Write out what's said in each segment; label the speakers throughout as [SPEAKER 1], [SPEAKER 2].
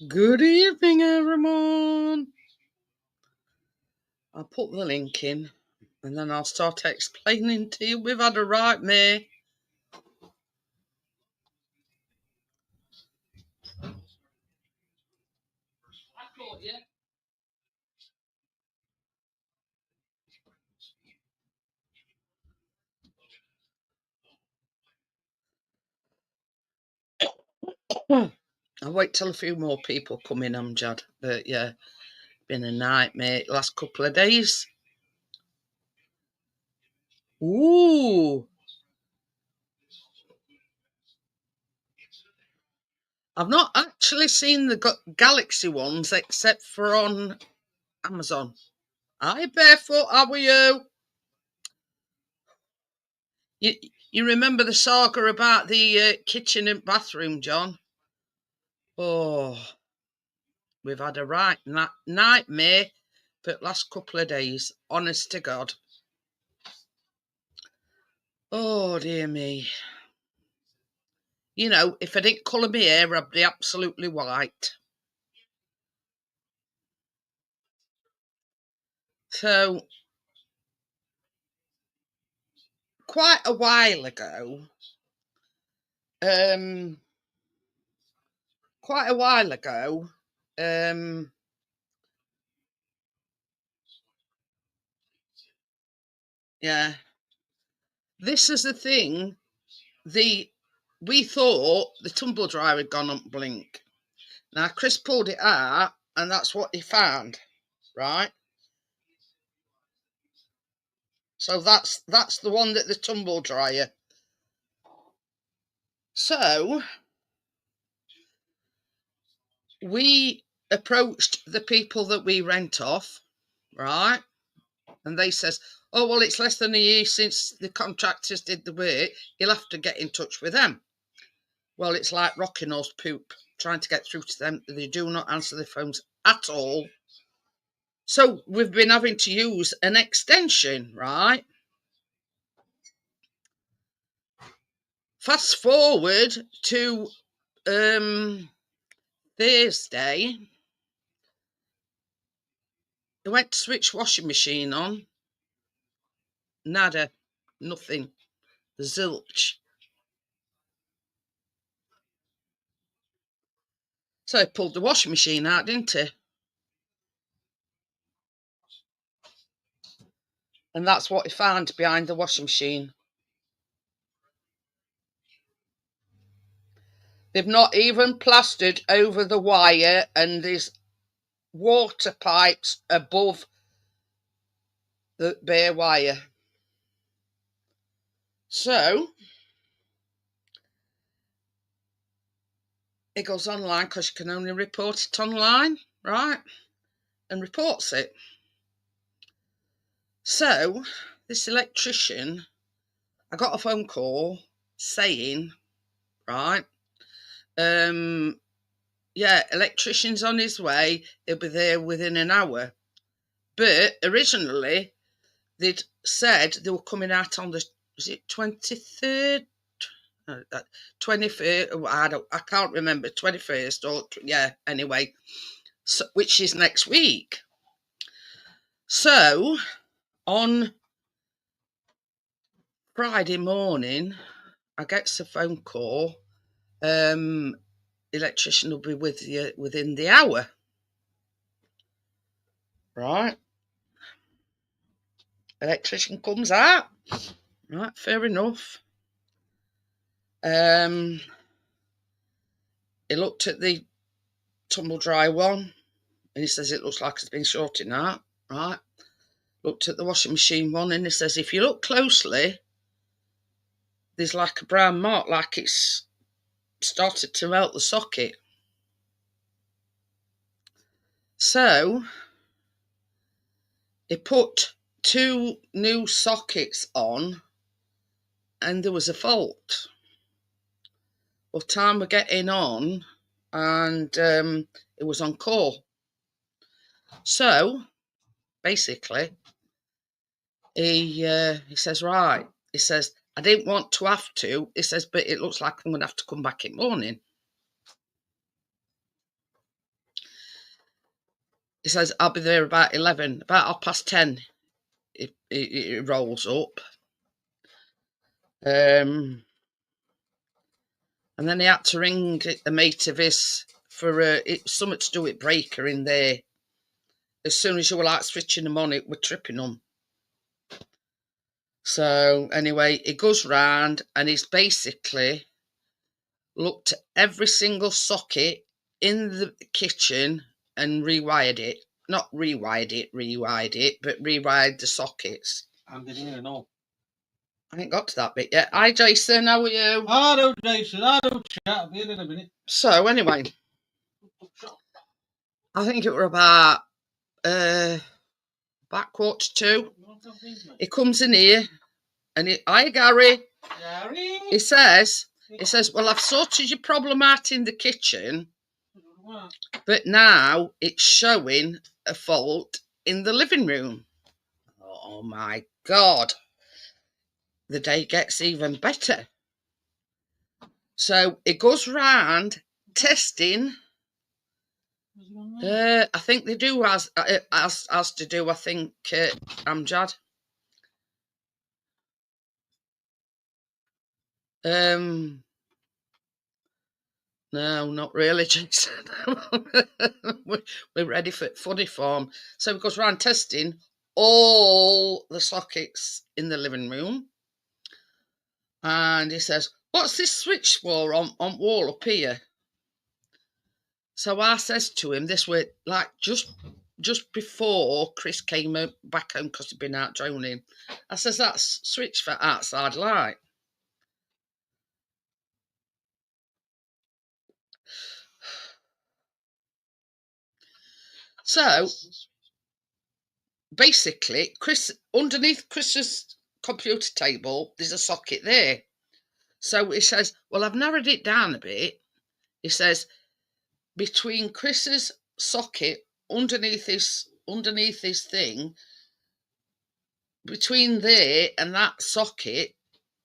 [SPEAKER 1] Good evening, everyone. I'll put the link in and then I'll start explaining to you. We've had a right May. I'll wait till a few more people come in, Amjad. But yeah, been a nightmare last couple of days. Ooh. I've not actually seen the Galaxy ones except for on Amazon. Hi, Barefoot, how are you? You remember the saga about the kitchen and bathroom, John? Oh, we've had a right nightmare for the last couple of days, honest to God. Oh, dear me. You know, if I didn't colour my hair, I'd be absolutely white. So, quite a while ago, um, quite a while ago, um, yeah, this is the thing. We thought the tumble dryer had gone on blink. Now Chris pulled it out, and that's what he found, right? So that's the one that the tumble dryer. So we approached the people that we rent off, right? And they says, "Oh well, it's less than a year since the contractors did the work. You'll have to get in touch with them." Well, it's like rocking horse poop trying to get through to them. They do not answer the phones at all. So we've been having to use an extension, right? Fast forward to Thursday. I went to switch washing machine on. Nada. Nothing. Zilch. So I pulled the washing machine out, didn't I? And that's what I found behind the washing machine. They've not even plastered over the wire, and there's water pipes above the bare wire. So it goes online because you can only report it online, right? And reports it. So this electrician, I got a phone call saying, right, yeah, electrician's on his way. He'll be there within an hour. But originally, they'd said they were coming out on the, was it 23rd? 21st, I can't remember, 21st or, yeah, anyway, so, which is next week. So, on Friday morning, I get a phone call. Electrician will be with you within the hour. Right. Electrician comes out. Right, fair enough. He looked at the tumble dry one and he says it looks like it's been shorting out. Right. Looked at the washing machine one and he says if you look closely, there's like a brown mark, like it's started to melt the socket. So he put two new sockets on and there was a fault. Well, time we're getting on and it was on call. So basically, he says, right, he says, I didn't want to have to. He says, but it looks like I'm going to have to come back in the morning. He says, I'll be there about 11. About 10:30, it rolls up. And then he had to ring a mate of his for something to do with breaker in there. As soon as you were like switching them on, it were tripping them. So anyway, he goes round and he's basically looked at every single socket in the kitchen and rewired it. Not rewired it, but rewired the sockets.
[SPEAKER 2] I'm getting it now.
[SPEAKER 1] I ain't got to that bit yet. Hi, Jason. How are you?
[SPEAKER 2] Hello, Jason. Hello, chat. I'll be in a minute.
[SPEAKER 1] So anyway, I think it were about 1:45. He comes in here and hi, Gary.
[SPEAKER 2] Gary.
[SPEAKER 1] He says, well, I've sorted your problem out in the kitchen, but now it's showing a fault in the living room. Oh my God. The day gets even better. So it goes round testing. I think they do as to do, I think, Amjad. No, not really, Jason. We're ready for funny form. So it goes round testing all the sockets in the living room. And he says, what's this switch for on wall up here? So I says to him, this way, like just before Chris came back home because he'd been out droning. I says, that's switch for outside light. So basically, underneath Chris's computer table, there's a socket there. So he says, well, I've narrowed it down a bit. He says, between Chris's socket underneath his thing, between there and that socket,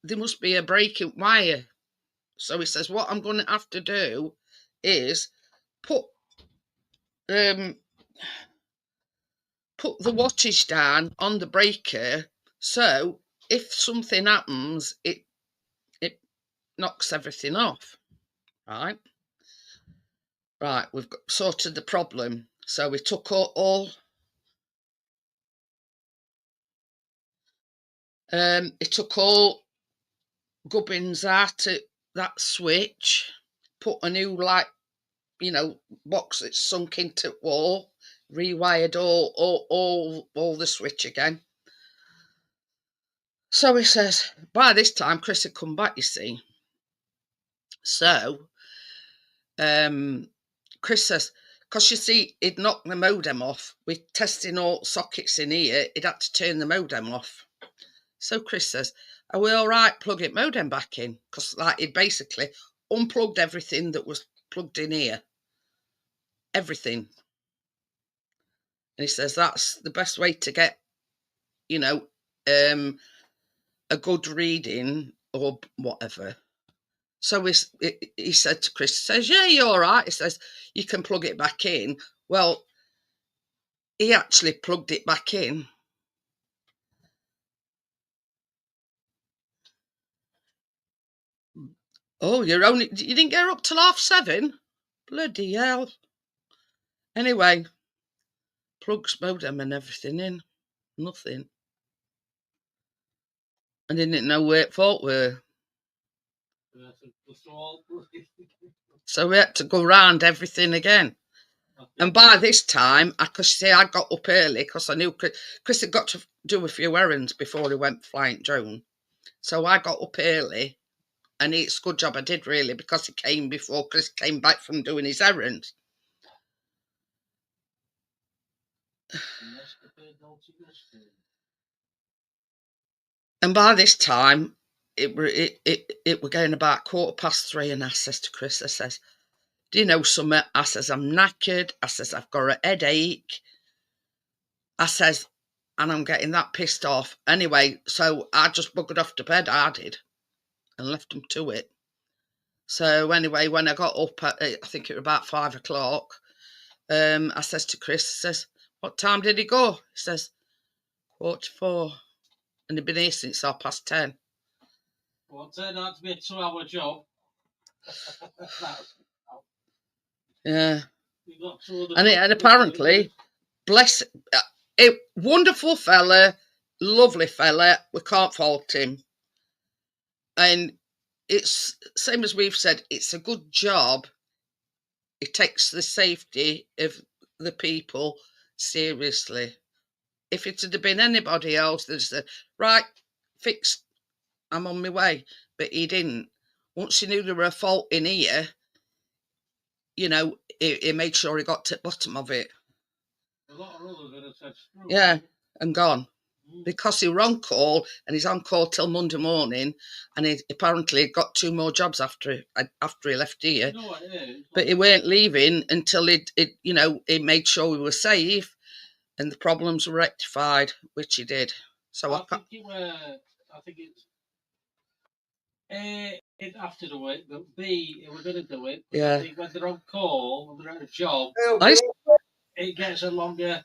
[SPEAKER 1] there must be a breaking wire. So he says, what I'm going to have to do is put the wattage down on the breaker, so if something happens, it knocks everything off. Right, we've sorted the problem. So we took all gubbins out of that switch, put a new box that's sunk into wall, rewired all the switch again. So he says, by this time Chris had come back, you see. So Chris says, because you see, he'd knocked the modem off. We're testing all sockets in here. He'd had to turn the modem off. So Chris says, are we all right plugging modem back in? Because he'd basically unplugged everything that was plugged in here. Everything. And he says, that's the best way to get, a good reading or whatever. So he said to Chris, says, yeah, you're all right. He says, you can plug it back in. Well, he actually plugged it back in. Oh, you didn't get up till 7:30? Bloody hell. Anyway, plugs, modem and everything in. Nothing. I didn't know where it fault were. So we had to go round everything again. And by this time, I got up early because I knew Chris had got to do a few errands before he went flying drone. So I got up early, and it's a good job I did, really, because he came before Chris came back from doing his errands. And by this time, it were going about 3:15, and I says to Chris, I says, do you know something? I says, I'm knackered. I says, I've got a headache. I says, and I'm getting that pissed off. Anyway, so I just buggered off to bed, I did, and left him to it. So anyway, when I got up, I think it was about 5 o'clock, I says to Chris, I says, what time did he go? He says, 4:45. And he'd been here since 10:30.
[SPEAKER 2] Well, it turned out to be a 2-hour job.
[SPEAKER 1] Yeah.
[SPEAKER 2] We got 2 other
[SPEAKER 1] And apparently, bless, wonderful fella, lovely fella. We can't fault him. And it's same as we've said, it's a good job. It takes the safety of the people seriously. If it had been anybody else that said, right, fixed, I'm on my way. But he didn't. Once he knew there were a fault in here, you know, he made sure he got to the bottom of it.
[SPEAKER 2] A lot of others would have said, screw
[SPEAKER 1] Yeah,
[SPEAKER 2] it.
[SPEAKER 1] and gone. Because he was on call, and he's on call till Monday morning, and he apparently got 2 more jobs after he left here.
[SPEAKER 2] You know what it is?
[SPEAKER 1] But he weren't leaving until he made sure we were safe, and the problems were rectified, which he did. So
[SPEAKER 2] I think it's A, it'd have to do it, but B, it was going to do it. But
[SPEAKER 1] Yeah.
[SPEAKER 2] I think when they're on call, when they're at a job, it gets a longer.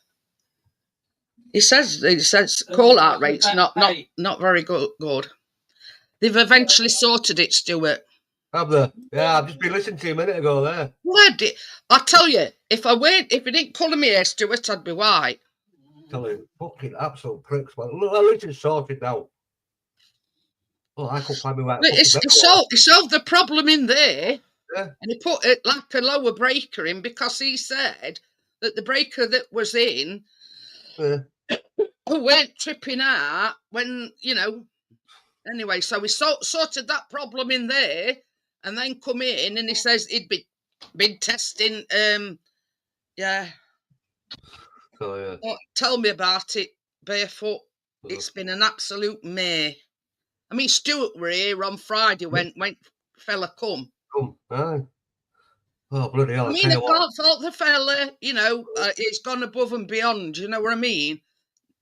[SPEAKER 1] He says call out rates not very good. They've eventually sorted it, Stuart.
[SPEAKER 3] Have they? Yeah, I've just been listening to you a minute ago there.
[SPEAKER 1] Bloody, I tell you, if he didn't colour me hair, Stuart, I'd be white.
[SPEAKER 3] Tell you, fucking absolute pricks, man. Look, at least it's sorted now. Oh, I couldn't find me right.
[SPEAKER 1] He solved the problem in there,
[SPEAKER 3] Yeah.
[SPEAKER 1] and he put it like a lower breaker in because he said that the breaker that was in weren't tripping out when, anyway, so we sorted that problem in there and then come in and he says he'd been testing, yeah.
[SPEAKER 3] So, yeah.
[SPEAKER 1] Oh, tell me about it, Barefoot. It's been an absolute mare. I mean, Stuart were here on Friday when fella come.
[SPEAKER 3] Aye. Oh, bloody hell.
[SPEAKER 1] I mean, I can't fault the fella, it's gone above and beyond, you know what I mean?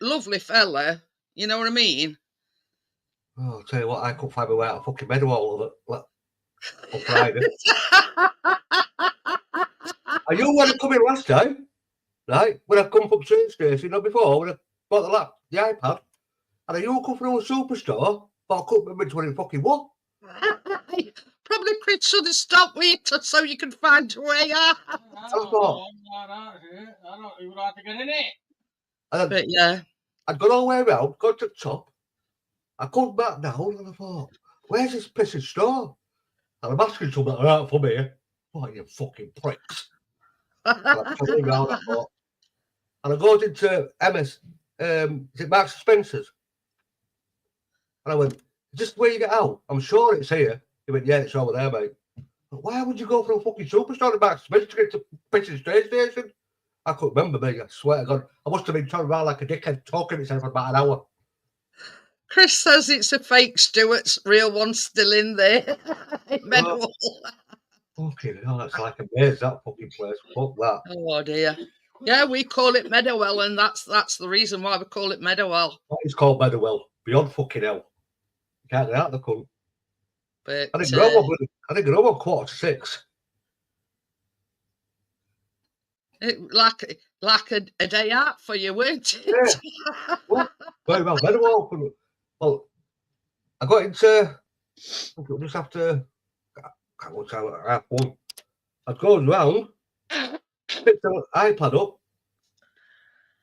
[SPEAKER 1] Lovely fella, you know what I mean?
[SPEAKER 3] Oh, I'll tell you what, I couldn't find my way out of fucking Meadowhall on Friday. And you when I come in last time, right? When I come from train station, before, when I bought the iPad, and you come from a superstore, but I couldn't remember what it fucking was.
[SPEAKER 1] Probably Chris should have stopped with it so you can find your way out.
[SPEAKER 2] I don't even know how to get in it.
[SPEAKER 1] But yeah.
[SPEAKER 3] I'd gone all the way around, got to the top, I come back down and I thought, where's this pissing store? And I'm asking something out for me. What, you fucking pricks. And I'm turning around, I thought. And I goes into MS, is it Marks and Spencer's? And I went, is this where you get out? I'm sure it's here. He went, yeah, it's over there, mate. But why would you go for a fucking superstore at Marks and Spencer to get to pissing train station? I couldn't remember, mate. I swear to God. I must have been turning around like a dickhead talking to myself for about an hour.
[SPEAKER 1] Chris says it's a fake Stuart's real one's still in there. Meadowhall.
[SPEAKER 3] Fucking hell, that's like a maze, that fucking place. Fuck that.
[SPEAKER 1] Oh dear. Yeah, we call it Meadowhall, and that's the reason why we call it Meadowhall.
[SPEAKER 3] It's called Meadowhall. Beyond fucking hell. You can't get out of the cunt.
[SPEAKER 1] But
[SPEAKER 3] I didn't grow up 5:45.
[SPEAKER 1] Like a day out for you, weren't it?
[SPEAKER 3] Yeah. Well, Meadowhall. Well, I got into just after half 1. I'd go round, pick the iPad up,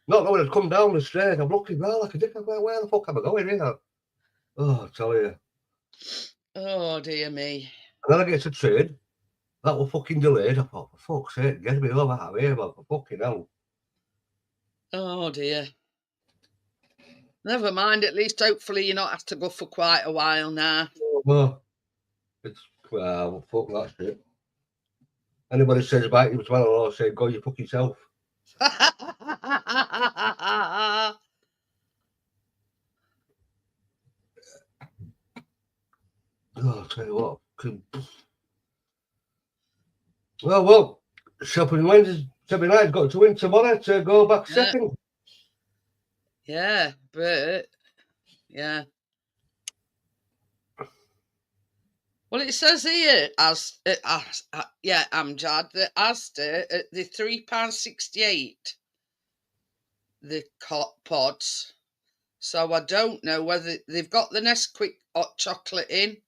[SPEAKER 3] not knowing I'd come down the stairs. I'm looking round like a dick. Where the fuck am I going here? Oh, I tell you.
[SPEAKER 1] Oh dear me.
[SPEAKER 3] And then I get to train. That was fucking delayed. I thought, for fuck's sake, get me over out of here, man, for fucking hell.
[SPEAKER 1] Oh dear. Never mind, at least hopefully you're not have to go for quite a while now.
[SPEAKER 3] Oh, well, fuck that shit. Anybody says about you as well, I'll say, go you fuck yourself. Oh, I'll tell you what. Well, Sheffield United's got to win tomorrow to go back second.
[SPEAKER 1] Yeah, but yeah. Well, it says here, yeah, Amjad, the Asda at the £3.68, the pods. So I don't know whether they've got the Nesquik hot chocolate in.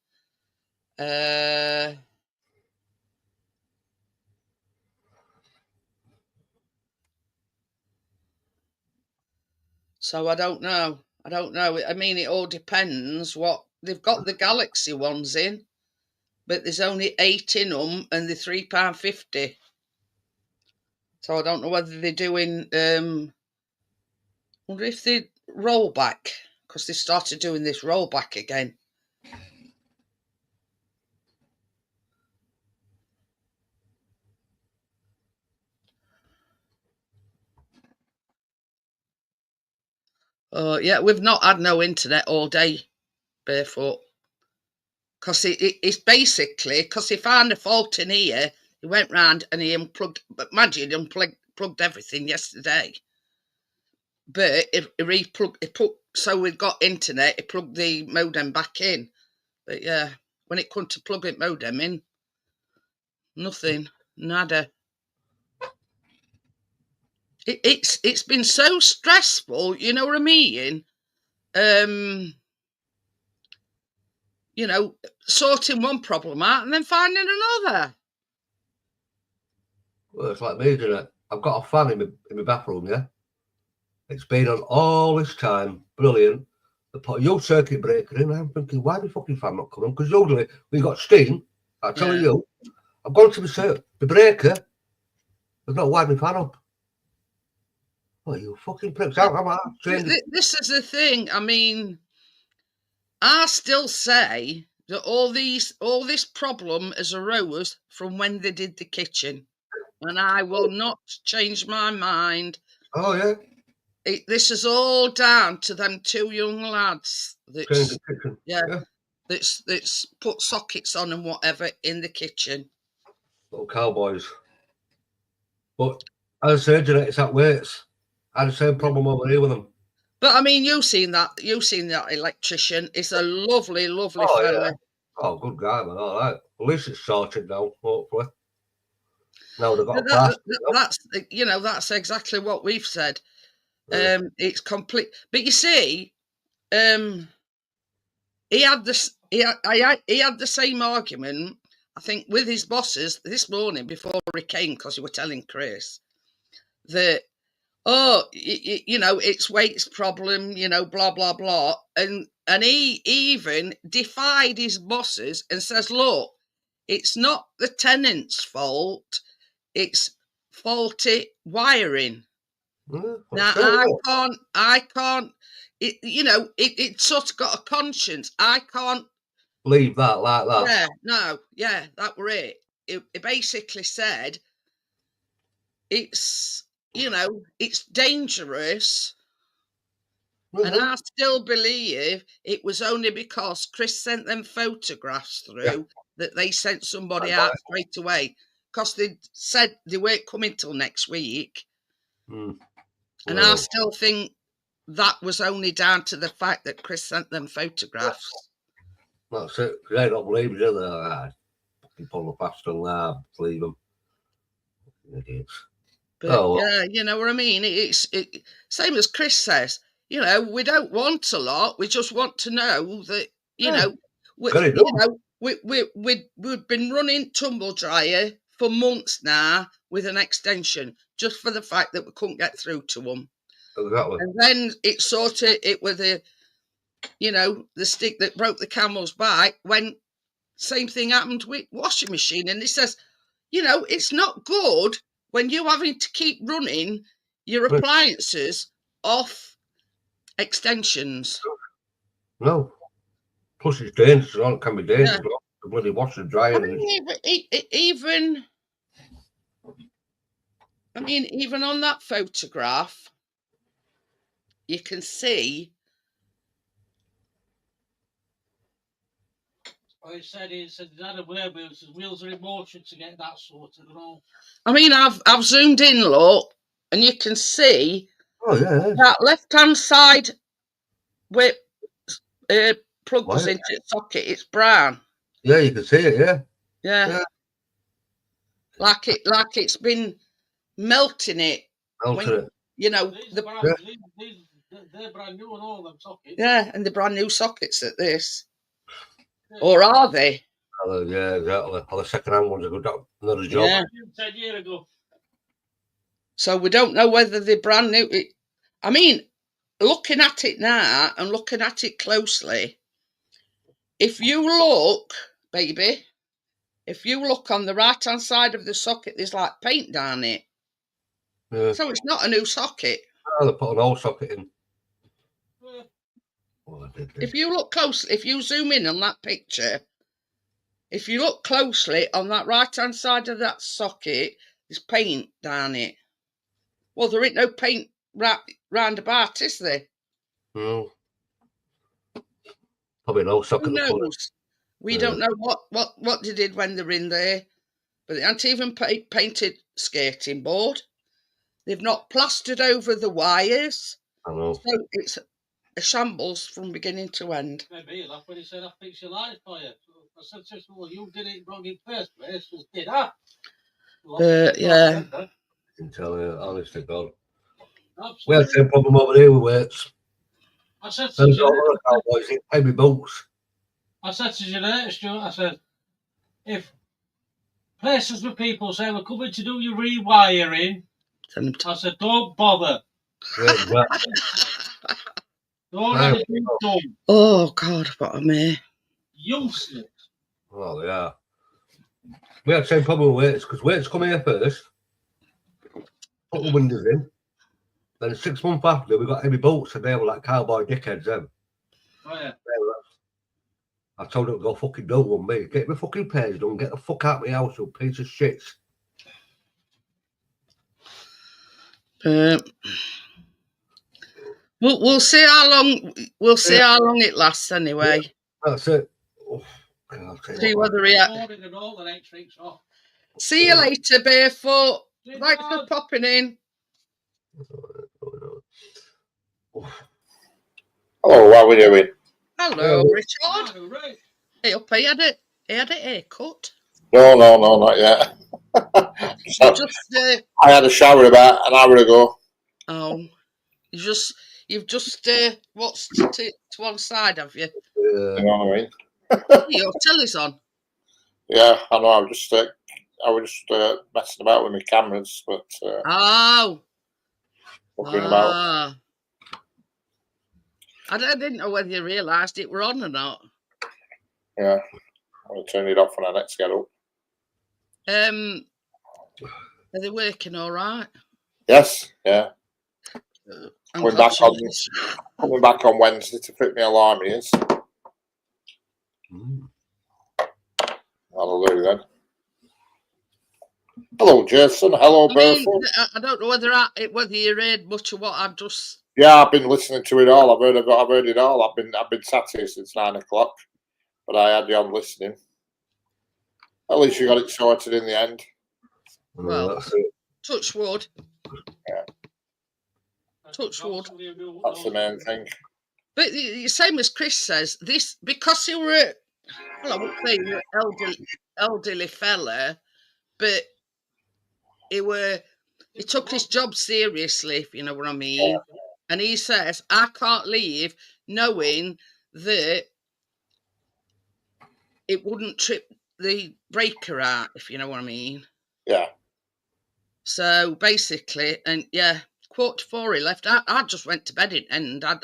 [SPEAKER 1] So I don't know. I mean, it all depends what they've got. The Galaxy ones in, but there's only 8 in them, and they're £3.50. So I don't know whether they're doing. Wonder if they roll back, because they started doing this rollback again. Yeah, we've not had no internet all day, Barefoot. Because it's basically, because he found a fault in here, he went round and he unplugged, but imagine he unplugged everything yesterday. But so we've got internet, he plugged the modem back in. But yeah, when it comes to plugging modem in, nothing, nada. It's been so stressful, you know what I mean? You know, sorting one problem out and then finding another.
[SPEAKER 3] Well, it's like me, isn't it? I've got a fan in my bathroom, yeah? It's been on all this time. Brilliant. They put a new circuit breaker in. I'm thinking, why the fucking fan not coming on? Because usually we got steam. I'm telling you, I've gone to the breaker. They've not wired my fan up. Oh, you fucking pricks.
[SPEAKER 1] This is the thing. I mean, I still say that all this problem has arose from when they did the kitchen, and I will not change my mind.
[SPEAKER 3] Oh yeah.
[SPEAKER 1] This is all down to them 2 young lads that's put sockets on and whatever in the kitchen.
[SPEAKER 3] Little cowboys. But as I said, it's at Waits. I had the same problem over here with them.
[SPEAKER 1] But I mean, you've seen that electrician. It's a lovely fella.
[SPEAKER 3] Yeah. Oh, good guy, man. All right. At least it's sorted now, hopefully. Now they've got
[SPEAKER 1] that's exactly what we've said. It's complete. But you see, he had the same argument, I think, with his bosses this morning before he came, because he was telling Chris that, it's Waits' problem, blah blah blah, and he even defied his bosses and says, look, it's not the tenant's fault, it's faulty wiring. Now I can't. It sort of got a conscience. I can't
[SPEAKER 3] leave that like that.
[SPEAKER 1] That were it. It basically said it's dangerous, and I still believe it was only because Chris sent them photographs through that they sent somebody out straight away, because they said they weren't coming till next week. And I still think that was only down to the fact that Chris sent them photographs.
[SPEAKER 3] That's it. They don't believe each other. Fucking pull the past and leave them. Idiots.
[SPEAKER 1] But yeah, you know what I mean? It's same as Chris says. We don't want a lot. We just want to know that, we've been running tumble dryer for months now with an extension, just for the fact that we couldn't get through to them.
[SPEAKER 3] Exactly.
[SPEAKER 1] And then it with the stick that broke the camel's back, when same thing happened with washing machine. And it says, it's not good when you're having to keep running your appliances off extensions.
[SPEAKER 3] No. Plus it's dangerous. It can be dangerous. The bloody washer dryer.
[SPEAKER 1] Even on that photograph, you can see.
[SPEAKER 2] It said it had a wheels are in motion to get that sorted and all.
[SPEAKER 1] I mean, I've zoomed in, look, and you can see that left-hand side where plug goes into the socket, it's brown.
[SPEAKER 3] Yeah, you can see it. Yeah.
[SPEAKER 1] Yeah. Like it's been melting it.
[SPEAKER 3] Melting it.
[SPEAKER 1] You know,
[SPEAKER 2] They're brand new on all them sockets.
[SPEAKER 1] Yeah, and the brand new sockets at this. Or are they?
[SPEAKER 3] Yeah, exactly. All the second-hand ones have got another job.
[SPEAKER 1] Yeah.
[SPEAKER 2] 10 years ago.
[SPEAKER 1] So we don't know whether they're brand new. I mean, looking at it now and looking at it closely, if you look, baby, if you look on the right-hand side of the socket, there's like paint down it.
[SPEAKER 3] Yeah.
[SPEAKER 1] So it's not a new socket.
[SPEAKER 3] Oh, they put an old socket in.
[SPEAKER 1] If you look closely, if you zoom in on that picture, if you look closely on that right-hand side of that socket, there's paint down it. Well, there ain't no paint round about, is there?
[SPEAKER 3] No. Probably an old socket.
[SPEAKER 1] Who knows? We don't know what they did when they were in there. But they haven't even painted skating board. They've not plastered over the wires.
[SPEAKER 3] I know.
[SPEAKER 1] So it's a shambles from beginning to end.
[SPEAKER 2] Maybe that's when he said, I fix your life for you. I said to him, well, you did it wrong in first place. Was did I?
[SPEAKER 1] Yeah.
[SPEAKER 3] I can tell you, honest to God.
[SPEAKER 2] Absolutely.
[SPEAKER 3] We had the same problem over here with weights.
[SPEAKER 2] I said to
[SPEAKER 3] Cowboys, heavy boots.
[SPEAKER 2] I said to Jeanette, Stuart, I said, if places where people say we're coming to do your rewiring, I said, don't bother.
[SPEAKER 3] Yeah,
[SPEAKER 2] Don't let it be done.
[SPEAKER 1] Oh, God, what a me.
[SPEAKER 2] Useless.
[SPEAKER 3] Oh, yeah. We had the same problem with weights because weights come here first, put the windows in, then 6 months after we got heavy boots and they were like cowboy dickheads then.
[SPEAKER 2] Oh, yeah.
[SPEAKER 3] I told them to go fucking do one, mate. Get my fucking page done, get the fuck out of my house, you piece of shit.
[SPEAKER 1] We'll see how long it lasts anyway.
[SPEAKER 3] Yeah, that's it. Oh, God,
[SPEAKER 1] see whether he. See you later, Barefoot. Thanks for popping in.
[SPEAKER 4] Hello, how are we doing?
[SPEAKER 1] Hello, Richard. Hey, up, he had a haircut.
[SPEAKER 4] No, not yet. I had a shower about an hour ago.
[SPEAKER 1] Oh, you've just watched to one side, have you?
[SPEAKER 4] You know what I mean?
[SPEAKER 1] Your telly's on.
[SPEAKER 4] Yeah, I know. I was just messing about with my cameras, but looking about.
[SPEAKER 1] I didn't know whether you realised it were on or not.
[SPEAKER 4] Yeah, I'm going to turn it off when I next get up.
[SPEAKER 1] Are they working all right?
[SPEAKER 4] Yes, yeah. Coming back on Wednesday to fit my alarm ears. Hallelujah then. Hello, Jason. Hello, Barefoot.
[SPEAKER 1] I don't know whether you read much of what I've just.
[SPEAKER 4] Yeah, I've been listening to it all. I've heard it all. I've been sat here since 9 o'clock, but I had you on listening. At least you got it sorted in the end.
[SPEAKER 1] Well, touch wood.
[SPEAKER 4] Yeah.
[SPEAKER 1] Touch wood.
[SPEAKER 4] That's the main thing.
[SPEAKER 1] But the same as Chris says, this because you were, I would say you were elderly fella, but he took his job seriously, if you know what I mean. Yeah. And he says, I can't leave knowing that it wouldn't trip the breaker out, if you know what I mean.
[SPEAKER 4] Yeah.
[SPEAKER 1] So basically, and yeah, 4:45 he left. I just went to bed and I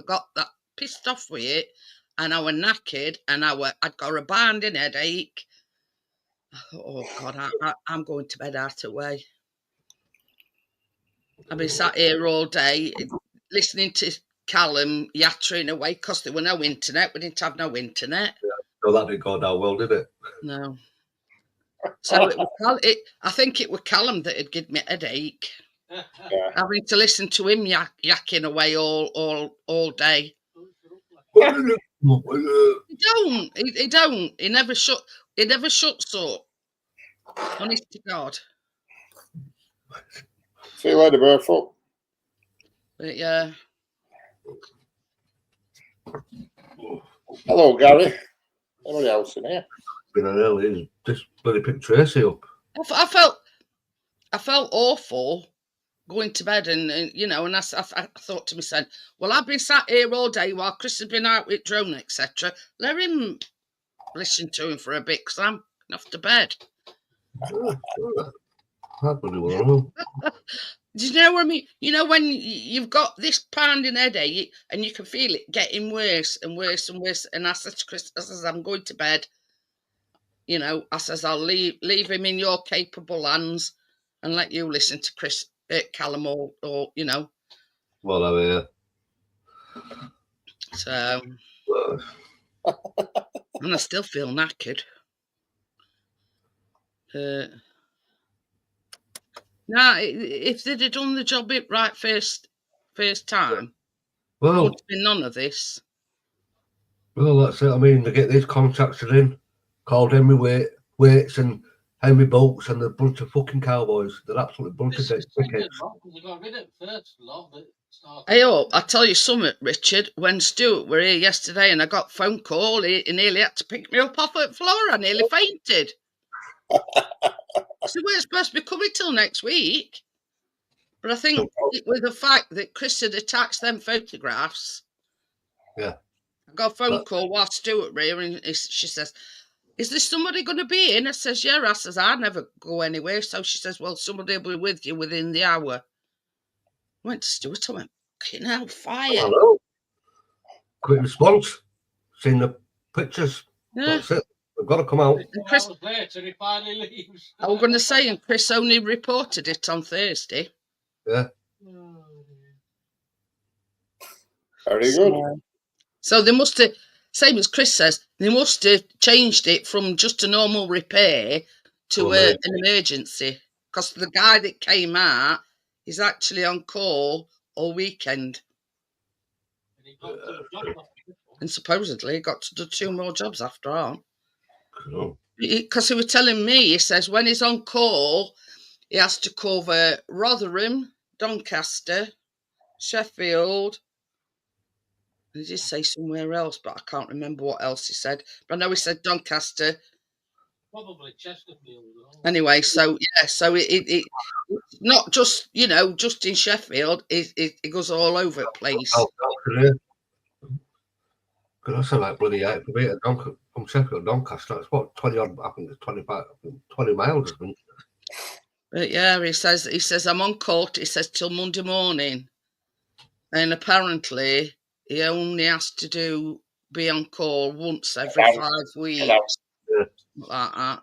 [SPEAKER 1] got that pissed off with it, and I was knackered, and I'd got a binding headache. I thought, oh God, I'm going to bed out of way. I've been sat here all day listening to Callum yattering away because there were no internet. We didn't have no internet.
[SPEAKER 3] Yeah, so that didn't go down well, did it?
[SPEAKER 1] No. So I think it was Callum that had given me a headache.
[SPEAKER 4] Yeah.
[SPEAKER 1] Having to listen to him yakking away all day. He don't. He never shuts up. Honest to God.
[SPEAKER 4] See you later, Barefoot.
[SPEAKER 1] But yeah.
[SPEAKER 4] Hello, Gary. Anybody else in here?
[SPEAKER 3] Been an early, just bloody pick Tracy up.
[SPEAKER 1] I felt awful going to bed, and you know, and I thought to myself, well, I've been sat here all day while Chris has been out with drone, etc. Let him listen to him for a bit, because I'm off to bed. Do you know what I mean? You know, when you've got this pounding headache and you can feel it getting worse and worse and worse. And I said to Chris, I says, I'm going to bed. You know, I says, I'll leave him in your capable hands and let you listen to Chris, Callum, or you know.
[SPEAKER 3] Well, I mean,
[SPEAKER 1] so, and I still feel knackered. Now, if they'd have done the job right first time, there would have been none of this.
[SPEAKER 3] Well, that's it. I mean, they get these contractors in, called Henry Waits and Henry Bolts and a bunch of fucking cowboys. They're absolutely bunch of dickheads.
[SPEAKER 1] Hey, I tell you something, Richard. When Stuart were here yesterday and I got a phone call, he nearly had to pick me up off the floor. I nearly fainted. So we're supposed to be coming till next week. But I think with the fact that Chris had attached them photographs,
[SPEAKER 3] yeah,
[SPEAKER 1] I got a phone call while Stuart were here, and she says, is there somebody going to be in? I says, yeah. I says, I never go anywhere. So she says, well, somebody will be with you within the hour. I went to Stuart, I went, fucking hell, fire.
[SPEAKER 3] Hello. Quick response. Seen the pictures.
[SPEAKER 1] Yeah.
[SPEAKER 3] That's it. We've got to come out.
[SPEAKER 2] Chris, later, he finally leaves.
[SPEAKER 1] I was going to say, and Chris only reported it on Thursday.
[SPEAKER 3] Yeah.
[SPEAKER 4] Very good.
[SPEAKER 1] So they must have, same as Chris says, they must have changed it from just a normal repair to an emergency. Because the guy that came out is actually on call all weekend. And supposedly got to do 2 more jobs after all. Because he was telling me, he says when he's on call, he has to cover Rotherham, Doncaster, Sheffield. He did say somewhere else, but I can't remember what else he said. But I know he said Doncaster.
[SPEAKER 2] Probably Chesterfield.
[SPEAKER 1] Anyway, so yeah, so it not just, you know, just in Sheffield. It goes all over the place.
[SPEAKER 3] Because I said like bloody 8 for me from Sheffield to Doncaster. It's what 20 odd. I think it's 25, 20 miles. I think.
[SPEAKER 1] But yeah, he says I'm on call. He says till Monday morning, and apparently he only has to be on call once every 5 weeks, like that.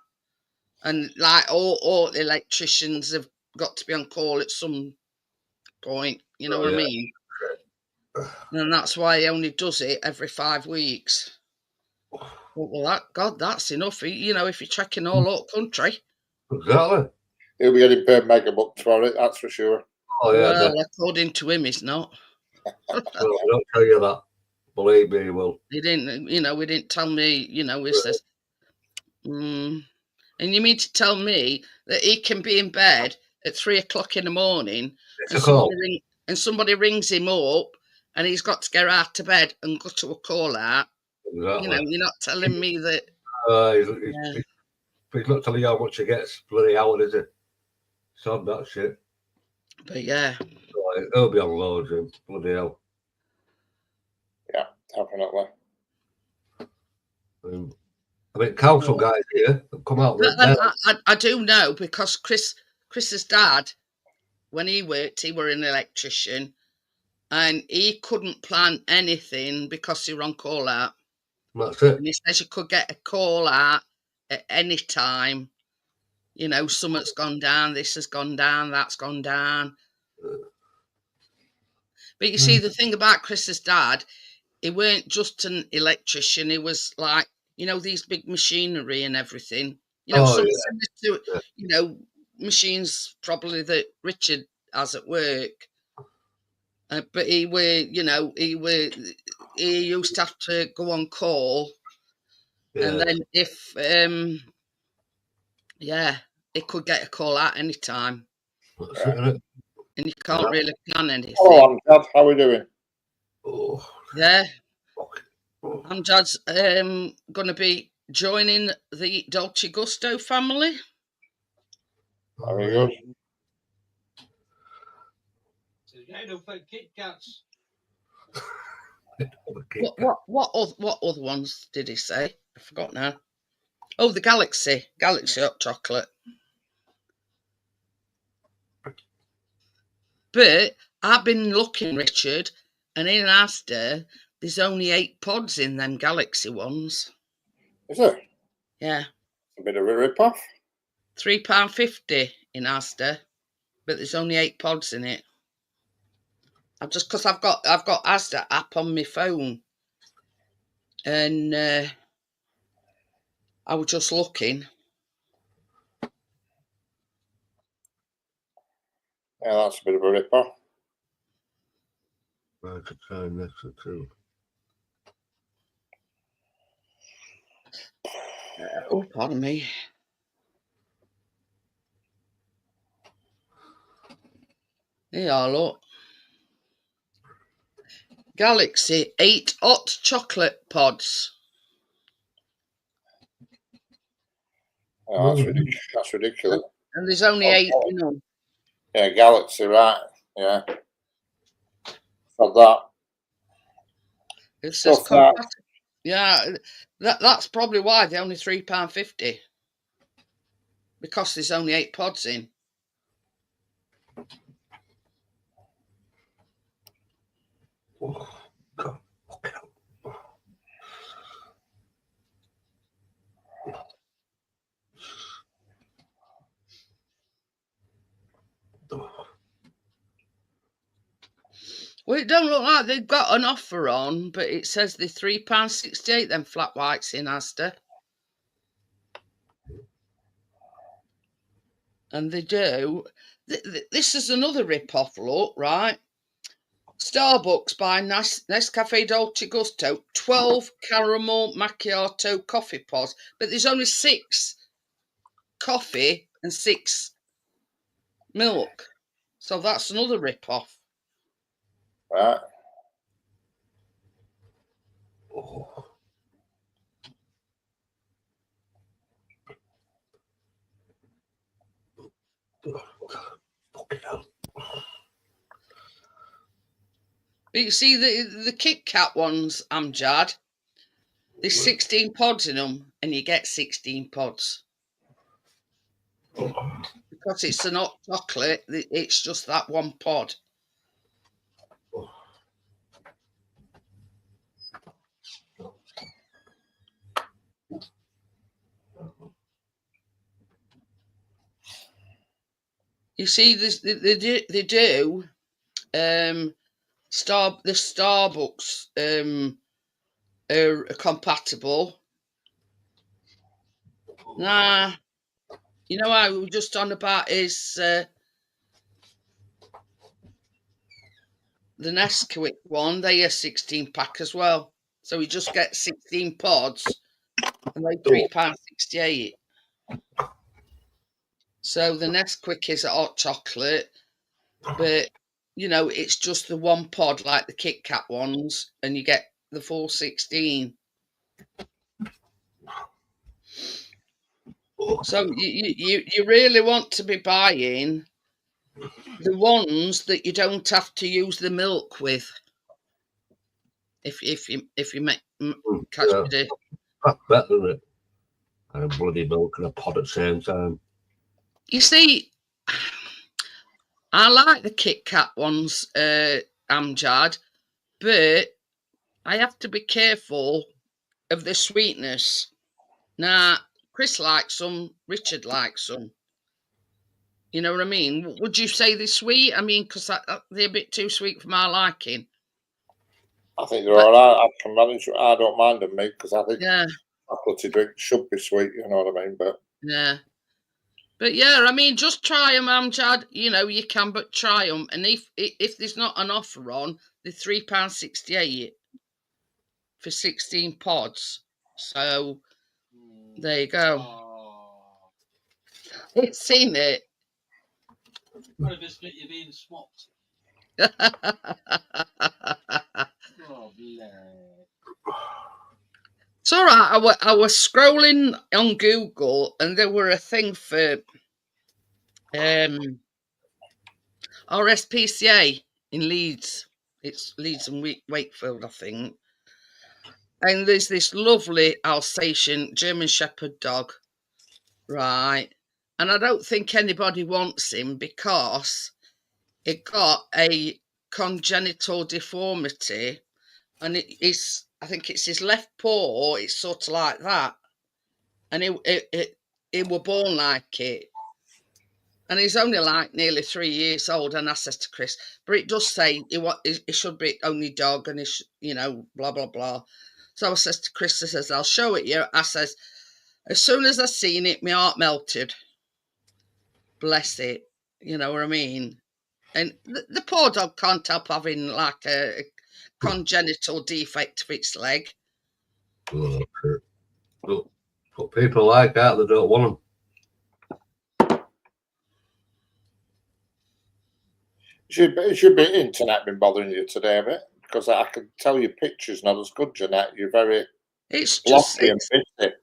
[SPEAKER 1] And like all electricians have got to be on call at some point. You know what I mean? And that's why he only does it every 5 weeks. Well, that's enough. You know, if you're trekking all up country.
[SPEAKER 3] Exactly.
[SPEAKER 4] He'll be getting paid mega bucks for it, that's for sure.
[SPEAKER 3] Oh yeah.
[SPEAKER 1] Well, according to him, he's not.
[SPEAKER 3] Well, I don't tell you that. Believe me, he will.
[SPEAKER 1] He didn't. You know, he didn't tell me. You know, he says, and you mean to tell me that he can be in bed at 3 o'clock in the morning, and somebody rings him up, and he's got to get out of bed and go to a call out.
[SPEAKER 3] Exactly.
[SPEAKER 1] You know, you're not telling me that.
[SPEAKER 3] He's not telling you how much he gets bloody hour, is it? Sod that shit.
[SPEAKER 1] But yeah.
[SPEAKER 3] He'll be on loads, him. Bloody hell.
[SPEAKER 4] Yeah, definitely.
[SPEAKER 3] I mean, council guys here have come out.
[SPEAKER 1] I do know, because Chris's dad, when he worked, he were an electrician, and he couldn't plan anything because he were on call out.
[SPEAKER 3] That's it.
[SPEAKER 1] And he says you could get a call out at any time. You know, something's gone down, this has gone down, that's gone down. But you see, the thing about Chris's dad, he weren't just an electrician. He was like, you know, these big machinery and everything. You know, similar to, you know, machines probably that Richard has at work. But he used to have to go on call. Yeah. And then if, he could get a call out any time. And you can't really plan anything.
[SPEAKER 4] Oh, Dad, how are we doing?
[SPEAKER 3] Oh,
[SPEAKER 1] yeah. Amjad's going to be joining the Dolce Gusto family.
[SPEAKER 4] Very good.
[SPEAKER 2] Kit Kats.
[SPEAKER 1] What other ones did he say? I forgot now. Oh, the Galaxy hot chocolate. But I've been looking, Richard, and in Asda, there's only 8 pods in them Galaxy ones.
[SPEAKER 4] Is it?
[SPEAKER 1] Yeah.
[SPEAKER 4] A bit of a rip-off.
[SPEAKER 1] £3.50 in Asda, but there's only 8 pods in it. Because I've got Asda app on my phone, and I was just looking.
[SPEAKER 4] Yeah, that's a bit of a rip-off.
[SPEAKER 3] I could try next to 2.
[SPEAKER 1] Oh, pardon me. Yeah, look. Galaxy 8 hot chocolate pods.
[SPEAKER 4] Oh, that's ridiculous.
[SPEAKER 1] And there's only 8 in them.
[SPEAKER 4] Yeah, Galaxy, right? Yeah. For that.
[SPEAKER 1] It says yeah, that's probably why they're only £3.50. Because there's only 8 pods in.
[SPEAKER 3] Oh, God. Okay.
[SPEAKER 1] Well, it don't look like they've got an offer on, but it says they're £3.68, them flat whites in Asda. And they do. This is another rip-off, look, right? Starbucks by Nescafe Dolce Gusto, 12 caramel macchiato coffee pods, but there's only 6 coffee and 6 milk. So that's another rip-off.
[SPEAKER 4] Right.
[SPEAKER 3] Oh. Fucking hell.
[SPEAKER 1] But you see, the Kit Kat ones, Amjad, there's 16 pods in them, and you get 16 pods. Because it's an hot chocolate, it's just that one pod. You see, they do. The Starbucks are compatible. Nah, you know what we were just on about is the Nesquik one. They are 16 pack as well, so we just get 16 pods, and they £3.68. So the Nesquik is a hot chocolate, but you know it's just the one pod like the Kit Kat ones, and you get the full 16. So you really want to be buying the ones that you don't have to use the milk with. If you make catch me there.
[SPEAKER 3] That's better, isn't it? And a bloody milk and a pod at the same time.
[SPEAKER 1] You see, I like the Kit Kat ones, Amjad, but I have to be careful of the sweetness. Now, Chris likes them, Richard likes them. You know what I mean? Would you say they're sweet? I mean, because they're a bit too sweet for my liking.
[SPEAKER 4] I think they're all right. I can manage. I don't mind them, mate, because I think chocolatey drinks should be sweet. You know what I mean? But
[SPEAKER 1] yeah, I mean, just try them, Amjad. You know, you can, but try them. And if there's not an offer on, they're £3.68 for 16 pods. So there you go. It's seen it.
[SPEAKER 2] What a biscuit you're being swapped. Oh, bless.
[SPEAKER 1] It's all right. I was scrolling on Google and there were a thing for RSPCA in Leeds. It's Leeds and Wakefield, I think. And there's this lovely Alsatian German Shepherd dog, right? And I don't think anybody wants him because it got a congenital deformity, and I think it's his left paw. It's sort of like that, and it were born like it. And he's only like nearly 3 years old. And I says to Chris, but it does say it should be only dog, and blah blah blah. So I says to Chris, I says, I'll show it you. I says, as soon as I seen it, my heart melted. Bless it. You know what I mean? And the poor dog can't help having like a congenital defect of its leg.
[SPEAKER 3] Oh, look, but people like that, they don't want them.
[SPEAKER 4] Should be internet been bothering you today a bit? Because I can tell you pictures not as good, Jeanette. You're very blocky and bitty.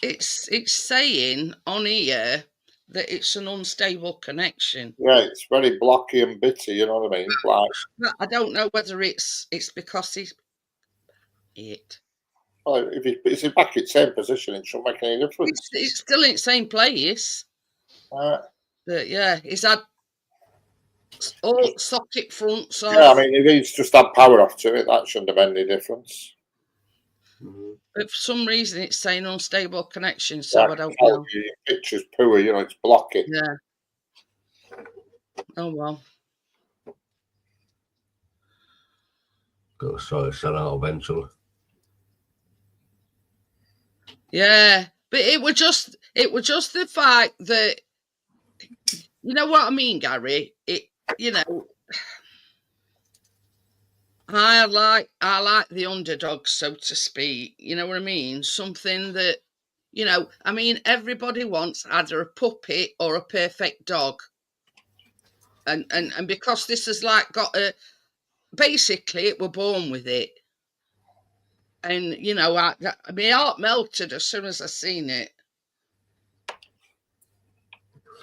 [SPEAKER 1] It's saying on here that it's an unstable connection.
[SPEAKER 4] Yeah, it's very blocky and bitty, you know what I mean? Like,
[SPEAKER 1] I don't know whether it's because he's
[SPEAKER 4] well, if it's back in the same position, it shouldn't make any difference.
[SPEAKER 1] It's still in the same place. But yeah, he's had all socket fronts off.
[SPEAKER 4] Yeah, I mean, if he's just had power off to it, that shouldn't have made any difference.
[SPEAKER 1] But for some reason, it's saying unstable connection, so I don't know.
[SPEAKER 4] Your picture's poor, it's blocky.
[SPEAKER 1] Yeah. Oh well.
[SPEAKER 3] Got to sort it out eventually.
[SPEAKER 1] Yeah, but it was just the fact that, you know what I mean, Gary. I like the underdog, so to speak. You know what I mean? Something that, I mean, everybody wants either a puppy or a perfect dog, and because this has like got basically it were born with it, and my heart melted as soon as I seen it.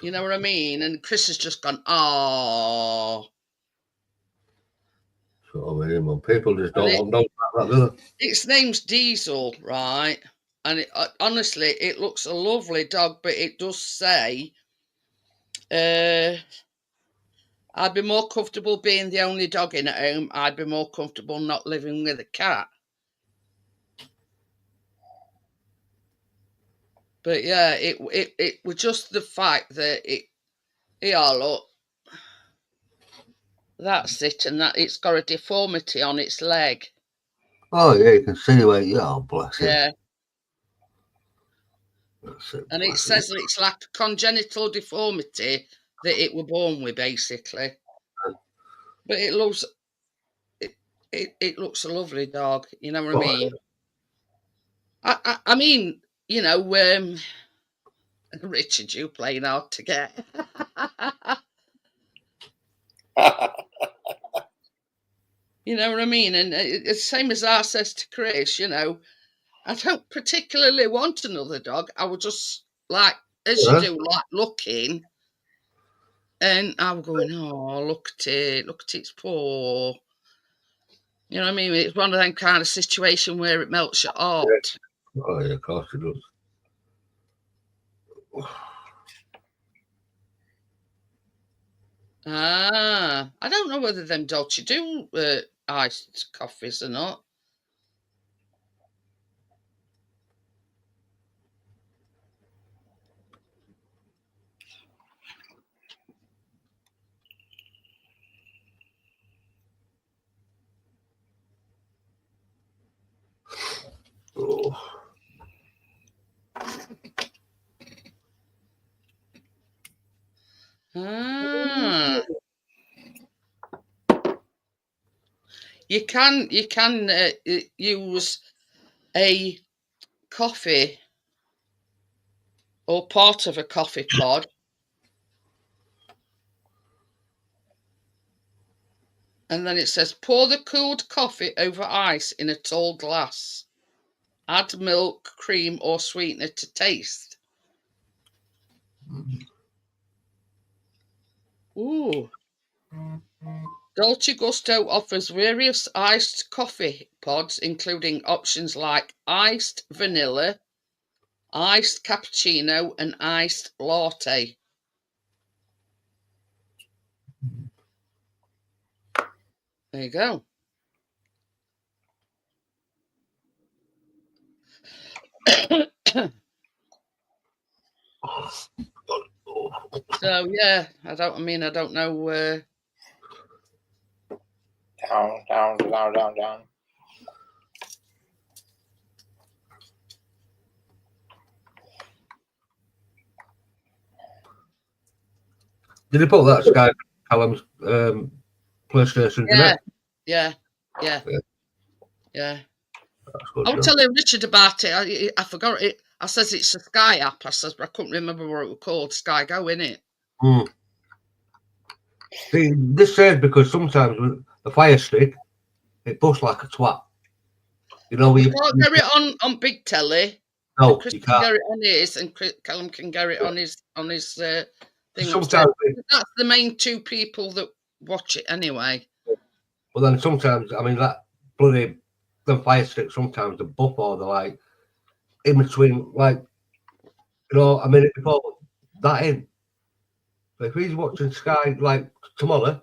[SPEAKER 1] You know what I mean? And Chris has just gone, oh.
[SPEAKER 3] So I mean, when people just don't want that, do they?
[SPEAKER 1] Its name's Diesel, right? And honestly, it looks a lovely dog, but it does say, I'd be more comfortable being the only dog in at home. I'd be more comfortable not living with a cat. But yeah, it was just the fact that look, that's it, and that it's got a deformity on its leg.
[SPEAKER 3] Oh yeah, you can see where bless it.
[SPEAKER 1] Yeah.
[SPEAKER 3] That's it,
[SPEAKER 1] and it says that it's like a congenital deformity that it were born with, basically. But it looks a lovely dog. You know what I mean? I mean, Richard, you playing hard to get. You know what I mean? And it's the same as I says to Chris, I don't particularly want another dog. I would just you do, like looking. And I'm going, oh, look at its paw. You know what I mean? It's one of them kind of situation where it melts your heart.
[SPEAKER 3] Yeah. Oh yeah, of course it does.
[SPEAKER 1] I don't know whether them Dolce do iced coffees or not.
[SPEAKER 3] Oh.
[SPEAKER 1] You can use a coffee or part of a coffee pod and then it says pour the cooled coffee over ice in a tall glass. Add milk, cream, or sweetener to taste. Ooh. Dolce Gusto offers various iced coffee pods, including options like iced vanilla, iced cappuccino, and iced latte. There you go. So yeah, I don't know.
[SPEAKER 4] Down.
[SPEAKER 3] Did he put that Sky Callum's PlayStation
[SPEAKER 1] Yeah,
[SPEAKER 3] Direct?
[SPEAKER 1] yeah.
[SPEAKER 3] That's good.
[SPEAKER 1] I was telling Richard about it. I forgot it. I says it's a Sky app. I says, but I couldn't remember what it was called. Sky Go, innit?
[SPEAKER 3] See, this says because sometimes with the Fire Stick, it busts like a twat. You know,
[SPEAKER 1] You can't get it on big telly.
[SPEAKER 3] No,
[SPEAKER 1] Chris
[SPEAKER 3] you
[SPEAKER 1] can
[SPEAKER 3] can't.
[SPEAKER 1] get it on his, and Callum can get it on his thing.
[SPEAKER 3] Sometimes,
[SPEAKER 1] That's the main two people that watch it anyway.
[SPEAKER 3] but then sometimes, I mean, that bloody the Fire Stick. Sometimes the buff or the like in between, like a minute before that in. So if he's watching Sky like tomorrow,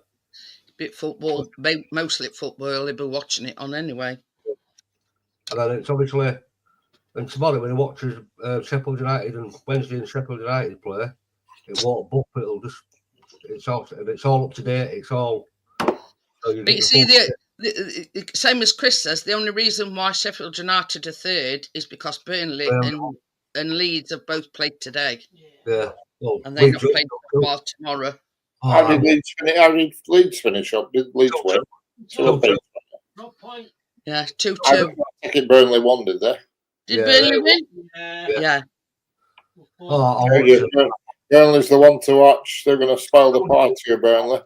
[SPEAKER 1] Bit football, mostly football. He'll be watching it on anyway.
[SPEAKER 3] and then it's obviously. And tomorrow when he watches Sheffield United and Wednesday and Sheffield United play, it won't buff. It'll just it's all up to date. It's all. So
[SPEAKER 1] But you see, the same as Chris says, the only reason why Sheffield United are third is because Burnley and Leeds have both played today.
[SPEAKER 3] Yeah. Well,
[SPEAKER 1] and they're not playing football tomorrow.
[SPEAKER 4] How did Leeds finish up? Did Leeds win?
[SPEAKER 1] Yeah, 2-2.
[SPEAKER 4] I think Burnley won, did they?
[SPEAKER 1] Did Burnley win? Yeah.
[SPEAKER 4] Burnley's the one to watch. They're going to spoil the party of Burnley.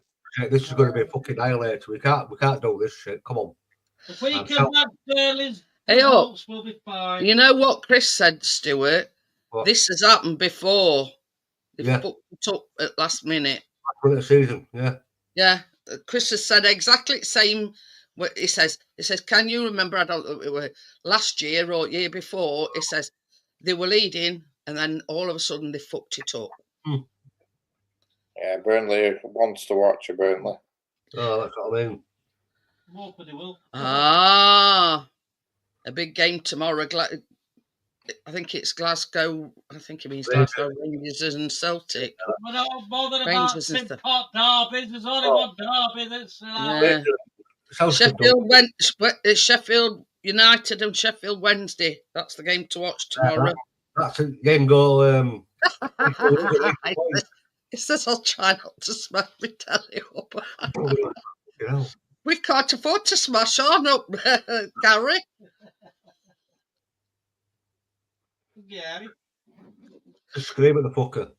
[SPEAKER 3] This is going to be a fucking annihilator. We can't do this shit. Come on.
[SPEAKER 2] If we can have Burnley's
[SPEAKER 1] results,
[SPEAKER 2] we'll be fine.
[SPEAKER 1] You know what Chris said, Stuart?
[SPEAKER 3] What?
[SPEAKER 1] This has happened before. They put it up at last minute.
[SPEAKER 3] For the season, yeah.
[SPEAKER 1] Yeah. Chris has said exactly the same. He says, can you remember, I don't know, it was last year or year before, he says they were leading and then all of a sudden they fucked it up.
[SPEAKER 4] Yeah, Burnley wants to watch a Burnley.
[SPEAKER 3] Oh, that's what I mean.
[SPEAKER 2] Nobody will.
[SPEAKER 1] A big game tomorrow. I think it's Glasgow. I think he means Glasgow Rangers and Celtic.
[SPEAKER 2] We're not bothered about Tim-pot derbies. There's only one derby that's
[SPEAKER 1] Sheffield United and Sheffield Wednesday. That's the game to watch tomorrow.
[SPEAKER 3] That's a game goal.
[SPEAKER 1] It says I'll try not to smash my telly up. We can't afford to smash on up, Gary.
[SPEAKER 2] Gary.
[SPEAKER 3] Just scream at the fucker.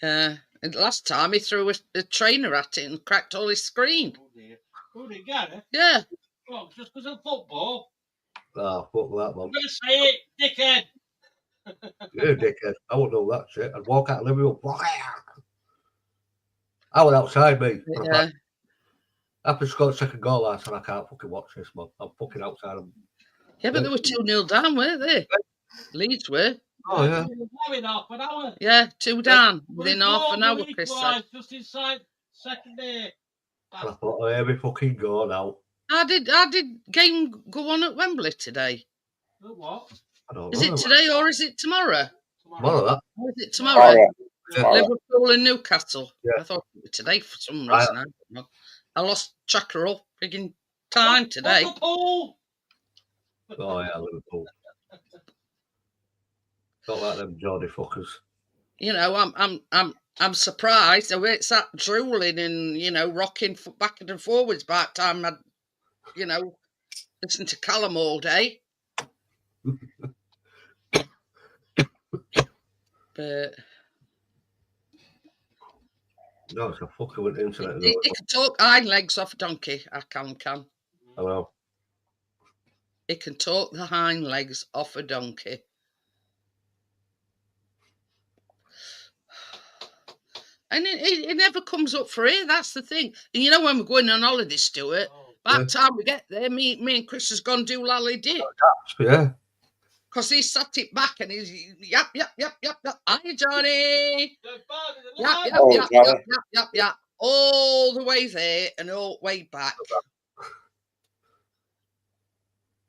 [SPEAKER 1] And last time he threw a trainer at it and cracked all his screen.
[SPEAKER 2] Oh dear. Who did Gary?
[SPEAKER 1] Yeah.
[SPEAKER 2] Well, just because of football.
[SPEAKER 3] Oh, fuck that, man.
[SPEAKER 2] I'm going to say it, dickhead.
[SPEAKER 3] You're a dickhead. I wouldn't know that shit. I'd walk out of the living room. I was outside, mate.
[SPEAKER 1] Yeah.
[SPEAKER 3] After scored second goal, I said, I can't fucking watch this, man. I'm fucking outside.
[SPEAKER 1] Yeah, but they were 2-0 down, weren't they? Leeds were.
[SPEAKER 3] Oh, yeah.
[SPEAKER 2] Half an hour.
[SPEAKER 1] Yeah, 2 down within half an hour, Chris said.
[SPEAKER 2] Just inside second day.
[SPEAKER 3] I thought, oh, here we fucking go now.
[SPEAKER 1] How did game go on at Wembley today?
[SPEAKER 2] What?
[SPEAKER 3] I don't know.
[SPEAKER 1] Is it today or is it tomorrow?
[SPEAKER 3] Tomorrow, that.
[SPEAKER 1] Or is it tomorrow?
[SPEAKER 3] Yeah.
[SPEAKER 1] Liverpool and Newcastle.
[SPEAKER 3] Yeah.
[SPEAKER 1] I thought it was today for some reason. I lost track of all frigging time today.
[SPEAKER 2] Liverpool.
[SPEAKER 3] Oh yeah, Liverpool. Not like them Geordie fuckers.
[SPEAKER 1] You know, I'm surprised. The way it's that drooling and rocking back and forwards by the time I, listen to Callum all day. But
[SPEAKER 3] no, it's a fucker with internet.
[SPEAKER 1] He can talk hind legs off a donkey. I can.
[SPEAKER 3] I know.
[SPEAKER 1] he can talk the hind legs off a donkey. And it never comes up for it. That's the thing. And you know when we're going on holiday, Stuart, by the time we get there, me and Chris has gone do Lally Dip.
[SPEAKER 3] Yeah.
[SPEAKER 1] Because he sat it back and he's yap. Hi, Johnny. Yap. All the way there and all the way back.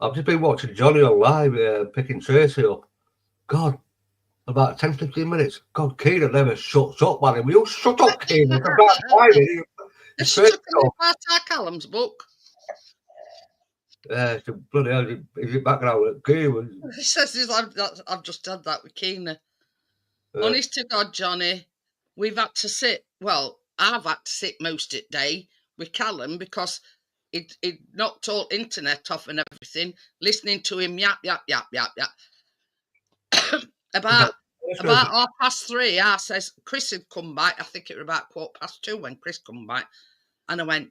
[SPEAKER 3] I've just been watching Johnny on live, picking Tracy up. God, about 10, 15 minutes. God, Keenan never shuts up, man. Will you shut up, Keenan?
[SPEAKER 1] It's stuck in part of Callum's book.
[SPEAKER 3] Yeah, bloody hell, is it back now? Keenan.
[SPEAKER 1] He says, I've just had that with Keenan. Honest to God, Johnny, we've had to sit, well, I've had to sit most of the day with Callum because it knocked all internet off and everything, listening to him yap. About 3:30, I says, Chris had come back. I think it was about 2:15 when Chris come back. And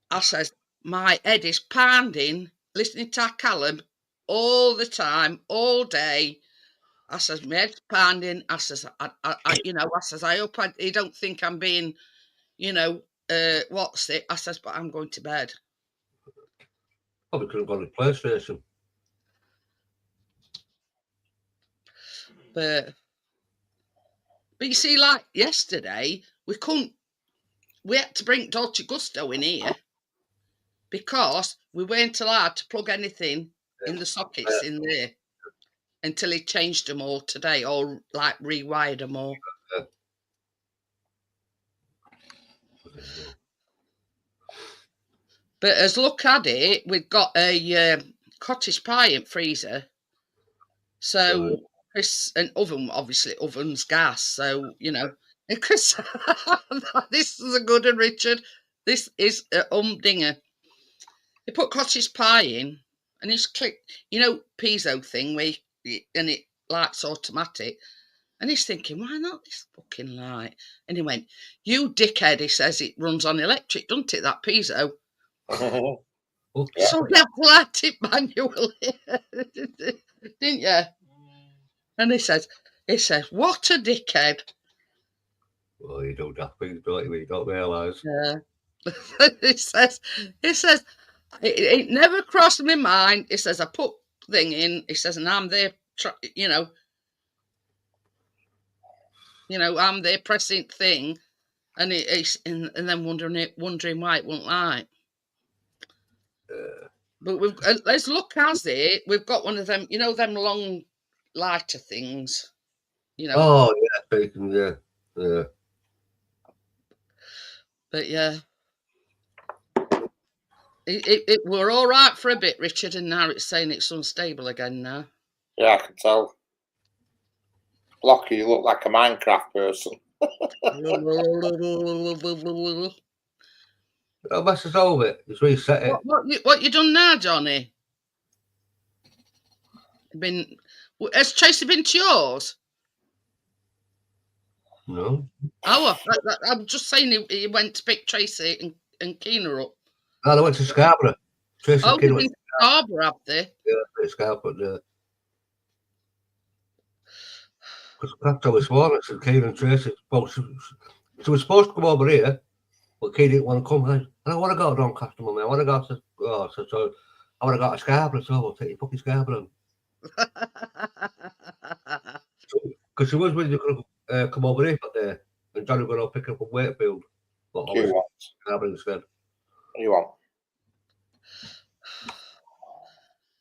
[SPEAKER 1] I says, my head is pounding, listening to Callum all the time, all day. I says, my head's pounding. I says, I hope he don't think I'm being, what's it? I says, but I'm going to bed.
[SPEAKER 3] Probably could have gone to PlayStation.
[SPEAKER 1] But you see, like yesterday, we had to bring Dolce Gusto in here because we weren't allowed to plug anything in the sockets in there until he changed them all today, or like rewired them all. But as look at it, we've got a cottage pie in freezer. So Chris, and oven, obviously oven's gas. So, Chris, this is a good one, Richard. This is a humdinger. He put cottage pie in and he's clicked, piezo thing and it lights automatic. And he's thinking, why not this fucking light? And he went, you dickhead, he says, it runs on electric, doesn't it, that piezo? So we have to light it manually, didn't you? And he says, what a dickhead.
[SPEAKER 3] Well, you don't have things, don't you? You don't realise.
[SPEAKER 1] Yeah. He says, it never crossed my mind. He says, I put thing in. He says, and I'm there, I'm there pressing thing, and and then wondering why it won't light. But let's look as it. We've got one of them, them long lighter things.
[SPEAKER 3] Oh yeah, bacon, yeah.
[SPEAKER 1] But yeah, it were all right for a bit, Richard, and now it's saying it's unstable again now.
[SPEAKER 4] Yeah, I can tell. Blocky, you look like a Minecraft person.
[SPEAKER 3] I'll mess us over. Just reset it.
[SPEAKER 1] What you done now, Johnny? Has Tracy been to yours?
[SPEAKER 3] No.
[SPEAKER 1] Oh, I'm just saying he went to pick Tracy and Keena up.
[SPEAKER 3] No, they went to Scarborough. Tracy
[SPEAKER 1] they've been to Scarborough, have they?
[SPEAKER 3] Yeah, Scarborough, yeah. Because that's how it's sworn, it's Keena and Tracy. Well, she was supposed to come over here, but Keena didn't want to come. And I want to go to Doncaster, Mummy. I want to go to, so I want to go to Scarborough, so I'll take you fucking Scarborough. Because she was really going to come over here that day, and Johnny was going to pick her up from Wakefield. But Scarborough instead.
[SPEAKER 4] You want?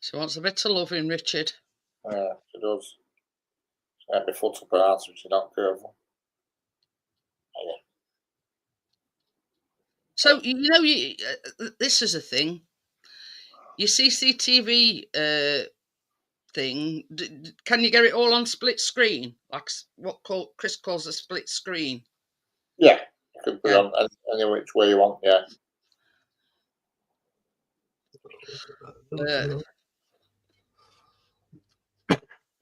[SPEAKER 1] She wants a bit of loving, Richard.
[SPEAKER 4] Yeah, she does. She had my foot up her ass if she's not careful. Yeah.
[SPEAKER 1] So, this is a thing. Your CCTV thing, can you get it all on split screen? Like what Chris calls a split screen?
[SPEAKER 4] Yeah, you can put it on any which way you want, yeah.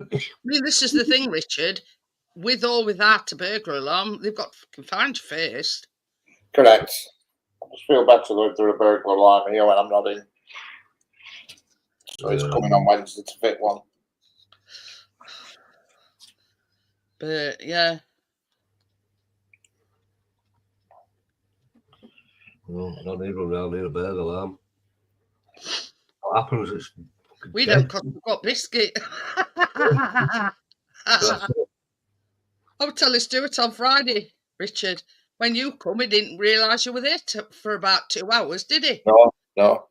[SPEAKER 1] I mean, this is the thing, Richard. With or without a burglar alarm, they've got to fucking find you first.
[SPEAKER 4] Correct. I just feel better going through a burglar alarm here when I'm not in. So he's coming on Wednesday to fit one.
[SPEAKER 1] But yeah.
[SPEAKER 3] No, I don't need one now. I need a burger alarm. What happens is
[SPEAKER 1] We don't because we've got biscuit. I was telling Stuart on Friday, Richard, when you come, he didn't realise you were there for about 2 hours, did he?
[SPEAKER 4] No.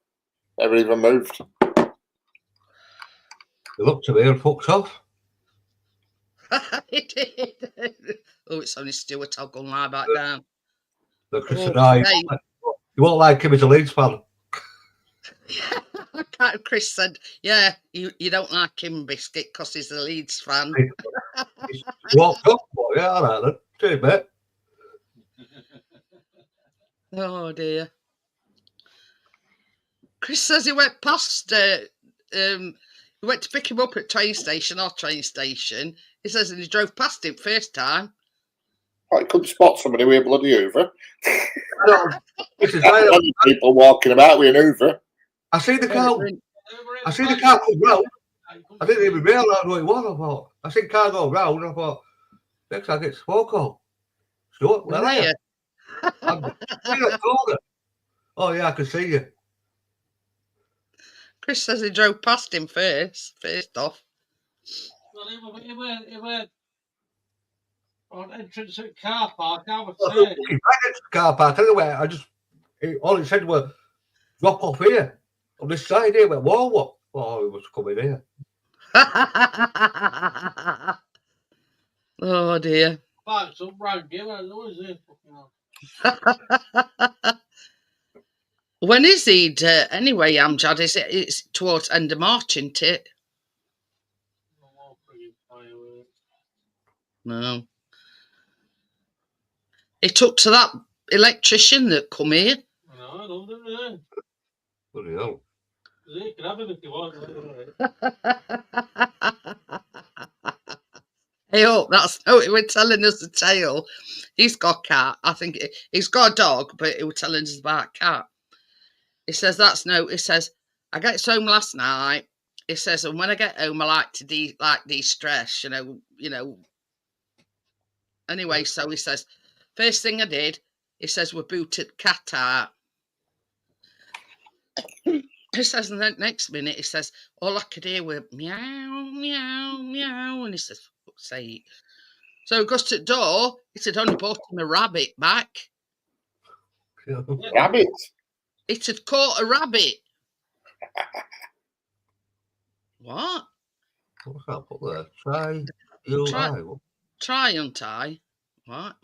[SPEAKER 4] Never even moved.
[SPEAKER 3] He looked at me and fucked off.
[SPEAKER 1] He did. Oh, it's only Stuart. I'll go and lie back down.
[SPEAKER 3] Look, Chris said, you won't like him as a Leeds fan.
[SPEAKER 1] Chris said, yeah, you don't like him, Biscuit, because he's a Leeds fan.
[SPEAKER 3] He walked up. Well, yeah, all right then. Cheers, mate.
[SPEAKER 1] Oh, dear. Chris says he went past, he went to pick him up at train station. He says, and he drove past him first time.
[SPEAKER 4] I couldn't spot somebody with a bloody Hoover.
[SPEAKER 3] No,
[SPEAKER 4] people walking about with an Hoover.
[SPEAKER 3] I see the car. I see the car come round. I didn't even realise what it was. I thought, I see the car go round. I thought, next I get smoke on. Stuart, where are you? Oh, yeah, I can see you.
[SPEAKER 1] Chris says he drove past him first off.
[SPEAKER 2] Well, he were on entrance at car park. I was saying.
[SPEAKER 3] Car park. Anyway, all it said was drop off here on this side here. Went, whoa, what? Oh, he was coming here.
[SPEAKER 1] Oh dear.
[SPEAKER 2] Back up round you.
[SPEAKER 1] When is he? Anyway, Amjad, it's towards end of March, isn't it? No. He took to that electrician that come here.
[SPEAKER 2] No, I don't know.
[SPEAKER 3] Bloody hell.
[SPEAKER 2] You can have him if you want.
[SPEAKER 1] Hey, oh, that's no. He was telling us the tale. He's got a cat. I think he's got a dog, but he was telling us about a cat. He says he says I get home last night. He says, and when I get home, I like to de-stress, you know. Anyway, so he says, first thing I did, he says, we booted the cat out. He says, and then next minute, he says, all I could hear was meow, meow, meow. And he says, for fuck's sake. So he goes to the door. He said, only bought him a rabbit back.
[SPEAKER 4] Rabbit?
[SPEAKER 1] It had caught a rabbit. What?
[SPEAKER 3] What's that put there? Try,
[SPEAKER 1] untie. What?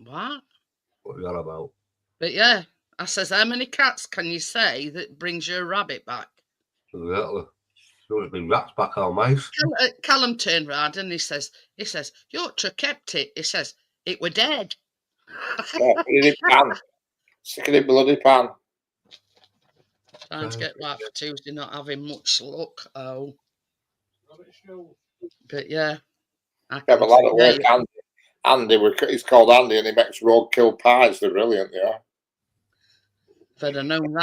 [SPEAKER 3] What are you on about?
[SPEAKER 1] But yeah, I says, how many cats can you say that brings you a rabbit back?
[SPEAKER 3] Exactly. There's been rats back on mice.
[SPEAKER 1] Callum turned round and he says, you ought to have kept it. He says, it were dead.
[SPEAKER 4] Stick it in bloody pan.
[SPEAKER 1] Trying to get right for Tuesday, not having much luck. Oh. But yeah.
[SPEAKER 4] Yeah, but a lot of work, Andy, he's called Andy and he makes roadkill pies. They're brilliant, yeah.
[SPEAKER 1] If I'd have known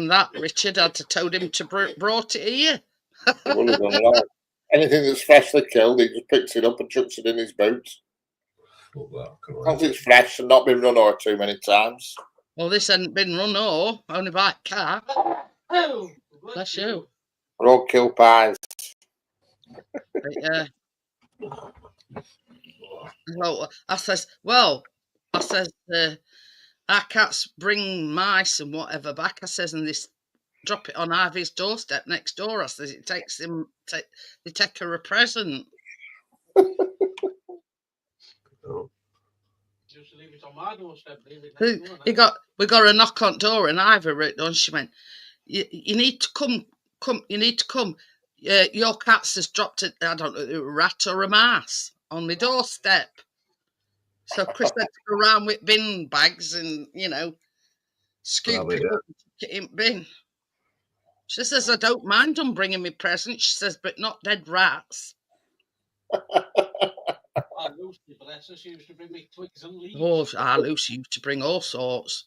[SPEAKER 1] that, Richard, I'd have told him to brought it here.
[SPEAKER 4] Would have done right. Anything that's freshly killed, he just picks it up and chucks it in his boots. Once it's fresh and not been run over too many times.
[SPEAKER 1] Well, this hadn't been run over, only by a cat.
[SPEAKER 2] Oh,
[SPEAKER 1] bless you.
[SPEAKER 4] Roadkill pies.
[SPEAKER 1] But, yeah. Well, I says, our cats bring mice and whatever back. I says, and this drop it on Ivy's doorstep next door. I says, it takes him, they take her a present.
[SPEAKER 2] Just leave it on my doorstep.
[SPEAKER 1] We got a knock on door and Ivy wrote on. She went, you need to come. You need to come. Your cat's has dropped a rat or a mouse on my doorstep. So Chris had to go around with bin bags and, scoop it up and stick it in bin. She says, I don't mind them bringing me presents. She says, but not dead rats.
[SPEAKER 2] Lucy, bless her, she used to bring me twigs and leaves.
[SPEAKER 1] Lucy used to bring all sorts.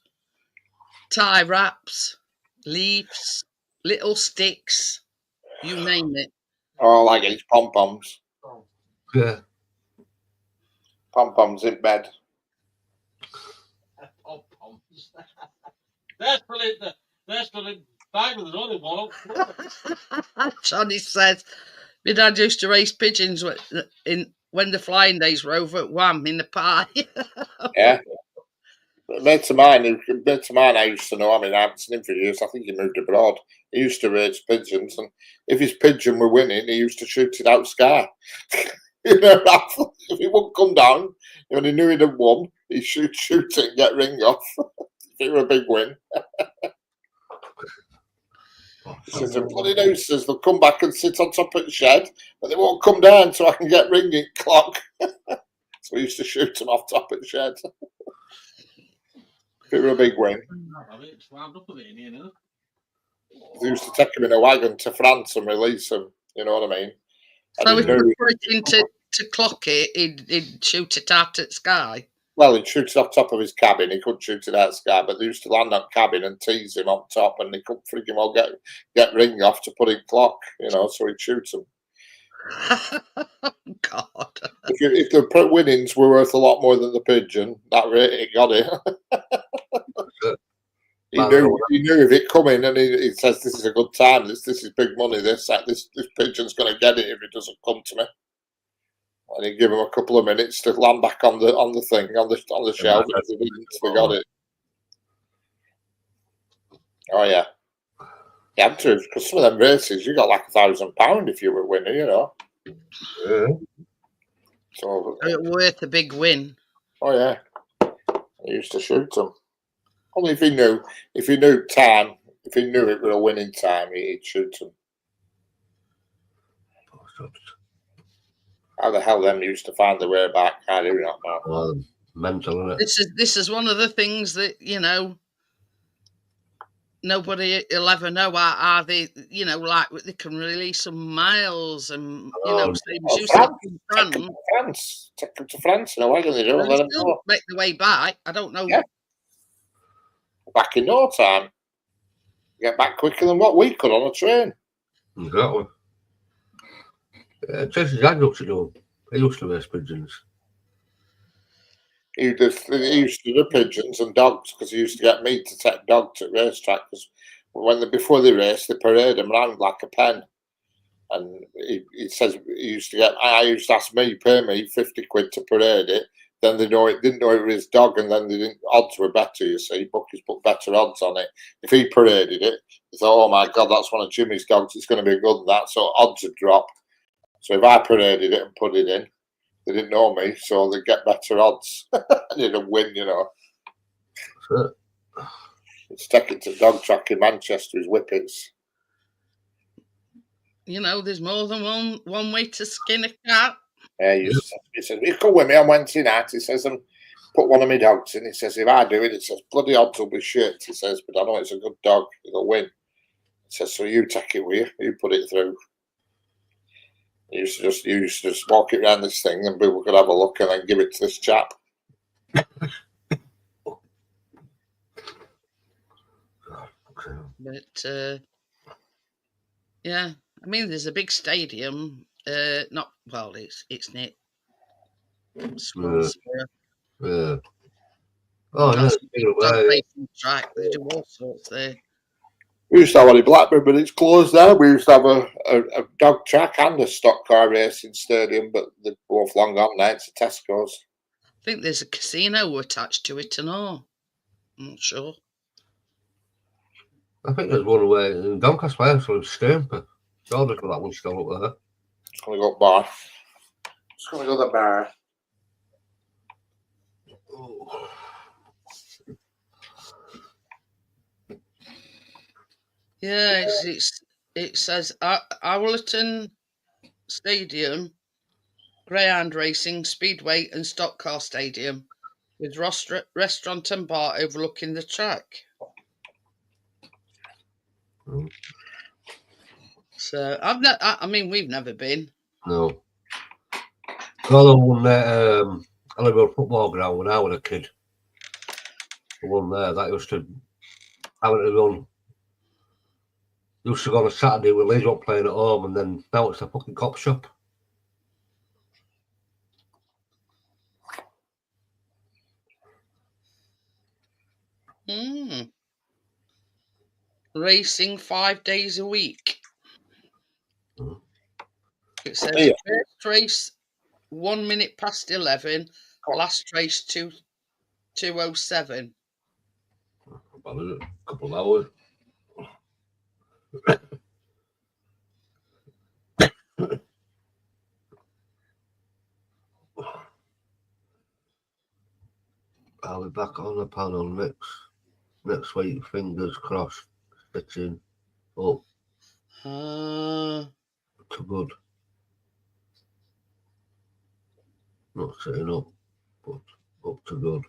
[SPEAKER 1] Tie wraps, leaves, little sticks. You name it.
[SPEAKER 4] Oh, like it's pom-poms.
[SPEAKER 3] Yeah.
[SPEAKER 4] Pom-poms in bed.
[SPEAKER 2] Pom-poms. They're still in bag. There's only one up.
[SPEAKER 1] Johnny says, my dad used to raise pigeons when the flying days were over at Wham in the pie.
[SPEAKER 4] Yeah. A mate of mine I used to know, I mean, I haven't seen him for years. I think he moved abroad. He used to raise pigeons, and if his pigeon were winning, he used to shoot it out sky. You know, if he wouldn't come down, when he knew he'd have won, he'd shoot it and get ring off. If it were a big win. Says the bloody nooses, they'll come back and sit on top of the shed, but they won't come down so I can get ringing clock. So we used to shoot them off top of the shed. If it were a big win. They used to take him in a wagon to France and release him, you know what I mean?
[SPEAKER 1] So if you put it into to clock it, he'd shoot it out at sky.
[SPEAKER 4] Well, he'd shoot it off top of his cabin. He couldn't shoot it out of sky, but they used to land on cabin and tease him on top, and they couldn't freaking well get ring off to put in clock, you know, so he'd shoot them.
[SPEAKER 1] God.
[SPEAKER 4] If the winnings were worth a lot more than the pigeon, that rate it got it. He knew if it come in and he says this is a good time, this is big money, this pigeon's going to get it if it doesn't come to me. And he'd give him a couple of minutes to land back on the thing, on the shelf, and if they didn't, they got it. Oh yeah. You had to, because some of them races, you got like £1,000 if you were a winner, you know.
[SPEAKER 3] Yeah.
[SPEAKER 1] So it worth a big win.
[SPEAKER 4] Oh yeah. He used to shoot them. Only if he knew time, if he knew it were a winning time, he'd shoot them. How the hell them used to find their way back? I do not know.
[SPEAKER 3] Well, mental, isn't it?
[SPEAKER 1] This is one of the things that, you know, nobody will ever know. Are they, you know, like they can release some miles and, you know,
[SPEAKER 4] France. Take them to France in a wagon, they don't let them go.
[SPEAKER 1] Make the way back. I don't know.
[SPEAKER 4] Yeah. Back in no time. Get back quicker than what we could on a train.
[SPEAKER 3] Exactly. Chasing dad used to do. He used to race pigeons.
[SPEAKER 4] He used to do pigeons and dogs because he used to get me to take dogs at racetrack because before they race, they parade them around like a pen. And he says I used to ask me, pay me 50 quid to parade it. Then they didn't know it was his dog, and then odds were better, you see. Bookies put better odds on it. If he paraded it, they thought, oh my God, that's one of Jimmy's dogs, it's going to be good and that, so odds would drop. So if I paraded it and put it in, they didn't know me, so they'd get better odds. And it'd win, you know.
[SPEAKER 3] Sure.
[SPEAKER 4] It's taken to dog track in Manchester, his whippets.
[SPEAKER 1] You know, there's more than one way to skin a cat.
[SPEAKER 4] Yeah, he says, you come with me on Wednesday night. He says, and put one of my dogs in. He says, if I do it, it says, bloody odds will be shit. He says, but I know it's a good dog. It'll win. He says, so you take it with you. You put it through. You used to just walk it around this thing and people could have a look and then give it to this chap.
[SPEAKER 1] But, yeah, I mean, there's a big stadium. It's near Swansea.
[SPEAKER 3] Yeah. Oh, yeah.
[SPEAKER 1] Track. They do all sorts there.
[SPEAKER 4] We used to have one in Blackburn, but it's closed now. We used to have a dog track and a stock car racing stadium, but they're both long gone now. It's a Tesco's.
[SPEAKER 1] I think there's a casino attached to it and all. I'm not sure.
[SPEAKER 3] I think there's one away in Doncaster Wales from Stamper. So there's that one still up there.
[SPEAKER 4] It's going to go bar. It's going to go the bar.
[SPEAKER 3] Oh.
[SPEAKER 1] Yeah, it says Owlerton Stadium, Greyhound Racing, Speedway and Stock Car Stadium with restaurant and bar overlooking the track. So we've never been.
[SPEAKER 3] No. The one there, Liverpool football ground when I was a kid. The one there that used to have it run Used to go on a Saturday with Liz up playing at home, and then now it's a fucking cop shop.
[SPEAKER 1] Racing 5 days a week. It says
[SPEAKER 4] Yeah.
[SPEAKER 1] first race 1 minute past 11, last race 2:07.
[SPEAKER 3] About a couple of hours. I'll be back on the panel next week. Fingers crossed. Stitching up to good. Not setting up, but up to good.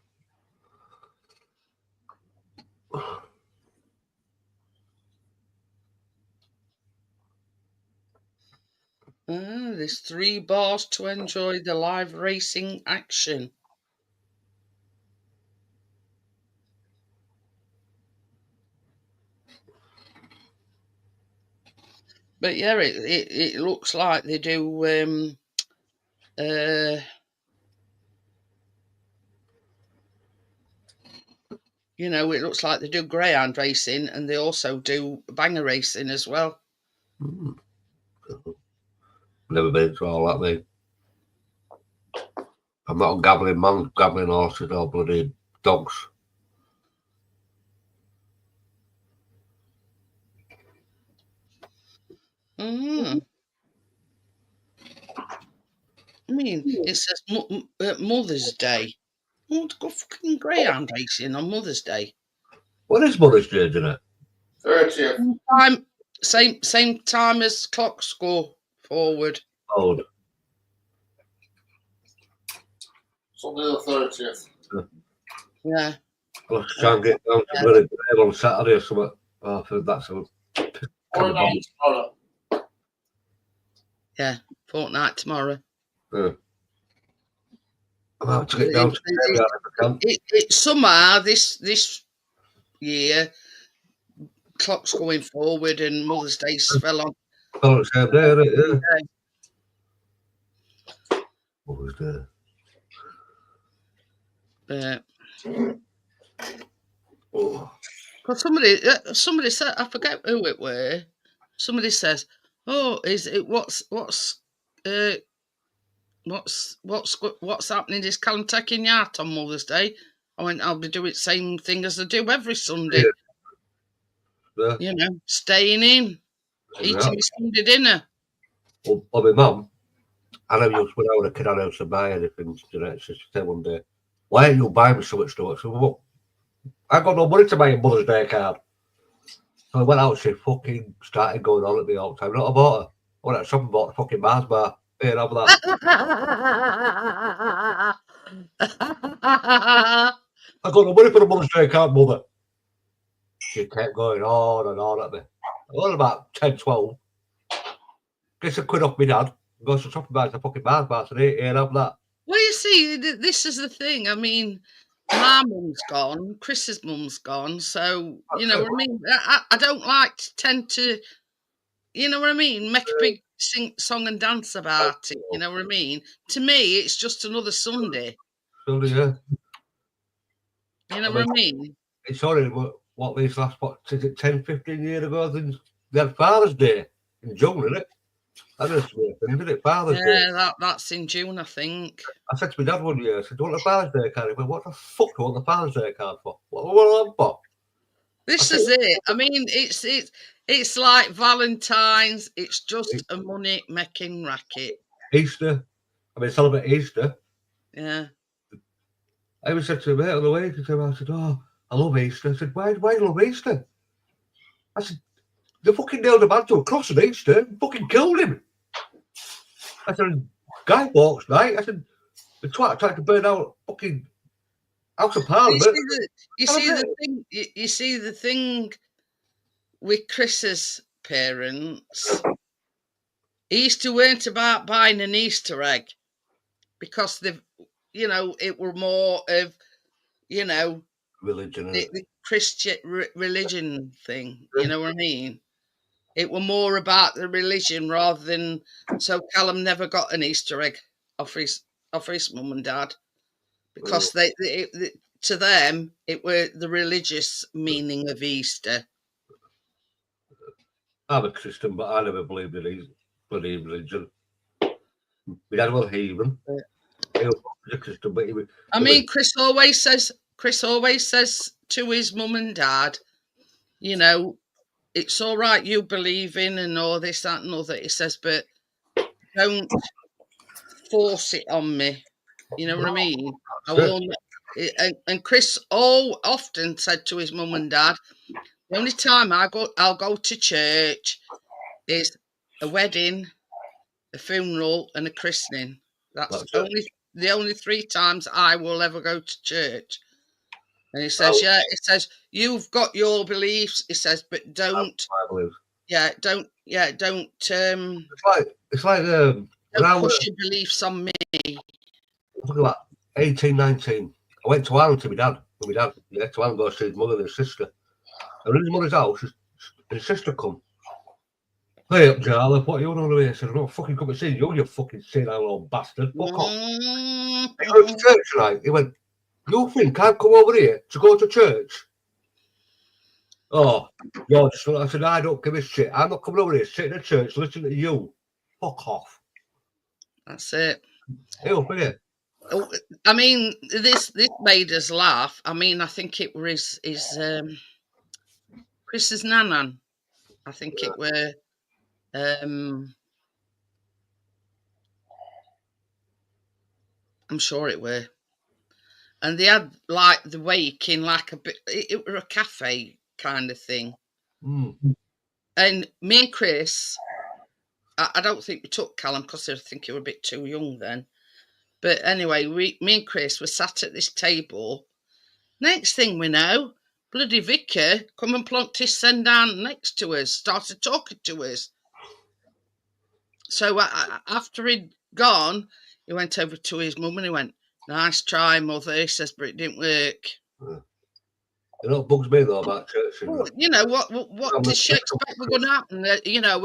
[SPEAKER 1] There's 3 bars to enjoy the live racing action. But yeah, it looks like they do you know, it looks like they do greyhound racing, and they also do banger racing as well.
[SPEAKER 3] Never been to all that, mate. I'm not a gambling man, gambling horses or bloody dogs.
[SPEAKER 1] I mean, it says Mother's Day. I want to go fucking greyhound racing on Mother's Day.
[SPEAKER 3] What is Mother's Day, isn't it?
[SPEAKER 4] 30th.
[SPEAKER 1] Same time as clocks go forward.
[SPEAKER 3] Old.
[SPEAKER 4] Sunday the 30th.
[SPEAKER 1] Yeah.
[SPEAKER 3] I'll try and get down to Willie Grave on Saturday or something. Oh, I think that's a
[SPEAKER 4] Tomorrow.
[SPEAKER 1] Yeah, fortnight tomorrow.
[SPEAKER 3] Yeah. I'm out to get down to Grave if I can.
[SPEAKER 1] It somehow this year clocks going forward and Mother's Day fell on.
[SPEAKER 3] Oh, it's same day, isn't it? Yeah. Mother's Day.
[SPEAKER 1] Because somebody said, I forget who it were. Somebody says, "Oh, is it what's happening? Is Callum taking you out on Mother's Day?" I went, "I'll be doing the same thing as I do every Sunday.
[SPEAKER 3] Yeah.
[SPEAKER 1] You know, staying in, eating my Sunday dinner."
[SPEAKER 3] Well, my mum, I never used when I was a kid, I never used to buy anything. You know, she said one day, "Why don't you buy me so much stuff?" I said, "Well, I got no money to buy a Mother's Day card." So I went out, she fucking started going on at me all the time. Not I bought her. I went out shopping, bought the fucking Mars bar. Here, have that. I got no money for the Mother's Day card, mother. She kept going on and on at me. I got about 10, 12. Gets a quid off me dad. Goes to shopping, buys the fucking Mars bar today. Here, have that.
[SPEAKER 1] Well, you see, this is the thing. I mean, my mum's gone, Chris's mum's gone, so you know what I mean. I don't like to tend to, you know what I mean, make a big song and dance about it. You know what I mean. To me, it's just another Sunday.
[SPEAKER 3] Sunday, yeah.
[SPEAKER 1] You know what I mean.
[SPEAKER 3] It's only what these last, is it 10, 15 years ago? They had Father's Day in June, isn't it? That is isn't it? Father's Day.
[SPEAKER 1] Yeah, that's in June, I think.
[SPEAKER 3] I said to my dad one year, I said, "Do you want a Father's Day card?" He went, "What the fuck do you want the Father's Day card for? What are I for?"
[SPEAKER 1] This is it. I mean, it's like Valentine's. It's just a money making racket.
[SPEAKER 3] Easter. I mean, celebrate Easter.
[SPEAKER 1] Yeah.
[SPEAKER 3] I even said to him on the way to him, I said, "Oh, I love Easter." I said, Why do you love Easter?" I said, "They fucking nailed a man to a cross on Easter and fucking killed him." I said, "Guy Fawkes night." I said, "The twat tried to burn out fucking House of Parliament."
[SPEAKER 1] You see the thing with Chris's parents. Easter weren't about buying an Easter egg because they've, you know, it were more of, you know,
[SPEAKER 3] religion,
[SPEAKER 1] the Christian religion thing. You know what I mean? It was more about the religion rather than. So Callum never got an Easter egg off his mum and dad because to them it were the religious meaning of Easter.
[SPEAKER 3] I'm a Christian, but I never believed in his bloody religion. My dad was heathen. He was a Christian, but he was.
[SPEAKER 1] I mean, Chris always says to his mum and dad, you know, it's all right you believe in and all this, that, and other. He says, but don't force it on me. You know what I mean? I will. And Chris often said to his mum and dad, the only time I'll go to church is a wedding, a funeral, and a christening. That's the only 3 times I will ever go to church. And he says, he says, you've got your beliefs. He says, but don't push your beliefs on me.
[SPEAKER 3] Look at that, 18, 19. I went to Ireland with my dad. Yeah, to Ireland, go see his mother and his sister. And in his mother's house, and his sister come. Hey up, Charlie, what are you doing over here? I said, I'm not fucking coming to see you, you fucking senile old bastard. Fuck off. He went to church tonight. He went, you think I'd come over here to go to church? Oh, you're just, I said, I don't give a shit. I'm not coming over here, sitting in church, listening to you. Fuck off.
[SPEAKER 1] That's it.
[SPEAKER 3] Hey up here.
[SPEAKER 1] I mean, this made us laugh. I mean, I think it was his Chris's nanan. I think it were I'm sure it were. And they had like the wake in like a bit. It were a cafe kind of thing. And me and Chris, I don't think we took Callum because I think he was a bit too young then. But anyway, me and Chris were sat at this table. Next thing we know, bloody vicar come and plonked his son down next to us, started talking to us. So after he'd gone, he went over to his mum and he went, nice try, mother. He says, but it didn't work.
[SPEAKER 3] You know what bugs me though about church?
[SPEAKER 1] Well, you know, what does she expect we're going to happen? You know,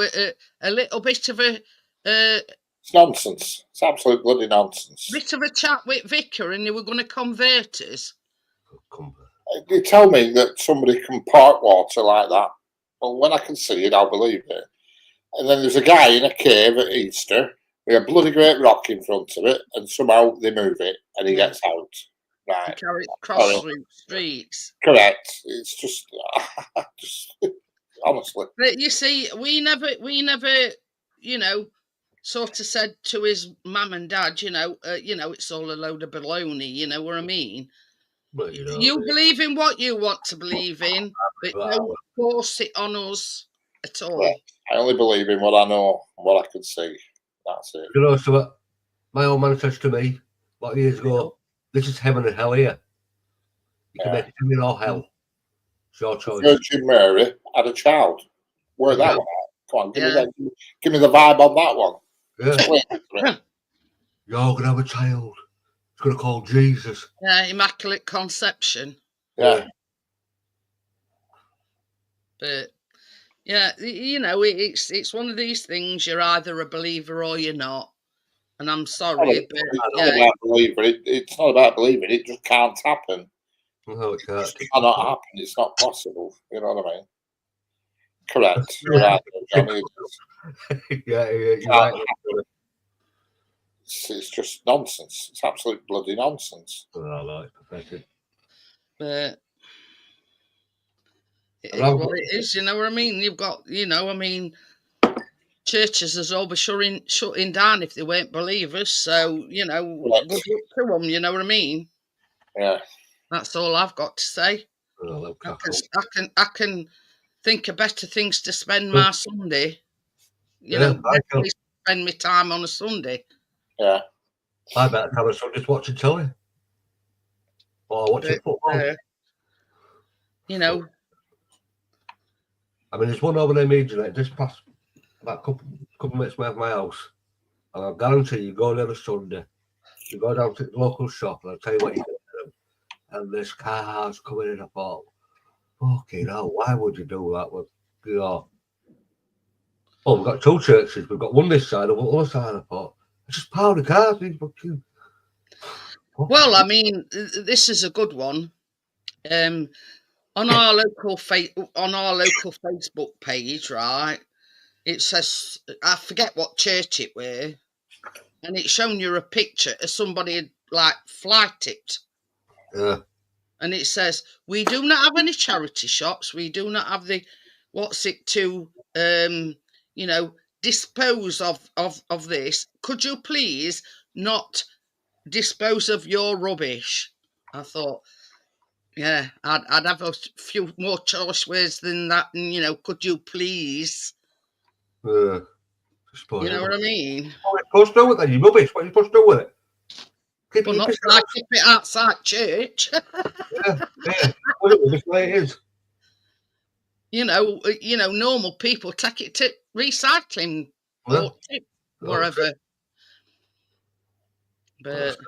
[SPEAKER 1] a little bit of a...
[SPEAKER 4] it's nonsense. It's absolute bloody nonsense.
[SPEAKER 1] Bit of a chat with vicar and they were going to convert us.
[SPEAKER 4] You tell me that somebody can park water like that. Well, when I can see it, I'll believe it. And then there's a guy in a cave at Easter with a bloody great rock in front of it, and somehow they move it and he gets out. Right.
[SPEAKER 1] Carry it across streets.
[SPEAKER 4] Correct. It's just honestly.
[SPEAKER 1] But you see, we never, you know, sort of said to his mum and dad, you know, it's all a load of baloney. You know what I mean?
[SPEAKER 3] But,
[SPEAKER 1] you believe in what you want to believe in, but don't force it on us at all.
[SPEAKER 4] Yeah, I only believe in what I know and what I can see. That's it.
[SPEAKER 3] You know, so my old man says to me, what years ago, this is heaven and hell here. You can make heaven or hell. It's your choice.
[SPEAKER 4] Virgin Mary had a child. Where that one at? Come on, give me the vibe on that one.
[SPEAKER 3] Yeah. You're going to have a child. It's going to call Jesus.
[SPEAKER 1] Yeah, Immaculate Conception.
[SPEAKER 4] Yeah.
[SPEAKER 1] But yeah, you know, it's one of these things. You're either a believer or you're not. And I'm sorry, but
[SPEAKER 4] it's not about believing. It's not about believing. It just can't happen.
[SPEAKER 3] No, it can't.
[SPEAKER 4] It cannot happen. It's not possible. You know what I mean? Correct. You're right, Johnny.
[SPEAKER 3] You're right.
[SPEAKER 4] It's just nonsense. It's absolute bloody nonsense.
[SPEAKER 3] Oh, it's pathetic.
[SPEAKER 1] But it is what it is, you know what I mean? You've got, you know, I mean, churches is all be shutting down if they weren't believers. So, you know, good luck to them, you know what I mean?
[SPEAKER 4] Yeah.
[SPEAKER 1] That's all I've got to say.
[SPEAKER 3] Oh,
[SPEAKER 1] I can think of better things to spend my Sunday. You know, spend my time on a Sunday.
[SPEAKER 4] Yeah.
[SPEAKER 3] I better have a Sunday just watching telly. Or watching football.
[SPEAKER 1] You know.
[SPEAKER 3] I mean, there's one over there, Medianet, just past about a couple minutes away from my house. And I guarantee you go there on a Sunday, you go down to the local shop, and I'll tell you what you get to them. And there's cars coming in. I thought, okay, now why would you do that? Well, you know, Oh, we've got two churches. We've got one this side and one other side. I thought, it's just power of cars. These fucking...
[SPEAKER 1] Well, I mean, this is a good one. On our local Facebook page, right? It says, I forget what church it were, and it's showing you a picture of somebody like fly tipped.
[SPEAKER 3] Yeah.
[SPEAKER 1] And it says, we do not have any charity shops. We do not have the dispose of this. Could you please not dispose of your rubbish? I thought, yeah, I'd have a few more choice words than that. And, could you please?
[SPEAKER 3] Yeah.
[SPEAKER 1] You know what I mean?
[SPEAKER 3] What are you supposed to do with it? You rubbish. What are you supposed to do with it?
[SPEAKER 1] Well, not like keep it outside church.
[SPEAKER 3] Yeah. Well, this way it is.
[SPEAKER 1] Normal people take it to recycling or wherever. But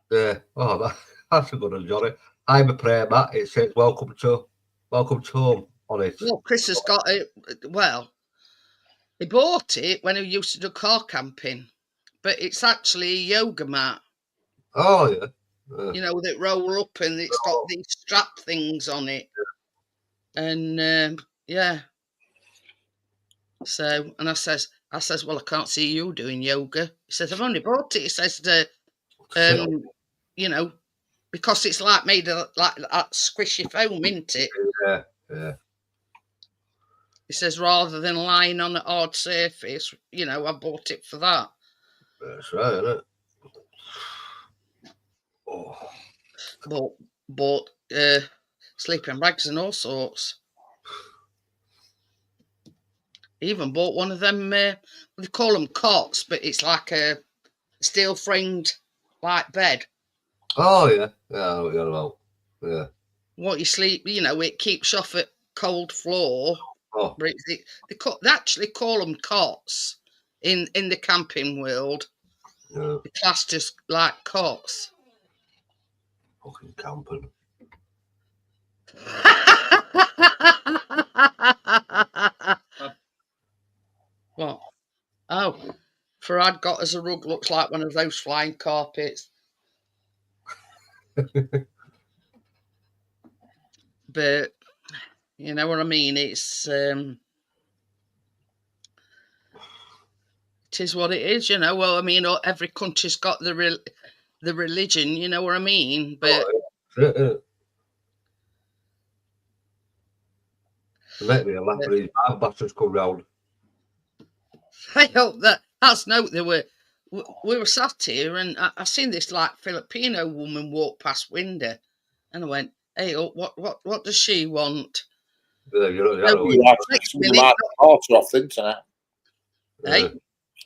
[SPEAKER 3] yeah, that's a good one, Johnny. I'm a prayer mat. It says welcome to home on it.
[SPEAKER 1] Well, Chris has got it. Well, he bought it when he used to do car camping, but it's actually a yoga mat.
[SPEAKER 3] Oh yeah.
[SPEAKER 1] That roll up and it's got these strap things on it. And yeah. So, and I says, well, I can't see you doing yoga. He says, I've only bought it. He says, because it's like made of like that squishy foam, isn't it?
[SPEAKER 3] Yeah.
[SPEAKER 1] He says, rather than lying on a hard surface, I bought it for that.
[SPEAKER 3] That's right, isn't it? Oh.
[SPEAKER 1] Bought sleeping bags and all sorts. Even bought one of them, they call them cots, but it's like a steel framed like bed.
[SPEAKER 3] Oh yeah, I know what you're about. Yeah.
[SPEAKER 1] What you sleep, it keeps off a cold floor.
[SPEAKER 3] Oh.
[SPEAKER 1] But they actually call them cots in the camping world.
[SPEAKER 3] Yeah.
[SPEAKER 1] The class just like cots.
[SPEAKER 3] Fucking camping.
[SPEAKER 1] What? Oh, for I'd got as a rug looks like one of those flying carpets. But you know what I mean? It's it is what it is, Well, I mean, every country's got the religion, you know what I mean? But
[SPEAKER 3] let me laugh when these bastards come round.
[SPEAKER 1] I hope that's no. We were sat here, and I seen this like Filipino woman walk past window, and I went, "Hey, what does she want?"
[SPEAKER 4] Somebody might have bought her off the internet.
[SPEAKER 1] Hey,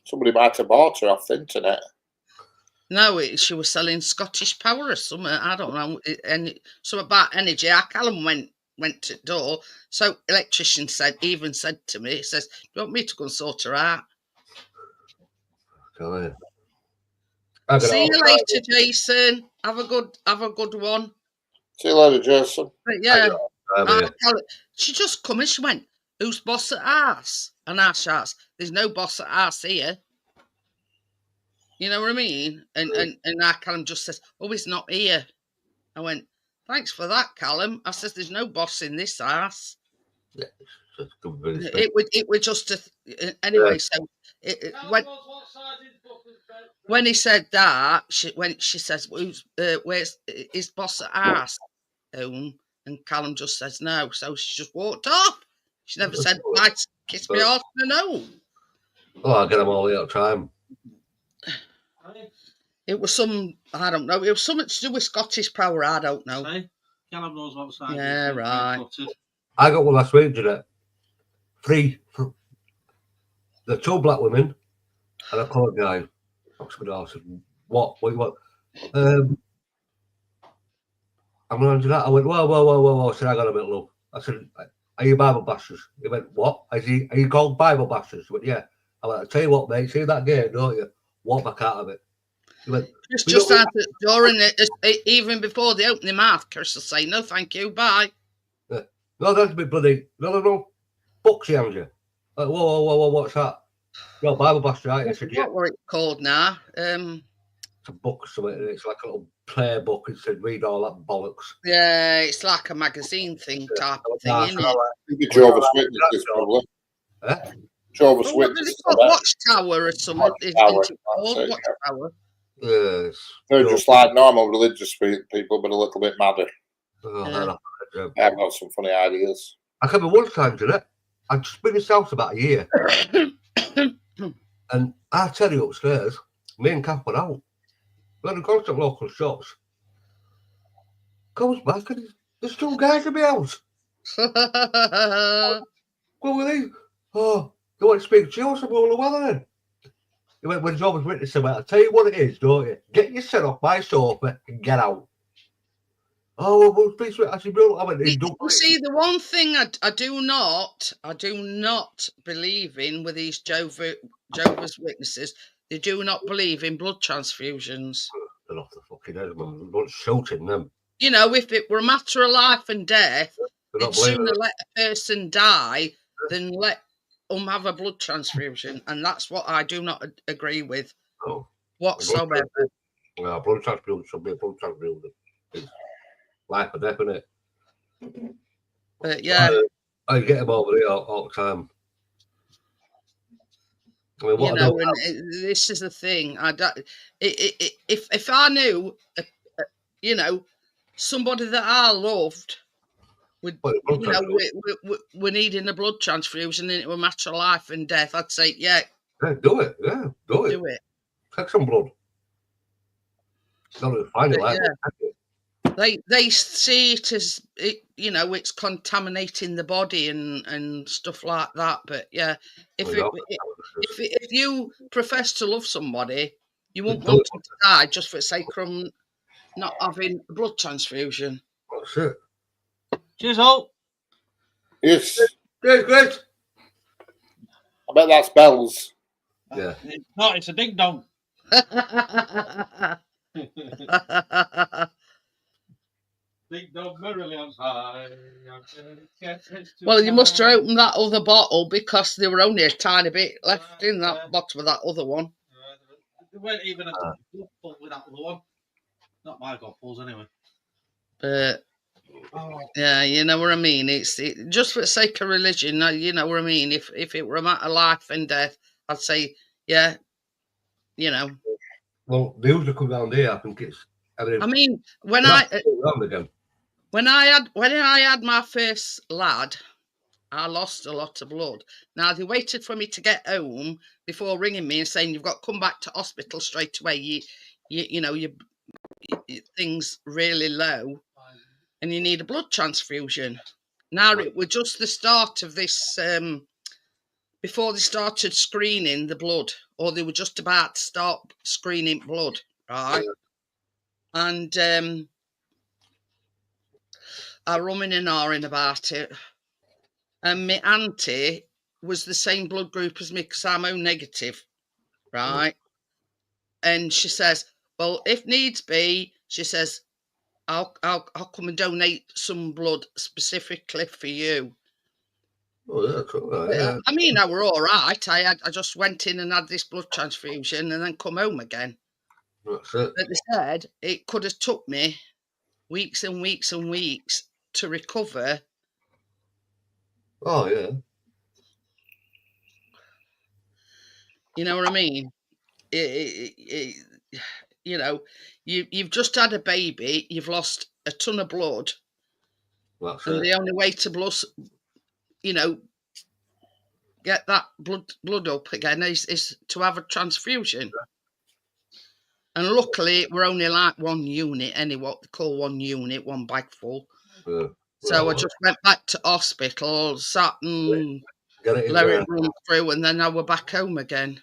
[SPEAKER 4] somebody might have bought her off the internet.
[SPEAKER 1] No, she was selling Scottish Power or something. I don't know, and something about energy. Callum went to the door, so electrician said to me, he says, "Do you want me to go and sort her out?" See you later, Jason. Have a good one.
[SPEAKER 4] See you later, Jason.
[SPEAKER 1] But yeah, she just come and she went, "Who's boss at ours?" And I shouts, "There's no boss at ours here." You know what I mean? And Callum just says, "Oh, he's not here." I went, "Thanks for that, Callum." I says, "There's no boss in this house." Yeah, it was just anyway. So when he said that, she says, "Where's his boss at ours home?" And Callum just says no. So she just walked off. She never said bye, kiss me off, no.
[SPEAKER 3] Oh, I get them all the time.
[SPEAKER 1] It was I don't know. It was something to do with Scottish Power. I don't know.
[SPEAKER 2] Callum knows what side.
[SPEAKER 1] Yeah, right.
[SPEAKER 3] I got one last week, Jeanette. 3 the 2 black women and a coloured guy. I said, what do you want? I'm going to do that. I went, whoa. I said, I got a bit low. I said, are you Bible bashers? He went, what? Are you called Bible bashers? He went, yeah. I went, I'll tell you what, mate, see that gate, don't you? Walk back out of it. He went,
[SPEAKER 1] just out the door, and even before they open their mouth, Chris will say, no, thank you, bye.
[SPEAKER 3] Yeah. No, that's a bit bloody, no. Fuck you, Andrew. Like, whoa, what's that? No, Bible Blaster, right? I said, yeah.
[SPEAKER 1] What were it called now?
[SPEAKER 3] It's a book or something. It's like a little prayer book. It said, read all that bollocks.
[SPEAKER 1] Yeah, it's like a magazine thing type of thing, isn't it?
[SPEAKER 4] Maybe Jehovah's Witnesses, probably. Jehovah's
[SPEAKER 1] What do they
[SPEAKER 4] Witnesses.
[SPEAKER 1] call Watchtower or something?
[SPEAKER 4] Watchtower,
[SPEAKER 1] Isn't it called
[SPEAKER 4] that's it,
[SPEAKER 1] Watchtower?
[SPEAKER 3] Yes.
[SPEAKER 4] They're just like normal religious people, but a little bit madder. They have got some funny ideas.
[SPEAKER 3] I can remember one time, did it? I'd just been in this house about a year. And I tell you upstairs, me and Kath went out. We had a go to local shops. Comes back and there's two guys in my house. What were they? Oh, they want to speak to you. I said, well, well then. He went, when Jehovah's Witness, I went, I'll tell you what it is, don't you? Get your set off my sofa and get out. Oh, well, we'll speak to it. I said, bro, I went,
[SPEAKER 1] you see, the one thing I do not believe in with these Jehovah's Witnesses, they do not believe in blood transfusions.
[SPEAKER 3] They're off the fucking head, man. Don't shooting them.
[SPEAKER 1] You know, if it were a matter of life and death, they'd sooner let a person die than let them have a blood transfusion. And that's what I do not agree with whatsoever.
[SPEAKER 3] Blood transfusion should be a blood transfusion. It's life or death, isn't it?
[SPEAKER 1] But yeah.
[SPEAKER 3] I get them over here all the time. I mean,
[SPEAKER 1] you know, and this is the thing. If I knew, you know, somebody that I loved would, you know, we're needing a blood transfusion and it were a matter of life and death, I'd say, yeah,
[SPEAKER 3] do it. Yeah, do it. Take some blood. Not to find it like that.
[SPEAKER 1] They see it as you know, it's contaminating the body and stuff like that. But yeah, if you profess to love somebody, you won't want them to die just for the sake of not having a blood transfusion.
[SPEAKER 3] That's it.
[SPEAKER 2] Cheers, all.
[SPEAKER 4] Yes.
[SPEAKER 3] Yeah, great.
[SPEAKER 4] I bet that's bells.
[SPEAKER 3] Yeah.
[SPEAKER 2] It's not. It's a ding dong. Ding dong merrily on high.
[SPEAKER 1] Well, you must have opened that other bottle because there were only a tiny bit left in that bottle of that other one.
[SPEAKER 2] There weren't even a glove full with that other one. Not my goggles, anyway.
[SPEAKER 1] But yeah, you know what I mean. It's just for the sake of religion. You know what I mean. If it were a matter of life and death, I'd say yeah. You know.
[SPEAKER 3] Well, they usually come down here. I think it's.
[SPEAKER 1] I mean, when I had my first lad, I lost a lot of blood. Now they waited for me to get home before ringing me and saying you've got to come back to hospital straight away. You know your thing's really low, and you need a blood transfusion. Now it was just the start of this. Before they started screening the blood, or they were just about to start screening blood, right? And I rumming and ahhing about it. And my auntie was the same blood group as me because I'm O negative, right? And she says, well, if needs be, she says, I'll come and donate some blood specifically for you.
[SPEAKER 3] Oh, that's all right. Yeah.
[SPEAKER 1] I mean, I were all right. I just went in and had this blood transfusion and then come home again.
[SPEAKER 3] That's it.
[SPEAKER 1] But they said it could have took me weeks and weeks and weeks to recover.
[SPEAKER 3] Oh, yeah.
[SPEAKER 1] You know what I mean? You know, you've just had a baby, you've lost a ton of blood.
[SPEAKER 3] That's
[SPEAKER 1] and
[SPEAKER 3] it.
[SPEAKER 1] the only way to you know, get that blood up again is to have a transfusion. And luckily, we're only like one unit, what they call one unit, one bag full.
[SPEAKER 3] Yeah.
[SPEAKER 1] So I just went back to hospital, sat and
[SPEAKER 3] Get it
[SPEAKER 1] let it run through, and then I were back home again.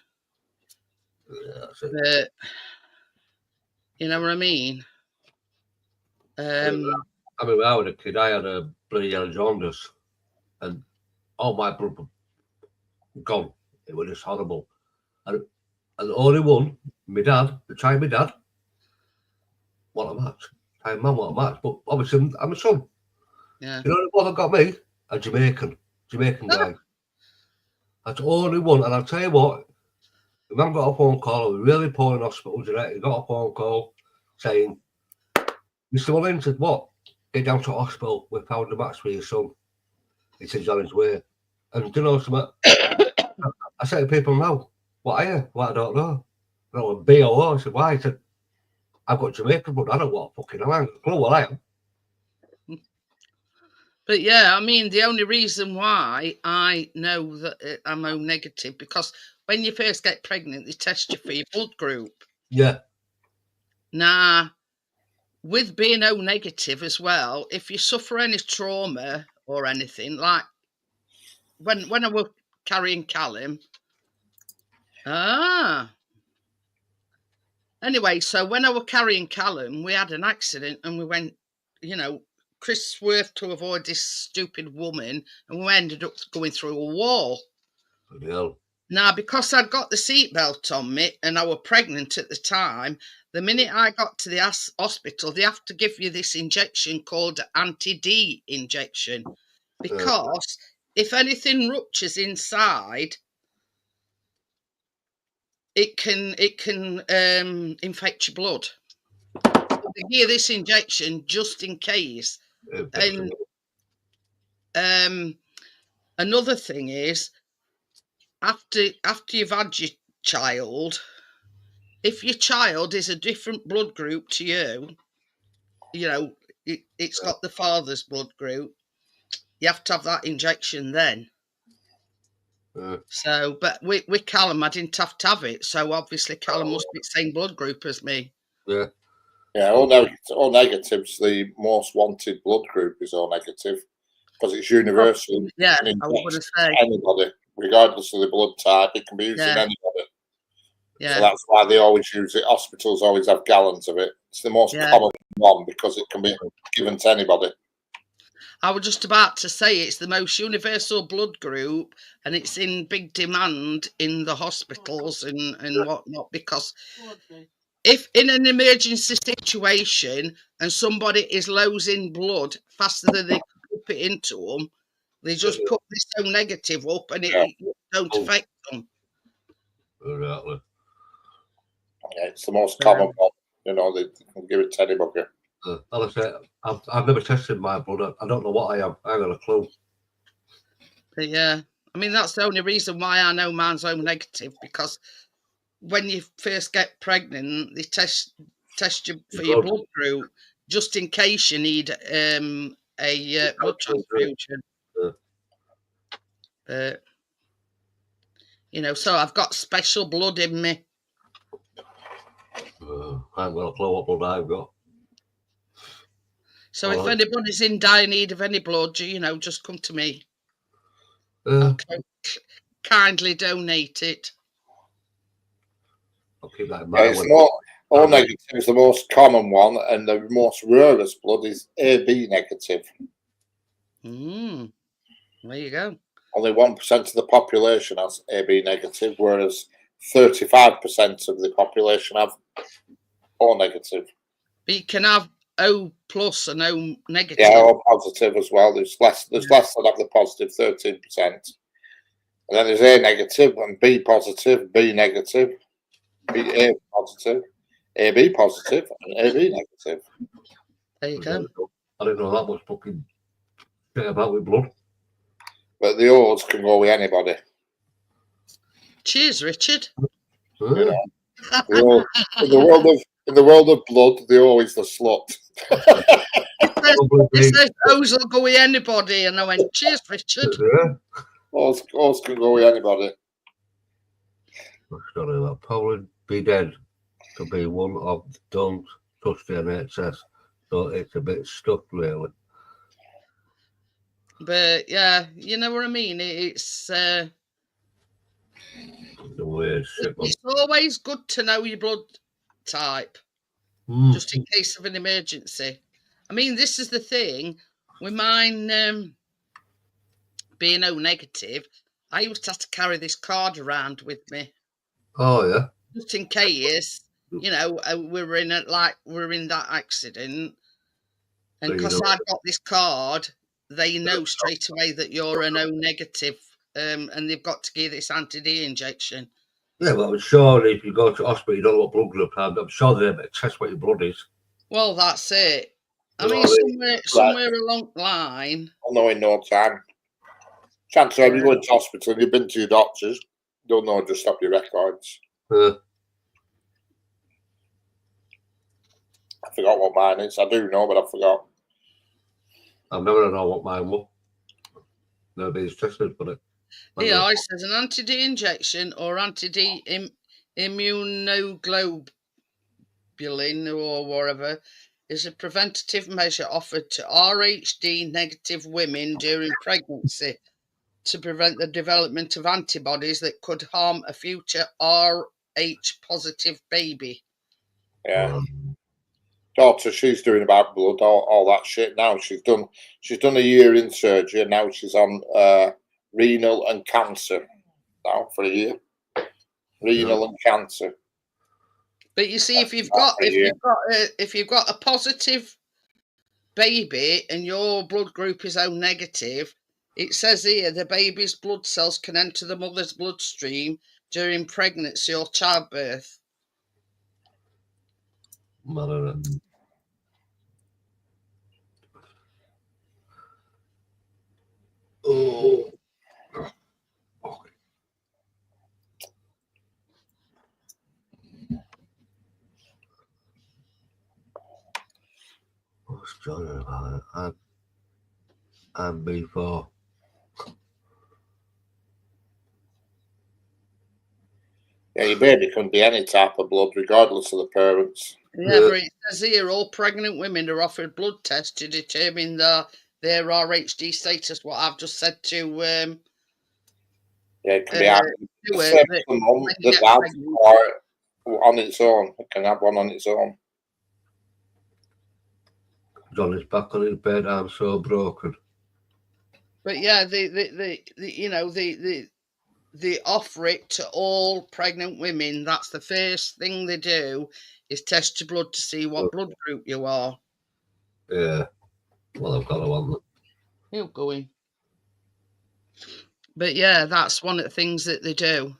[SPEAKER 3] Yeah, that's it.
[SPEAKER 1] But, you know what I mean?
[SPEAKER 3] I mean, when I was a kid, I had a bloody jaundice, and all my blood was gone. It was just horrible. And the only one, my dad, my dad, what a match. My mum, what a match. But obviously, I'm a son.
[SPEAKER 1] Yeah.
[SPEAKER 3] You know what got me? A Jamaican guy. That's all they want. And I'll tell you what, the man got a phone call, I was really poor in hospital today. He got a phone call saying, Mr. Mullins said, what? Get down to hospital. We found a match for your son. He said he's on his way. And do you know something? I said to people, no, what are you? Well, I don't know. No, BOO. I said, why? He said, I've got Jamaican blood. I don't know what fucking I ain't got a clue what I am.
[SPEAKER 1] But yeah, I mean, the only reason why I know that I'm O negative, because when you first get pregnant, they test you for your blood group.
[SPEAKER 3] Yeah.
[SPEAKER 1] Now, with being O negative as well, if you suffer any trauma or anything, like when I was carrying Callum, anyway, so when I was carrying Callum, we had an accident and we went, you know, Chris swerved to avoid this stupid woman and we ended up going through a wall.
[SPEAKER 3] Yeah.
[SPEAKER 1] Now, because I'd got the seatbelt on me and I was pregnant at the time, the minute I got to the hospital, they have to give you this injection called anti-D injection, because if anything ruptures inside, it can infect your blood. They give this injection just in case. And another thing is, after you've had your child, if your child is a different blood group to you, you know, it's got the father's blood group, you have to have that injection then. So, but with Callum, I didn't have to have it. So obviously Callum must be the same blood group as me.
[SPEAKER 3] Yeah.
[SPEAKER 4] Yeah, O negatives, the most wanted blood group is O negative because it's universal.
[SPEAKER 1] Yeah, I was going to say.
[SPEAKER 4] Anybody, regardless of the blood type, it can be used in anybody.
[SPEAKER 1] Yeah.
[SPEAKER 4] So that's why they always use it. Hospitals always have gallons of it. It's the most common one because it can be given to anybody. I
[SPEAKER 1] was just about to say it's the most universal blood group and it's in big demand in the hospitals and whatnot, because if in an emergency situation and somebody is losing blood faster than they can pump it into them, they just put this O negative up and it don't affect them.
[SPEAKER 3] Exactly.
[SPEAKER 4] Yeah, it's the most common one. You know, they can give it to anybody.
[SPEAKER 3] As I said, I've never tested my blood. I don't know what I am. I haven't got a clue.
[SPEAKER 1] But yeah, I mean, that's the only reason why I know mine's O negative, because when you first get pregnant, they test you for your blood group just in case you need a blood transfusion. You know, so I've got special blood in me.
[SPEAKER 3] I haven't got a clue what blood I've got.
[SPEAKER 1] So if anybody's in dire need of any blood, you know, just come to me. I'll kindly donate it.
[SPEAKER 3] I'll keep that in mind.
[SPEAKER 4] O negative is the most common one, and the most rarest blood is AB negative.
[SPEAKER 1] There you go.
[SPEAKER 4] Only 1% of the population has AB negative, whereas 35% of the population have O negative.
[SPEAKER 1] But you can have O plus and O negative.
[SPEAKER 4] Yeah, O positive as well. There's less that have the positive, 13%. And then there's A negative and B positive, B negative, A positive, AB positive, and AB negative.
[SPEAKER 1] There you go.
[SPEAKER 3] I didn't know that much fucking shit about with blood.
[SPEAKER 4] But the O's can go with anybody.
[SPEAKER 1] Cheers, Richard.
[SPEAKER 4] You know, in the world of blood, the O is the slut.
[SPEAKER 1] It says O's will go with anybody, and I went, cheers, Richard.
[SPEAKER 4] O's can go with anybody.
[SPEAKER 3] Sorry, that'll probably be dead to be one of don't trust the NHS. So it's a bit stuck, really.
[SPEAKER 1] But yeah, you know what I mean? It's
[SPEAKER 3] the weird shit.
[SPEAKER 1] It's always good to know your blood type, just in case of an emergency. I mean, this is the thing with mine being O negative. I used to have to carry this card around with me.
[SPEAKER 3] Oh yeah.
[SPEAKER 1] Just in case, you know, we're in that accident, and because I've got this card, they know straight away that you're an O negative and they've got to give this anti-D injection.
[SPEAKER 3] Yeah, but I'm sure if you go to hospital, you don't know what blood group have. I'm sure they're able to test what your blood is.
[SPEAKER 1] Well, that's it. I
[SPEAKER 3] You know
[SPEAKER 1] mean,
[SPEAKER 3] what I mean?
[SPEAKER 1] somewhere along the line.
[SPEAKER 4] I'll know in no time. Chances are, if you go into hospital and you've been to your doctors, they'll know just stop your records. I forgot what mine is. I do know, but I forgot.
[SPEAKER 3] I've never known what mine was. Nobody's tested for it.
[SPEAKER 1] Yeah, it says an anti-D injection or anti-D immunoglobulin or whatever is a preventative measure offered to RhD negative women during pregnancy to prevent the development of antibodies that could harm a future Rh positive baby.
[SPEAKER 4] Yeah. Daughter, she's doing about blood, all that shit now. She's done a year in surgery, and now she's on renal and cancer now for a year. Renal and cancer.
[SPEAKER 1] But you see, if you've got a positive baby and your blood group is O negative, it says here the baby's blood cells can enter the mother's bloodstream during pregnancy or childbirth.
[SPEAKER 3] Oh. What's John about it? And before.
[SPEAKER 4] Yeah, your baby can be any type of blood, regardless of the parents.
[SPEAKER 1] Yeah, but it says here all pregnant women are offered blood tests to determine their RhD status. What I've just said to
[SPEAKER 4] yeah, it can be the same for mum, the dad, or on its own. It can have one on its own.
[SPEAKER 3] Johnny's back on his bed, I'm so broken.
[SPEAKER 1] But yeah, they offer it to all pregnant women. That's the first thing they do is test your blood to see what blood group you are.
[SPEAKER 3] Yeah. Well, I've got to want them.
[SPEAKER 1] You're going. But yeah, that's one of the things that they do.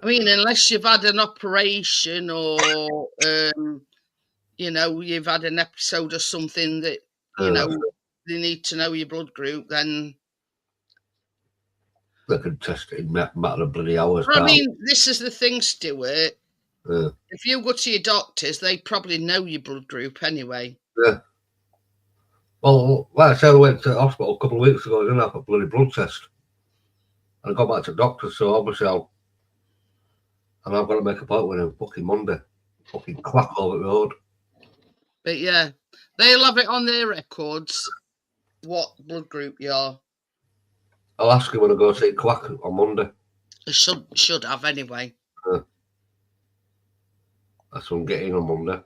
[SPEAKER 1] I mean, unless you've had an operation or you've had an episode or something that they need to know your blood group, then
[SPEAKER 3] they can test it in a matter of bloody hours.
[SPEAKER 1] I mean, this is the thing, Stuart. If you go to your doctors, they probably know your blood group anyway.
[SPEAKER 3] Yeah. Well, like I said, I went to the hospital a couple of weeks ago. I didn't have a bloody blood test. And I got back to the doctor, so obviously I've got to make a point with him fucking Monday. Fucking clap over the road.
[SPEAKER 1] But yeah, they'll have it on their records what blood group you are.
[SPEAKER 3] I'll ask him when I go see Quack on Monday.
[SPEAKER 1] They should have anyway.
[SPEAKER 3] That's what I'm getting on Monday.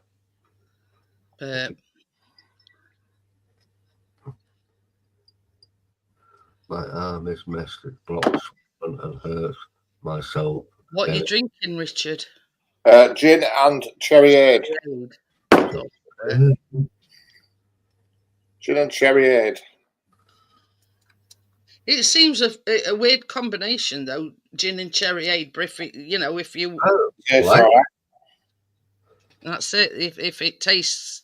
[SPEAKER 3] My arm is messed. It blocks and hurts my soul.
[SPEAKER 1] What are you drinking, Richard?
[SPEAKER 4] Gin and Cherryade. Gin and Cherryade.
[SPEAKER 1] It seems a weird combination, though, gin and Cherryade. But if you...
[SPEAKER 4] Yes, all right.
[SPEAKER 1] That's it. If it tastes,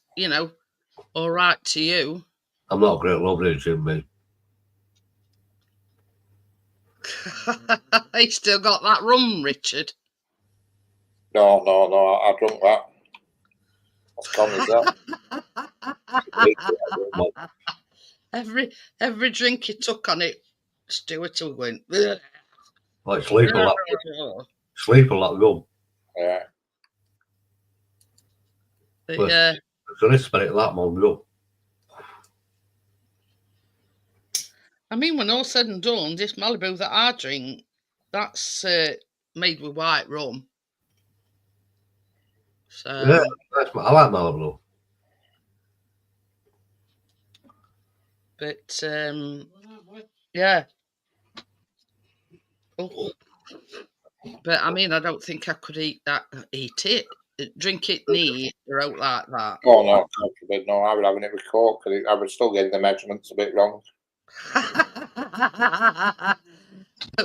[SPEAKER 1] all right to you.
[SPEAKER 3] I'm not a great lover of gin, mate.
[SPEAKER 1] He still got that rum, Richard.
[SPEAKER 4] No, I drunk that. What's common is that?
[SPEAKER 1] Every drink he took on it, Stuart went.
[SPEAKER 3] Like sleep a lot. Sleep a lot, go.
[SPEAKER 4] Yeah.
[SPEAKER 1] But yeah.
[SPEAKER 3] So let's spirit that one, go.
[SPEAKER 1] I mean, when all said and done, this Malibu that I drink, that's made with white rum. So
[SPEAKER 3] yeah, I like Malibu.
[SPEAKER 1] But yeah. Oh. But I mean, I don't think I could eat it. Drink it neat or out like that.
[SPEAKER 4] Oh no, no, I would having it with Coke, because I would still get the measurements a bit wrong.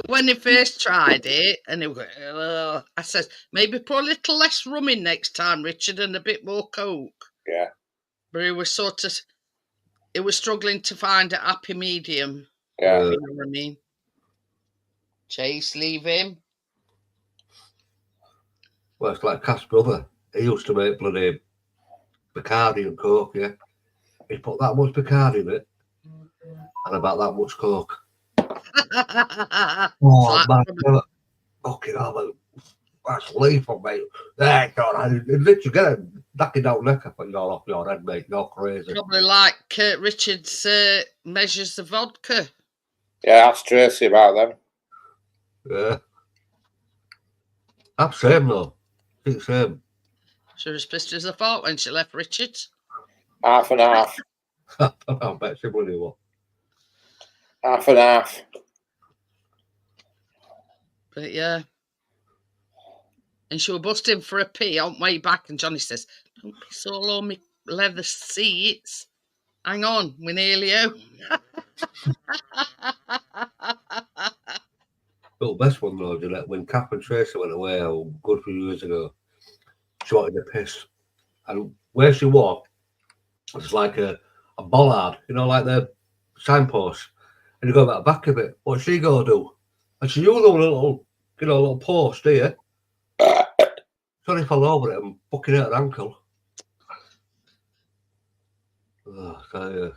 [SPEAKER 1] when he first tried it, and he went, "Ugh," I said, maybe put a little less rum in next time, Richard, and a bit more Coke.
[SPEAKER 4] Yeah.
[SPEAKER 1] But he was struggling to find a happy medium.
[SPEAKER 4] Yeah.
[SPEAKER 1] You know what I mean? Chase, leave him.
[SPEAKER 3] Well, it's like Cass' brother. He used to make bloody Bacardi and Coke, yeah. He put that much Bacardi in it and about that much Coke. Oh, man. Fucking hell, man. That's lethal, mate. There, God, I literally get it. Knocking down neck. I thought you're off your head, mate. You're crazy.
[SPEAKER 1] Probably like Richard's measures of vodka.
[SPEAKER 4] Yeah, ask Tracy about them.
[SPEAKER 3] Yeah. I'm same, though. I think same.
[SPEAKER 1] She was pissed as a fart when she left Richard's.
[SPEAKER 4] Half and half.
[SPEAKER 3] I bet she bloody will.
[SPEAKER 4] Half and half.
[SPEAKER 1] But yeah. And she was busting for a pee on way back, and Johnny says, "Don't be so low, me leather seats. Hang on, we're nearly home."
[SPEAKER 3] The best one, though, Jeanette, when Kath and Tracy went away a good few years ago, she wanted to piss. And where she was, it's like a bollard, you know, like the signpost. And you go at the back of it. What's she going to do? And she used a little, little post here. Johnny fell over it and fucking hurt her ankle. Oh,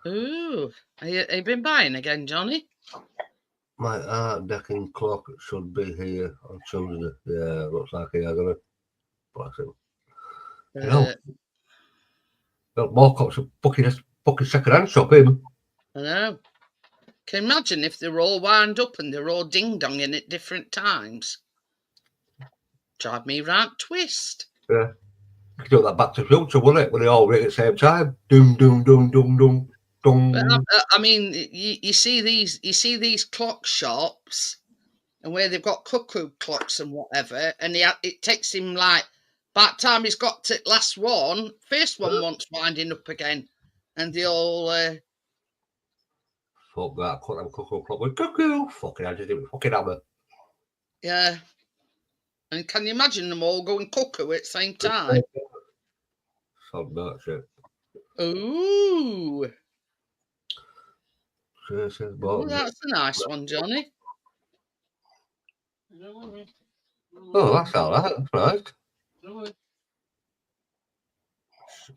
[SPEAKER 1] Ooh, have you been buying again, Johnny?
[SPEAKER 3] My art decking clock should be here on Tuesday. Yeah, looks like he has got it. Bless him. Got more cops at fucking second-hand shop, him.
[SPEAKER 1] I know. Can you imagine if they were all wound up and they were all ding-donging at different times? Drive me round twist.
[SPEAKER 3] Yeah. You could do that Back to the Future, wouldn't it? When they all ring at the same time. Doom, doom, doom, doom, doom, doom.
[SPEAKER 1] But, I mean, you see these clock shops, and where they've got cuckoo clocks and whatever, and it takes him like, by the time he's got to last one, first one wants winding up again, and they all.
[SPEAKER 3] Fuck that! Cut them cuckoo clock with cuckoo. Fucking I just did it with fucking hammer.
[SPEAKER 1] Yeah. And can you imagine them all going cuckoo at the same time?
[SPEAKER 3] Some that shit.
[SPEAKER 1] Ooh.
[SPEAKER 3] Ooh,
[SPEAKER 1] that's a nice one, Johnny.
[SPEAKER 3] Oh, that's all right. That's right.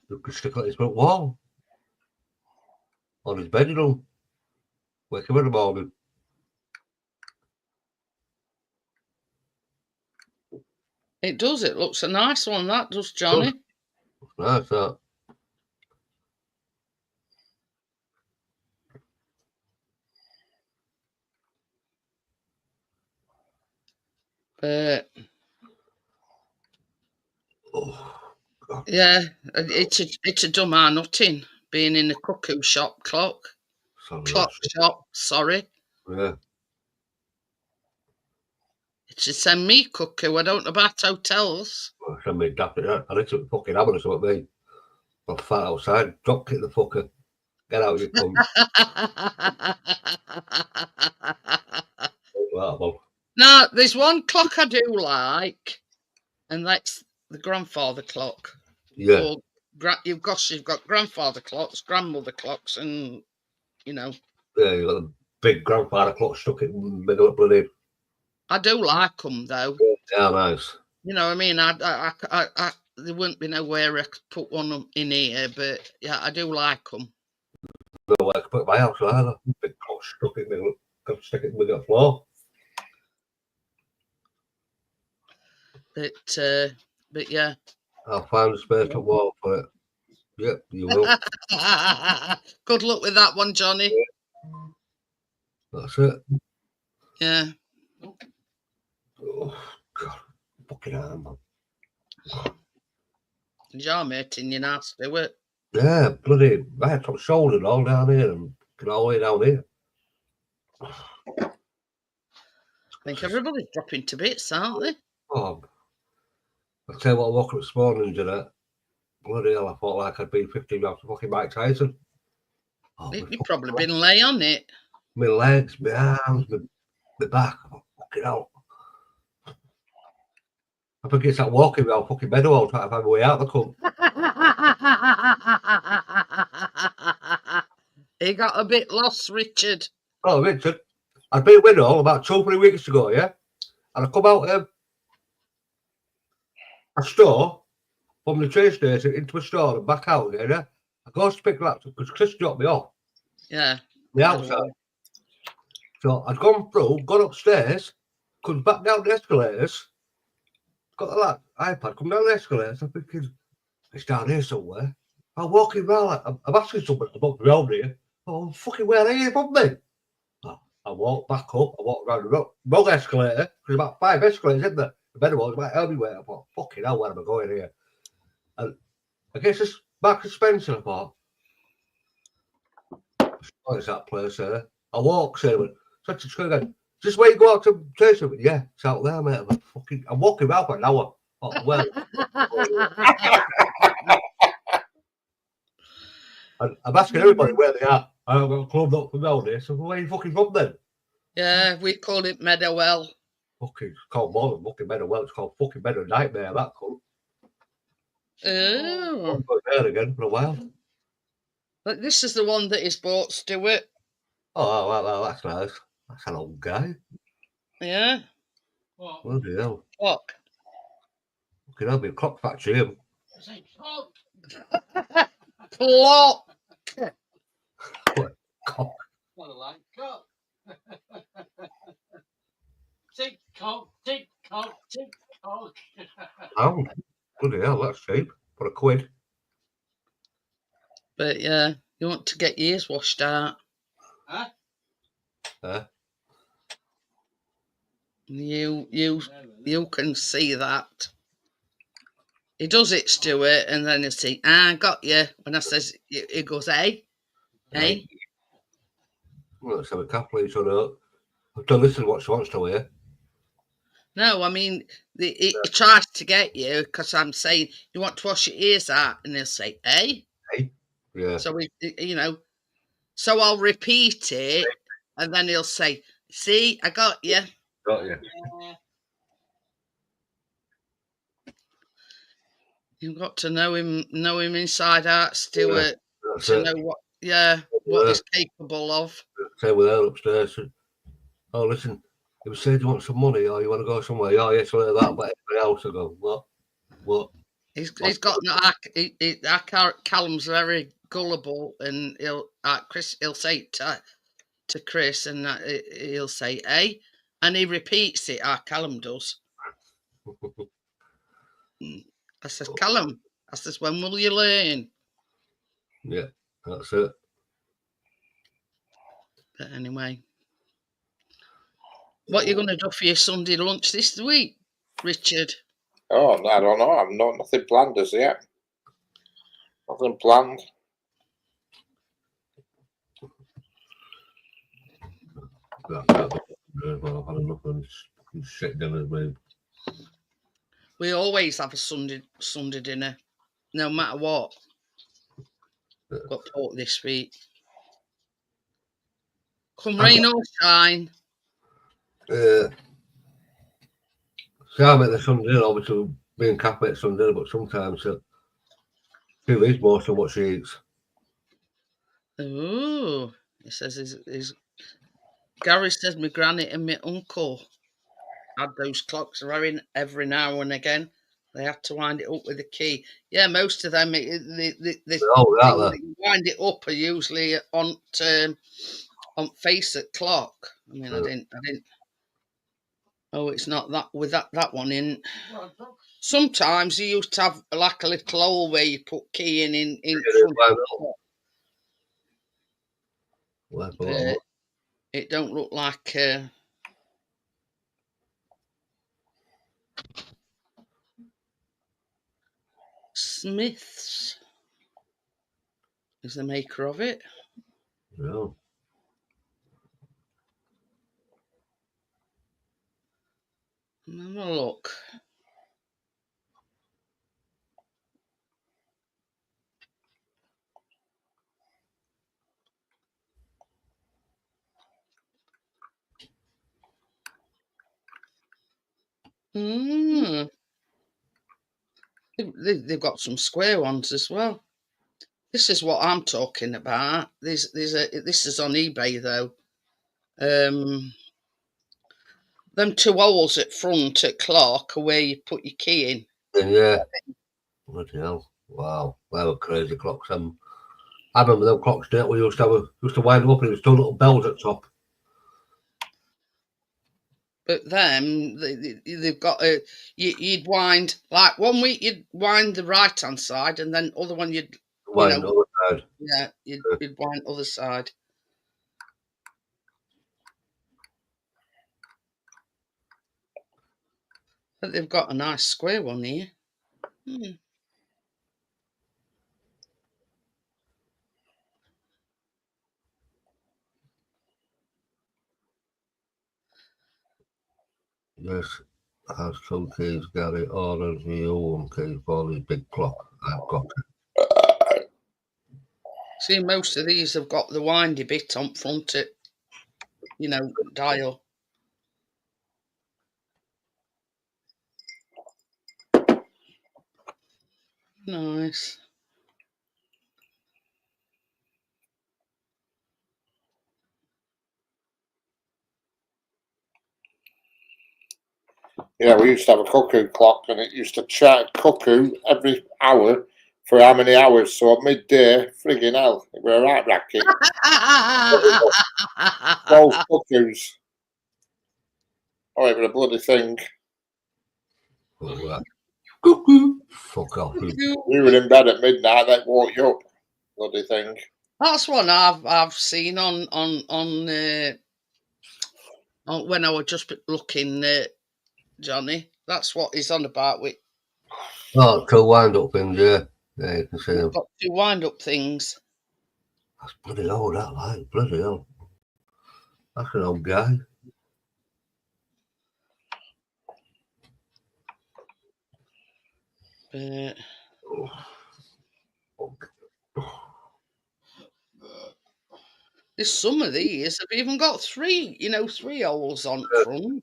[SPEAKER 3] You could stick it on his front wall. On his bedroom. Wake him in the morning.
[SPEAKER 1] It does. It looks a nice one, that does, Johnny.
[SPEAKER 3] Nice, that.
[SPEAKER 1] But
[SPEAKER 3] God.
[SPEAKER 1] Yeah, it's a dumb nothing being in a cuckoo shop clock shop. Sorry.
[SPEAKER 3] Yeah.
[SPEAKER 1] It's a send me cuckoo. I don't know about hotels.
[SPEAKER 3] Well, send me daft it. I need to fucking hammer or something, mate. I'll fat outside, drop kick the fucker. Get out, you cunt.
[SPEAKER 1] Now, there's one clock I do like, and that's the grandfather clock.
[SPEAKER 3] Yeah.
[SPEAKER 1] Or you've got grandfather clocks, grandmother clocks, and
[SPEAKER 3] Yeah, you've got the big grandfather clock stuck in the middle of bloody.
[SPEAKER 1] I do like them though.
[SPEAKER 3] Yeah, nice.
[SPEAKER 1] You know what I mean? I there wouldn't be nowhere I could put one in here, but yeah, I do like them.
[SPEAKER 3] No way I could put it in my house either. Big clock stuck in the middle. Got to stick it in the middle of the floor.
[SPEAKER 1] But yeah.
[SPEAKER 3] I'll find a space to wall for it. Yep, you will.
[SPEAKER 1] Good luck with that one, Johnny.
[SPEAKER 3] That's it.
[SPEAKER 1] Yeah.
[SPEAKER 3] Oh, God. Fucking arm, man.
[SPEAKER 1] You're making you nasty, do it?
[SPEAKER 3] Yeah, bloody, I had some shoulder all down here and all the way down here.
[SPEAKER 1] I think everybody's dropping to bits, aren't they?
[SPEAKER 3] Oh, I'll tell you what, I woke up this morning, Jeanette. Bloody hell, I thought like I'd been 15 minutes to fucking Mike Tyson. Oh,
[SPEAKER 1] You've probably been lay on it.
[SPEAKER 3] My legs, my arms, the back. Oh, fucking hell. I think it's that walking around fucking Meadowhall trying to find my way out of the cunt.
[SPEAKER 1] He got a bit lost, Richard.
[SPEAKER 3] Oh, Richard, I'd been at Meadowhall about 2 or 3 weeks ago, yeah? And I come out of a store from the train station into a store and back out again, yeah? I go to pick the laptop because Chris dropped me off.
[SPEAKER 1] Yeah.
[SPEAKER 3] The outside. So I'd gone through, gone upstairs, comes back down the escalators, got the iPad, come down the escalators, I'm thinking, it's down here somewhere. I'm walking around, like, I'm asking someone about the road here. Oh, fucking where are you from me? I walked back up, I walked around the wrong escalator, there's about 5 escalators in there. The better ones about everywhere. I thought, fucking hell, where am I going here? And I guess it's Marks and Spencer, I thought. Oh, it's that place there. I walk, so such a screw again. Just where you go out to station? Yeah, it's out there, mate. I'm walking around for an hour. Oh, well. I'm asking everybody where they are. I've got a club up from down here, so where are you fucking from then?
[SPEAKER 1] Yeah, we call it Meadowell.
[SPEAKER 3] Fucking, it's called more than fucking Meadowell, it's called fucking Meadow Nightmare, that cunt.
[SPEAKER 1] Oh.
[SPEAKER 3] I'm going there again for a while.
[SPEAKER 1] But this is the one that is bought Stuart.
[SPEAKER 3] Oh, well, that's nice. That's an old guy.
[SPEAKER 1] Yeah.
[SPEAKER 2] What?
[SPEAKER 3] Bloody hell.
[SPEAKER 1] Clock.
[SPEAKER 3] Fucking hell, be a clock factory, him.
[SPEAKER 2] I say clock.
[SPEAKER 1] Clock.
[SPEAKER 3] Cock.
[SPEAKER 2] What a like cock. Tick tock, tick tock, tick tock.
[SPEAKER 3] Pound. Bloody hell, that's cheap. For £1.
[SPEAKER 1] But yeah, you want to get your ears washed out.
[SPEAKER 2] Huh?
[SPEAKER 1] You can see that. He does it, Stuart, and then he'll say, I got you. When I says, he goes, hey. Hey.
[SPEAKER 3] Well, let's have a couple of each other. Don't listen to what she wants to hear.
[SPEAKER 1] No, I mean, he tries to get you because I'm saying, you want to wash your ears out? And he'll say, hey.
[SPEAKER 3] Hey? Yeah.
[SPEAKER 1] So, so I'll repeat it, and then he'll say, see, I got you.
[SPEAKER 3] Got you.
[SPEAKER 2] Yeah.
[SPEAKER 1] You've got to know him inside out, Stuart,
[SPEAKER 3] That's
[SPEAKER 1] to
[SPEAKER 3] it.
[SPEAKER 1] know what he's capable of.
[SPEAKER 3] Same with her upstairs. Oh, listen, if you say you want some money or you want to go somewhere, oh, yes, like that, but everybody else will go, what?
[SPEAKER 1] He's got Callum's very gullible, and he'll say it to Chris, and he'll say, hey, and he repeats it. Callum does. I says, Callum, I says, when will you learn?
[SPEAKER 3] Yeah, that's it.
[SPEAKER 1] But anyway, what are you going to do for your Sunday lunch this week, Richard?
[SPEAKER 4] Oh, I don't know. I've nothing planned as yet. Nothing planned.
[SPEAKER 3] I've had enough and shit dinners, mate.
[SPEAKER 1] We always have a Sunday dinner, no matter what. Got pork this week. Come rain or shine.
[SPEAKER 3] See, I make the Sunday dinner, obviously being Kath makes Sunday dinner, but sometimes she eats most of what she eats.
[SPEAKER 1] Oh, he says Gary says my granny and my uncle had those clocks every now and again. They had to wind it up with a key. Yeah, most of them, the wind it up are usually on face at clock. I mean, I didn't. Oh, it's not that with that one in. Sometimes you used to have like a little hole where you put key in front. It don't look like. Smiths is the maker of it.
[SPEAKER 3] Yeah.
[SPEAKER 1] Have a look. Mm. They've got some square ones as well. This is what I'm talking about. This is on eBay though. Them two holes at front at Clark are where you put your key in.
[SPEAKER 3] Yeah. Bloody hell. Wow. They were crazy clocks. I remember them clocks that we used to wind them up and it was two little bells at the top.
[SPEAKER 1] But them, they've got a. You'd wind like 1 week you'd wind the right hand side, and then other one you'd
[SPEAKER 3] Wind the other side.
[SPEAKER 1] Yeah, you'd wind other side. But they've got a nice square one here.
[SPEAKER 3] Yes, has two keys, Gary. Orders you one key for the big clock. I've got it.
[SPEAKER 1] See, most of these have got the windy bit on front it, dial. Nice.
[SPEAKER 4] Yeah, we used to have a cuckoo clock, and it used to chart cuckoo every hour for how many hours. So at midday, frigging hell, it were a right racket. 12 cuckoos. Oh, it was a bloody thing.
[SPEAKER 3] Cuckoo. Fuck off.
[SPEAKER 4] We were in bed at midnight, they woke you up. Bloody thing.
[SPEAKER 1] That's one I've seen on when I was just looking, Johnny. That's what he's on about with.
[SPEAKER 3] Oh, two wind up things, yeah. Yeah, you can see them.
[SPEAKER 1] Got two wind up things.
[SPEAKER 3] That's bloody old, that like bloody hell. That's an old guy.
[SPEAKER 1] There's some of these have even got three holes on front.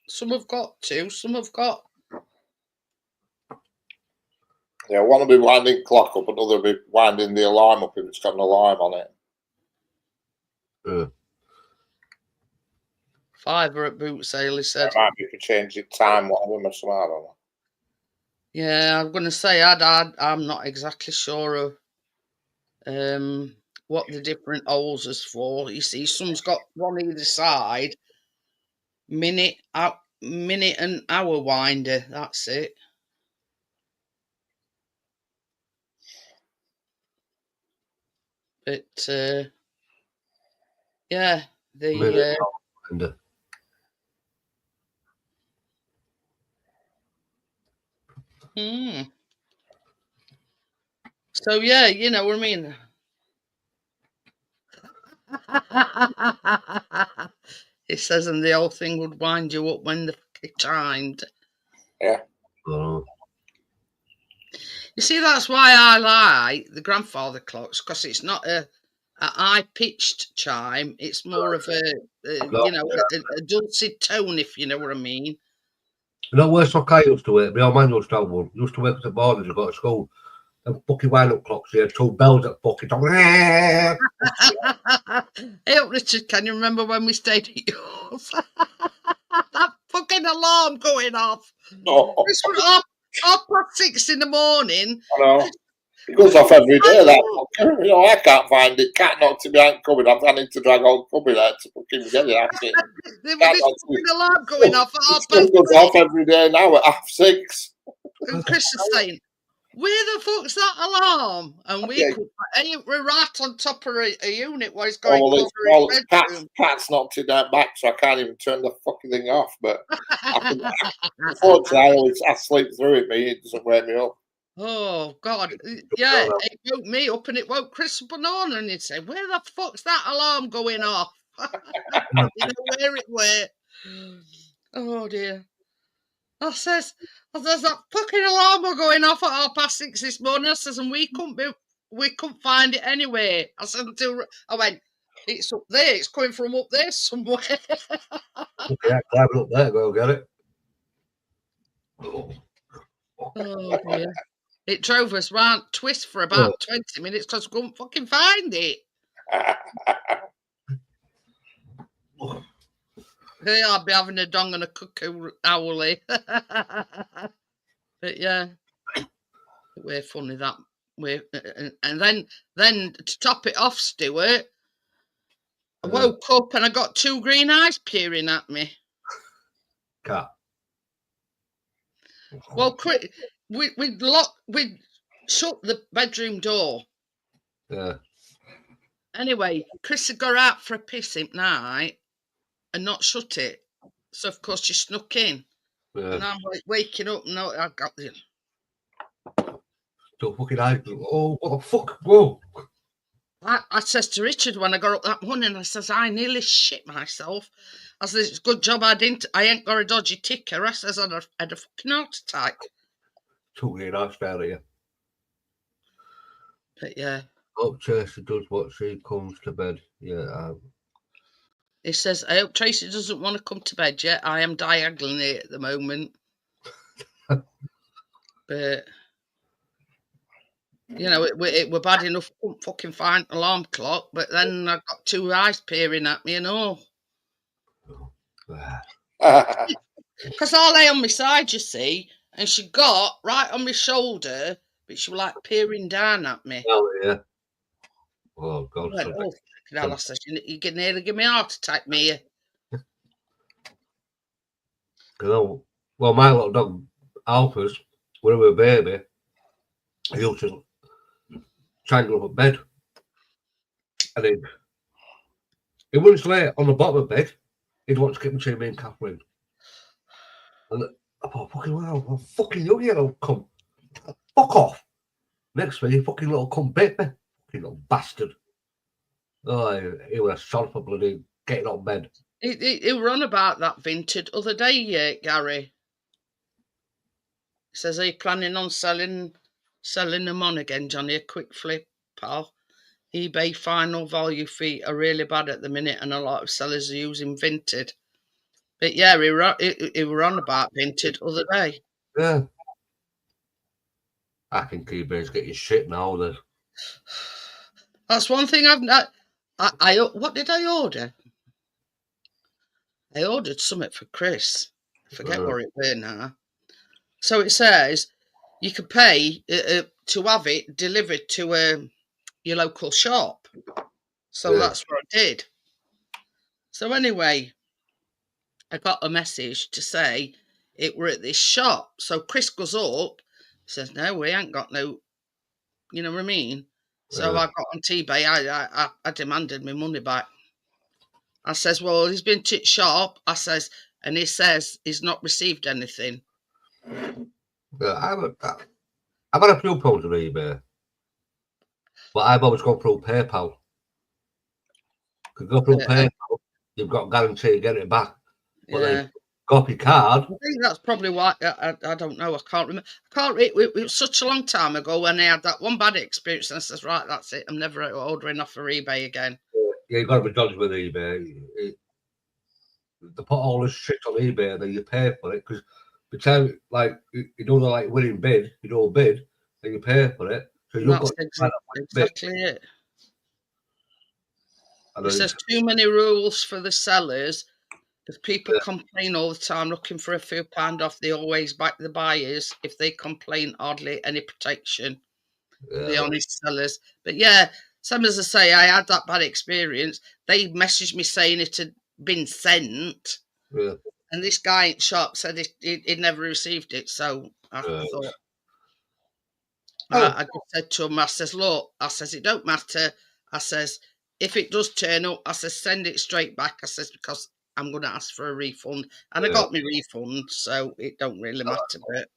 [SPEAKER 1] Some have got two, some have got.
[SPEAKER 4] Yeah, one will be winding clock up, another will be winding the alarm up if it's got an alarm on it.
[SPEAKER 1] £5 at boot sale, he said.
[SPEAKER 4] It might be for changing time, whatever, or something, I don't know.
[SPEAKER 1] Yeah, I'm going to say I'm not exactly sure of what the different holes is for. You see, some's got one either side, minute and hour winder. That's it. But yeah, So yeah, you know what I mean. It says, and the whole thing would wind you up when the chimed.
[SPEAKER 4] Yeah.
[SPEAKER 1] You see, that's why I like the grandfather clocks, because it's not a high-pitched chime. It's more of a dulcet tone, if you know what I mean.
[SPEAKER 3] You know where I used to work? My old man used to have one. Used to work at the morning to go to school. And fucking wind-up clocks here, two bells at fucking top.
[SPEAKER 1] Hey, Richard, can you remember when we stayed at yours? That fucking alarm going off.
[SPEAKER 4] No.
[SPEAKER 1] This was 6:30 in the morning.
[SPEAKER 4] I know. It goes off every day, that fucker. You know, I can't find it. Cat knocked me out coming. I'm planning to drag old cubby there to fucking get it. That's it.
[SPEAKER 1] There was this fucking alarm going off at
[SPEAKER 4] It goes off every day now at 6:30.
[SPEAKER 1] And Chris is saying, where the fuck's that alarm? And we're right on top of a unit where he's going over his bedroom.
[SPEAKER 4] Cat's knocked it down back, so I can't even turn the fucking thing off. But unfortunately, I sleep through it, it doesn't wake me up.
[SPEAKER 1] Oh, God. Yeah, it woke me up and it woke Chris Banana, and he'd say, where the fuck's that alarm going off? You know where it were. Oh, dear. I says, that fucking alarm were going off at 6:30 this morning. I says, and we couldn't find it anyway. I said, I went, it's up there. It's coming from up there somewhere.
[SPEAKER 3] Yeah, climb up there, go get it.
[SPEAKER 1] Oh dear. It drove us round twist for about 20 minutes because we couldn't fucking find it. Yeah, I'd be having a dong and a cuckoo owly. But yeah, we're funny that way. And then to top it off, Stuart, I woke up and I got 2 green eyes peering at me.
[SPEAKER 3] Cat.
[SPEAKER 1] Well, we'd shut the bedroom door.
[SPEAKER 3] Yeah.
[SPEAKER 1] Anyway, Chris had got out for a piss at night and not shut it. So, of course, she snuck in.
[SPEAKER 3] Yeah.
[SPEAKER 1] And I'm like waking up and I got the...
[SPEAKER 3] Don't fucking hide. Oh, what the fuck? Whoa.
[SPEAKER 1] I says to Richard when I got up that morning, I says, I nearly shit myself. I says, it's a good job I ain't got a dodgy ticker. I says, I had a fucking heart attack.
[SPEAKER 3] 2 green eyes fell at you.
[SPEAKER 1] But yeah.
[SPEAKER 3] Hope Tracy does what she comes to bed. Yeah.
[SPEAKER 1] He says, I hope Tracy doesn't want to come to bed yet. I am diagonally at the moment. But, you know, it were bad enough I couldn't fucking find an alarm clock, but then I got 2 eyes peering at me and all. Because I lay on my side, you see, and she got right on my shoulder, but she was like peering down at me.
[SPEAKER 3] Oh, yeah. Oh, God.
[SPEAKER 1] I went, I said, you can nearly give me a heart attack, Mia.
[SPEAKER 3] Well, my little dog, Alphas, when we were a baby, he used to triangle up a bed. And he wouldn't sleep on the bottom of the bed. He'd want to get between me and Catherine. And I thought, fucking wow, fucking you little cunt. Fuck off. Next thing, you fucking little cunt bit me. Fucking little bastard. Oh, he was a son for bloody getting on bed.
[SPEAKER 1] He were on about that Vinted other day, Gary. He says, are you planning on selling them on again, Johnny? A quick flip, pal. eBay final value feet are really bad at the minute and a lot of sellers are using Vinted. But yeah, he were on about Vinted other day.
[SPEAKER 3] Yeah. I think eBay's getting shit now.
[SPEAKER 1] That's one thing I've not... what did I order? I ordered something for Chris. I forget what it were now. So it says you can pay to have it delivered to your local shop. So that's what I did. So anyway, I got a message to say it were at this shop. So Chris goes up, says, no, we ain't got no, you know what I mean? So I got on eBay, I demanded my money back. I says, well, he's been to the shop. I says, and he says he's not received anything.
[SPEAKER 3] I've had a few problems with eBay. But I've always gone through PayPal. You go through PayPal, you've got guarantee to get it back. But then copy card. I
[SPEAKER 1] think that's probably why. I don't know. I can't remember. It was such a long time ago when I had that one bad experience, and I says, right, that's it. I'm never ordering off of eBay again.
[SPEAKER 3] Yeah, you've got to be dodgy with eBay. They put all this shit on eBay, and then you pay for it because the time, like, you do the like winning bid, you do a bid, and you pay for it. So you've got
[SPEAKER 1] exactly it. It says too many rules for the sellers. If people complain all the time looking for a few pound off, they always back the buyers. If they complain, hardly any protection. The honest sellers. But yeah, some as I say, I had that bad experience. They messaged me saying it had been sent.
[SPEAKER 3] Yeah.
[SPEAKER 1] And this guy at shop said he'd never received it. So I thought, I just said to him, I says, look, I says, it don't matter. I says, if it does turn up, I says, send it straight back. I says, because I'm going to ask for a refund. And I got my refund, so it don't really matter. But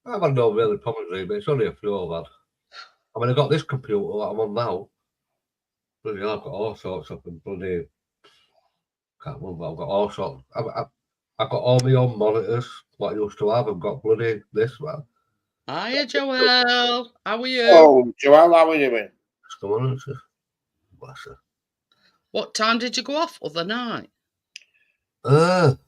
[SPEAKER 3] I've had no really problems with it, but it's only a few I've had. I mean, I got this computer that I'm on now. Bloody hell, I've got all sorts of them. Bloody, can't remember, I've got all sorts. I've got all my own monitors, what I used to have. I've got bloody this, man.
[SPEAKER 1] Hiya, Joelle. How are you?
[SPEAKER 4] Oh, Joelle, how are you doing?
[SPEAKER 3] Come on, bless her.
[SPEAKER 1] What time did you go off other night?
[SPEAKER 3] About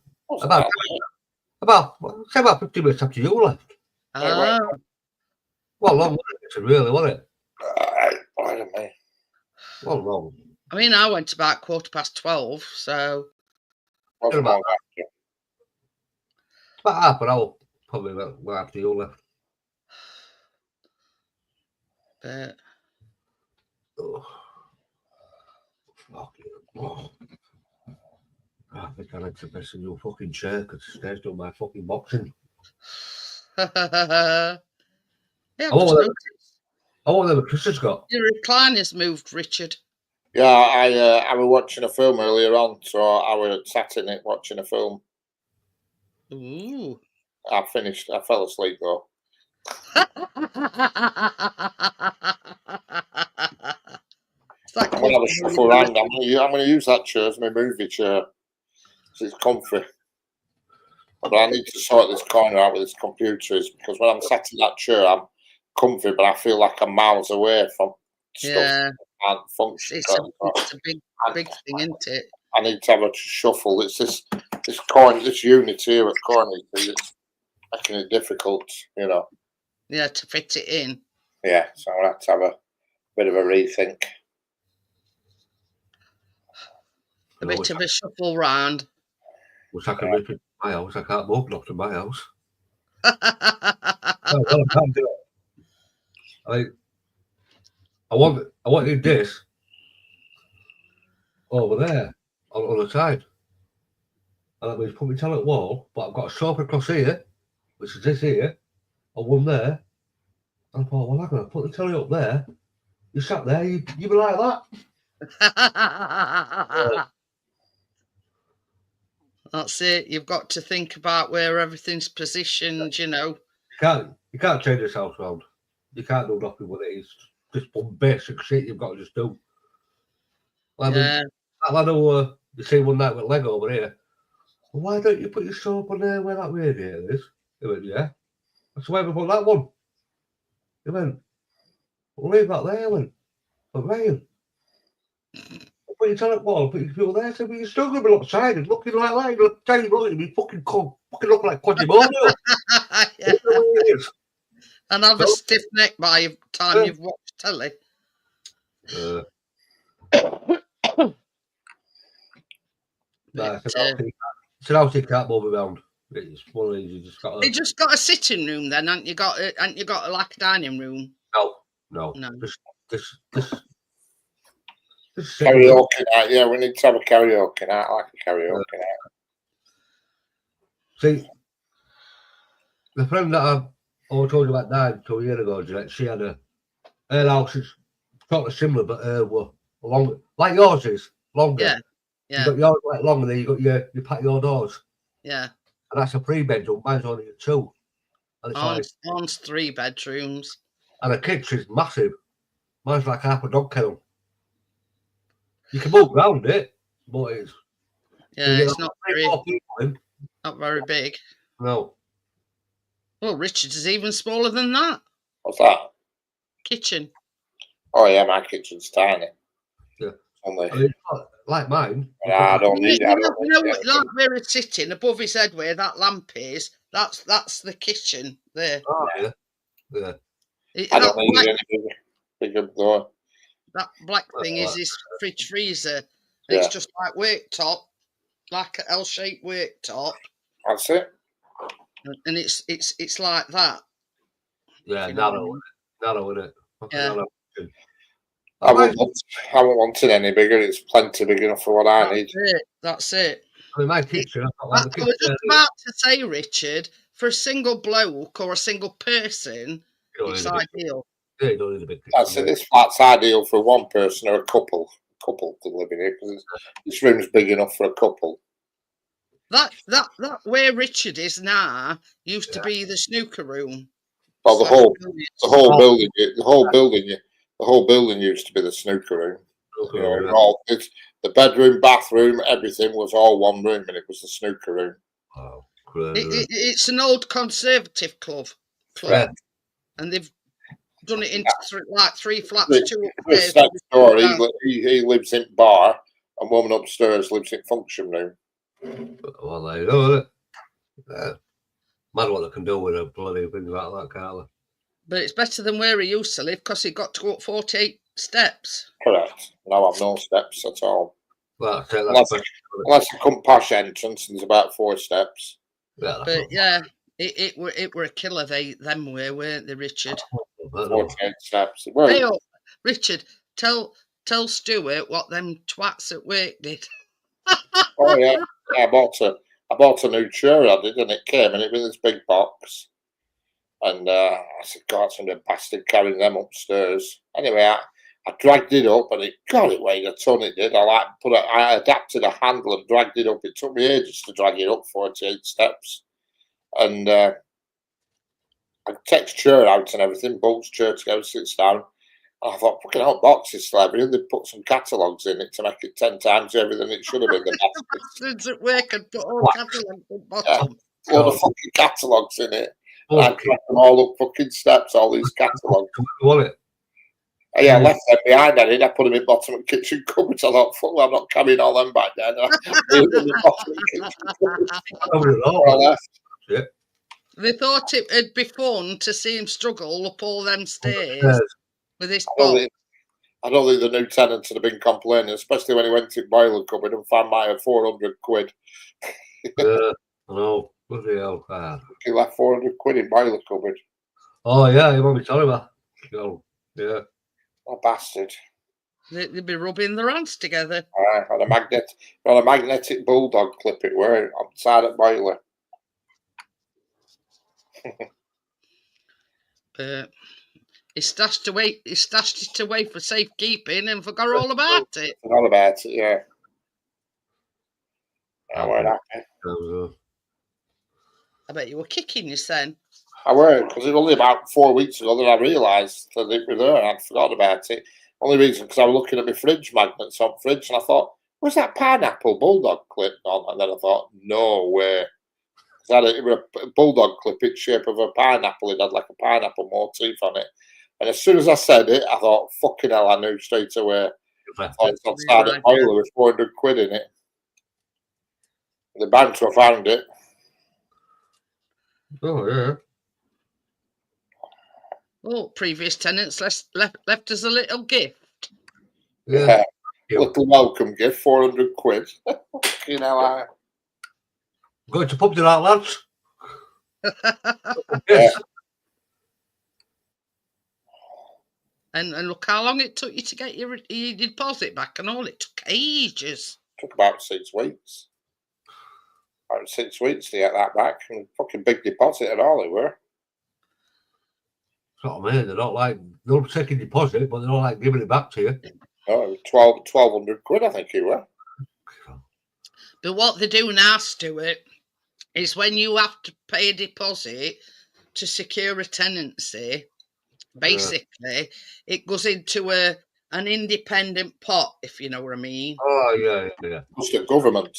[SPEAKER 3] Say about 50 minutes after you left.
[SPEAKER 1] Ah,
[SPEAKER 3] Well, long wasn't it, really, wasn't it?
[SPEAKER 4] Pardon me.
[SPEAKER 3] Well, long.
[SPEAKER 1] I mean, I went about 12:15, so
[SPEAKER 4] Wasn't long after.
[SPEAKER 3] It's about half an hour, probably, after you left.
[SPEAKER 1] but
[SPEAKER 3] Oh. Fucking. Oh. I think I need to invest in your fucking chair because the stairs doing my fucking boxing.
[SPEAKER 1] yeah,
[SPEAKER 3] I
[SPEAKER 1] just
[SPEAKER 3] want
[SPEAKER 1] noticed
[SPEAKER 3] whatever Chris has got.
[SPEAKER 1] your recliner's moved, Richard.
[SPEAKER 4] Yeah, I was watching a film earlier on, so I was sat in it watching a film.
[SPEAKER 1] Ooh.
[SPEAKER 4] I fell asleep though.
[SPEAKER 1] It's
[SPEAKER 4] I'm gonna have a shuffle around. I'm gonna use that chair as my movie chair. It's comfy. But I need to sort this corner out with this computer because when I'm sat in that chair, I'm comfy, but I feel like I'm miles away from stuff.
[SPEAKER 1] Yeah,
[SPEAKER 4] I can't function.
[SPEAKER 1] it's a big thing, isn't it?
[SPEAKER 4] I need to have a shuffle. It's this unit here at corner. It's making it difficult, you know.
[SPEAKER 1] Yeah, to fit it in.
[SPEAKER 4] Yeah, so I'm gonna have to have a bit of a rethink.
[SPEAKER 1] A bit of a shuffle round.
[SPEAKER 3] Wish I could rip it my house. I can't move nothing to my house.
[SPEAKER 1] Yeah,
[SPEAKER 3] No, I can't do it. I wanted this over there on the side. And that means put my toilet wall, but I've got a sofa across here, which is this here, and one there. And I thought, well, I'm going to put the telly up there. You sat there, you be like that.
[SPEAKER 1] That's it. You've got to think about where everything's positioned, you know.
[SPEAKER 3] You can't change this house round. You can't do nothing with it. It's just one basic shit you've got to just do. Well,
[SPEAKER 1] Yeah.
[SPEAKER 3] I know you see one night with Lego over here. Well, why don't you put your soap on there where that radiator is? He went, yeah. I said, where have we put that one? He went, well, leave that there. I went, but Ryan, put your toilet wall, put your fuel there. I said, well, you're still going to be lopsided, looking like that. You're going to be fucking look like Quasimodo.
[SPEAKER 1] Yeah. And have a stiff neck by the time you've watched telly.
[SPEAKER 3] It's an house you can't move around. It's one of these you just got.
[SPEAKER 1] You just got a sitting room then, haven't you got like a dining room?
[SPEAKER 3] No. This
[SPEAKER 4] Karaoke night, yeah, we need to have a karaoke night. I like a karaoke night.
[SPEAKER 3] See, the friend that I told you about died 2 years ago, Jeanette, she had her house is sort of similar, but were longer, like yours is, longer.
[SPEAKER 1] Yeah. Yeah.
[SPEAKER 3] You got yours like longer, then you got your patio doors.
[SPEAKER 1] Yeah.
[SPEAKER 3] And that's a 3-bedroom, mine's only a 2. And it's
[SPEAKER 1] One's 3 bedrooms.
[SPEAKER 3] And the kitchen's massive. Mine's like half a dog kennel. You can move around it, but it's
[SPEAKER 1] it's not very big.
[SPEAKER 3] No.
[SPEAKER 1] Well, Richard's is even smaller than that.
[SPEAKER 4] What's that?
[SPEAKER 1] Kitchen.
[SPEAKER 4] Oh yeah, my kitchen's tiny.
[SPEAKER 3] Yeah.
[SPEAKER 4] Only.
[SPEAKER 3] I mean, like mine.
[SPEAKER 4] I don't need it.
[SPEAKER 1] Like where it's sitting above his head, where that lamp is. That's the kitchen there.
[SPEAKER 3] Oh yeah. Yeah.
[SPEAKER 4] I don't need any bigger door.
[SPEAKER 1] That black thing is his fridge freezer.
[SPEAKER 4] Yeah.
[SPEAKER 1] It's just like worktop, like an L-shaped worktop.
[SPEAKER 4] That's it.
[SPEAKER 1] And it's like that.
[SPEAKER 3] Yeah, narrow, isn't it?
[SPEAKER 1] Yeah.
[SPEAKER 4] I won't want it any bigger. It's plenty big enough for what I need.
[SPEAKER 1] That's it.
[SPEAKER 3] I mean, my kitchen.
[SPEAKER 1] I was just about to say, Richard, for a single bloke or a single person, it's ideal.
[SPEAKER 3] Yeah, you don't need a big kitchen.
[SPEAKER 4] That's it. This flat's ideal for one person or a couple. Couple to live in here because this room's big enough for a couple.
[SPEAKER 1] That where Richard is now used to be the snooker room.
[SPEAKER 4] Well, the whole building used to be the snooker room. You know, the bedroom, bathroom, everything was all one room, and it was the snooker room.
[SPEAKER 3] Oh,
[SPEAKER 1] it's an old conservative club,
[SPEAKER 3] yeah.
[SPEAKER 1] And they've done it into 3 flats.
[SPEAKER 4] Chris next door, he lives in bar, and woman upstairs lives in function room.
[SPEAKER 3] Well, there you go. Mad what they can do with a bloody thing like that, can't they?
[SPEAKER 1] But it's better than where he used to live because he got to go up 48 steps.
[SPEAKER 4] Correct. No, I've no steps at all.
[SPEAKER 3] Well, that's
[SPEAKER 4] Unless I come past entrance and there's about 4 steps.
[SPEAKER 3] yeah,
[SPEAKER 1] But yeah, it were a killer. Them weren't they, Richard?
[SPEAKER 4] 48 steps. Well,
[SPEAKER 1] Hey, oh, Richard, tell Stuart what them twats at work did.
[SPEAKER 4] oh yeah, I bought a new chair, I did, and it came and it was this big box. And I said, God, some bastard carrying them upstairs. Anyway, I dragged it up, and it weighed a ton. It did. I adapted a handle and dragged it up. It took me ages to drag it up 48 steps, and I text chair out and everything. Bolts chair together, sits down. And I thought, fucking hell, box is clever. They put some catalogues in it to make it 10 times everything it should have been. The
[SPEAKER 1] bastards at work and put all catalogues at the bottom.
[SPEAKER 4] A lot of fucking catalogues in it. And I cracked them all up fucking steps, all these catalogues.
[SPEAKER 3] Wallet.
[SPEAKER 4] Yeah, I left them behind. I put them in the bottom of the kitchen cupboard. I thought, fuck, I'm not carrying all them back there. I put them in the bottom of the kitchen cupboard.
[SPEAKER 1] They thought it'd be fun to see him struggle up all them stairs with this box.
[SPEAKER 4] I don't think the new tenants would have been complaining, especially when he went to boiler cupboard and found my 400 quid.
[SPEAKER 3] Yeah, I know. Bloody hell.
[SPEAKER 4] He left 400 quid in boiler cupboard.
[SPEAKER 3] Oh, yeah, you won't be telling me. Oh, yeah.
[SPEAKER 4] Oh, bastard.
[SPEAKER 1] They'd be rubbing their hands together.
[SPEAKER 4] On a magnetic bulldog clip it were outside at boiler.
[SPEAKER 1] But he stashed it away for safekeeping and forgot all about it.
[SPEAKER 4] Forgot about it, yeah. I weren't happy.
[SPEAKER 1] I bet you were kicking your son.
[SPEAKER 4] I weren't, because it was only about 4 weeks ago that I realised that it was there and I'd forgot about it. Only reason because I was looking at my fridge magnets on fridge and I thought, was that pineapple bulldog clip on? And then I thought, no way. It was a bulldog clip in shape of a pineapple. It had like a pineapple motif on it. And as soon as I said it, I thought, fucking hell, I knew straight away. I thought it's outside at boiler with 400 quid in it. The banter found it.
[SPEAKER 3] Oh, yeah.
[SPEAKER 1] Oh, previous tenants left us a little gift.
[SPEAKER 4] Yeah. Little welcome gift, 400 quid. You know,
[SPEAKER 3] Going to pub tonight, lads.
[SPEAKER 1] Yes. And look how long it took you to get your deposit back and all. It took ages.
[SPEAKER 4] Took about 6 weeks. About 6 weeks to get that back. And fucking big deposit and all they were.
[SPEAKER 3] That's what I mean. They'll take a deposit, but they don't like giving it back to you.
[SPEAKER 4] Oh, 1,200 quid, I think you were.
[SPEAKER 1] But what they do now, Stuart, is when you have to pay a deposit to secure a tenancy, basically, it goes into an independent pot, if you know what I mean.
[SPEAKER 3] Oh, yeah.
[SPEAKER 4] Just the government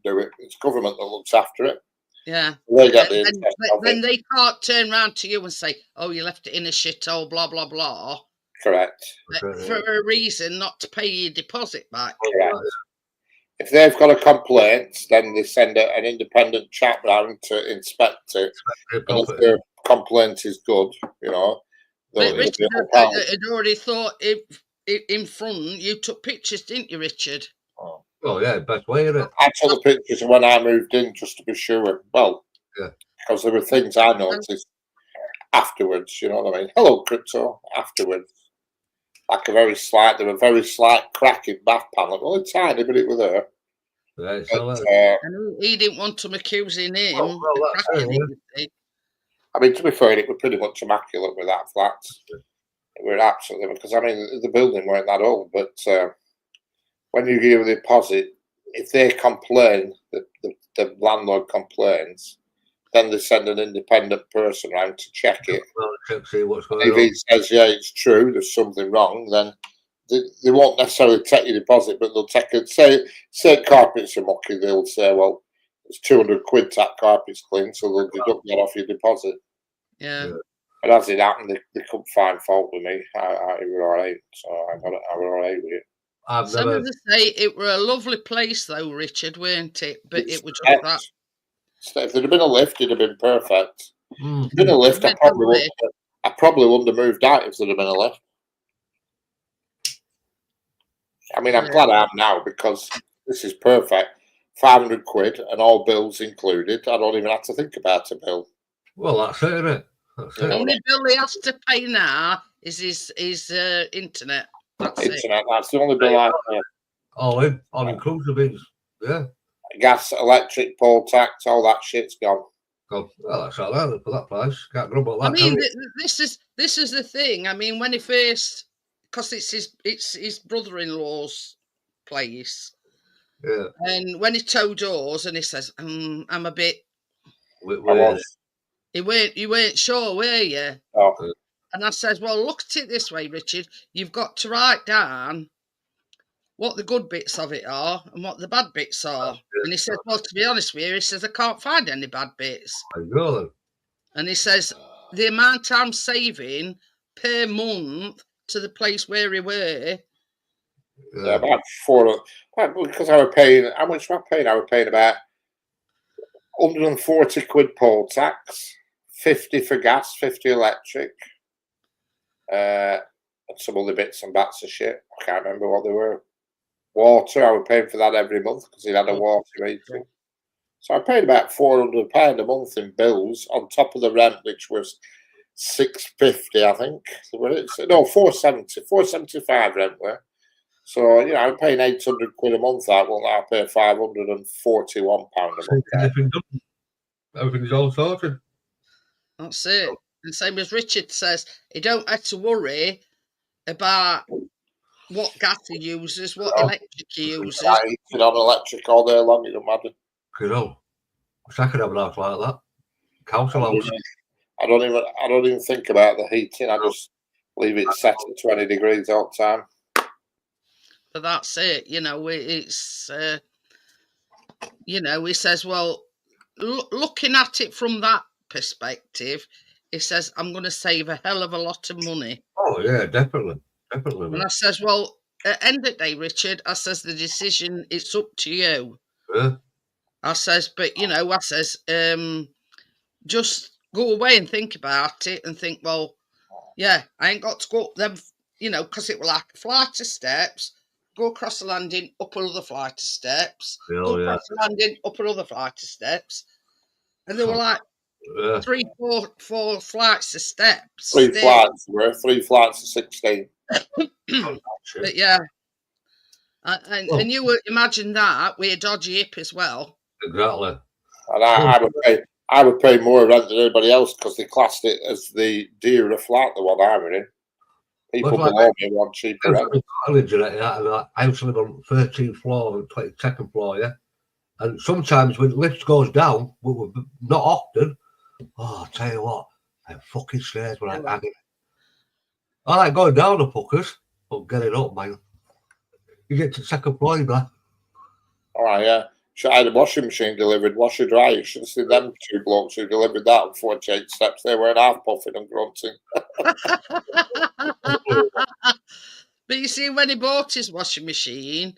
[SPEAKER 4] do it. It's government that looks after it.
[SPEAKER 1] Yeah.
[SPEAKER 4] Then
[SPEAKER 1] they can't turn around to you and say, oh, you left it in a shithole, blah, blah, blah.
[SPEAKER 4] Correct.
[SPEAKER 1] For a reason not to pay your deposit back.
[SPEAKER 4] Correct. If they've got a complaint, then they send an independent chap round to inspect it. And if their complaint is good, you know.
[SPEAKER 1] Richard had already thought in front, you took pictures, didn't you, Richard?
[SPEAKER 3] Oh, yeah, best way, isn't it?
[SPEAKER 4] I took the pictures when I moved in just to be sure. Well,
[SPEAKER 3] yeah,
[SPEAKER 4] because there were things I noticed afterwards, you know what I mean? Hello, Crypto, afterwards. Like there were very slight crack in bath panel. Only tiny, but it was there.
[SPEAKER 3] Right,
[SPEAKER 1] and he didn't want them accusing him.
[SPEAKER 4] I mean, to be fair, it was pretty much immaculate with that flat. It were absolutely, because I mean, the building weren't that old, but when you give a deposit, if they complain, the landlord complains, then they send an independent person around to check it.
[SPEAKER 3] See what's going
[SPEAKER 4] if he says, yeah, it's true, there's something wrong, then they won't necessarily take your deposit, but they'll take it. Say carpets are mucky, they'll say, well, it's 200 quid that carpet's clean, so they'll deduct that off your deposit.
[SPEAKER 1] Yeah.
[SPEAKER 4] And as it happened, they couldn't find fault with me. I were all right, so I were all right with it.
[SPEAKER 1] Some of them say it were a lovely place, though, Richard, weren't it? But it was just that.
[SPEAKER 4] So if there'd have been a lift, it'd have been perfect.
[SPEAKER 3] Mm.
[SPEAKER 4] If there'd been a lift,
[SPEAKER 1] There'd been a lift.
[SPEAKER 4] I probably wouldn't have moved out if there'd have been a lift. I mean, I'm glad I am now because this is perfect. 500 quid and all bills included. I don't even have to think about a bill.
[SPEAKER 3] Well, that's it, isn't it? That's
[SPEAKER 1] The
[SPEAKER 3] it.
[SPEAKER 1] only bill he has to pay now is his internet. That's it.
[SPEAKER 4] Internet, that's the only bill I pay.
[SPEAKER 3] All inclusive is, yeah.
[SPEAKER 4] Gas, electric, poll tax, all that shit's gone.
[SPEAKER 3] God, well, that's all right for that price. Can't grumble at that.
[SPEAKER 1] I mean,
[SPEAKER 3] can you?
[SPEAKER 1] this is the thing. I mean, when he first, because it's his brother-in-law's place,
[SPEAKER 3] Yeah.
[SPEAKER 1] and when he towed doors and he says, I'm a bit.
[SPEAKER 3] We,
[SPEAKER 4] I was.
[SPEAKER 1] You weren't sure, were you?
[SPEAKER 4] Oh,
[SPEAKER 1] And I says, well, look at it this way, Richard. You've got to write down what the good bits of it are and what the bad bits are. And he says, well, to be honest with you, he says, I can't find any bad bits.
[SPEAKER 3] I know then.
[SPEAKER 1] And he says, the amount I'm saving per month to the place where he were.
[SPEAKER 4] yeah, about 4. Because I was paying, how much was I paying? I was paying about 140 quid poll tax, 50 for gas, 50 electric, and some other bits and bats of shit. I can't remember what they were. Water, I was paying for that every month because he had a water meter. So I paid about £400 a month in bills on top of the rent, which was £650, I think. No, £475 rent were. So, you know, I'm paying 800 quid a month out. Well, now I pay £541 a month.
[SPEAKER 3] Everything's all sorted.
[SPEAKER 1] That's it. And same as Richard says, he don't have to worry about what gas he uses, what electric he uses.
[SPEAKER 4] I eat it on electric all day long, it doesn't matter.
[SPEAKER 3] You know, I could have a house like that. Council house.
[SPEAKER 4] I don't even think about the heating. I just leave it set at 20 degrees all the time.
[SPEAKER 1] But that's it. You know, it's you know, he says, well, looking at it from that perspective, he says, I'm going to save a hell of a lot of money.
[SPEAKER 3] Oh yeah, definitely. Definitely.
[SPEAKER 1] And I says, well, at the end of the day, Richard, I says, the decision, it's up to you.
[SPEAKER 3] Yeah.
[SPEAKER 1] I says, but, you know, I says, just go away and think about it and think, well, yeah, I ain't got to go up them, you know, because it was like a flight of steps, go across the landing, up another flight of steps, go across the landing, up another flight of steps. And there were like 3, 4 flights of steps.
[SPEAKER 4] 3 flights, were 3 flights of 16.
[SPEAKER 1] But yeah, and you would imagine that with a dodgy hip as well.
[SPEAKER 3] Exactly.
[SPEAKER 4] And I would pay more rent than anybody else because they classed it as the dearer flat, the one I was in. People below me want cheaper rent.
[SPEAKER 3] I used to live on 13th floor and 22nd floor, yeah. And sometimes when the lift goes down, not often. Oh, I'll tell you what, I'm fucking stairs when I'm hanging. I like going down the fuckers, but getting up, man. You get to the second floor, you're like,
[SPEAKER 4] all right, yeah. I had a washing machine delivered, washer dryer. You should have seen them 2 blokes who delivered that on 48 steps. They weren't half puffing and grunting.
[SPEAKER 1] But you see, when he bought his washing machine,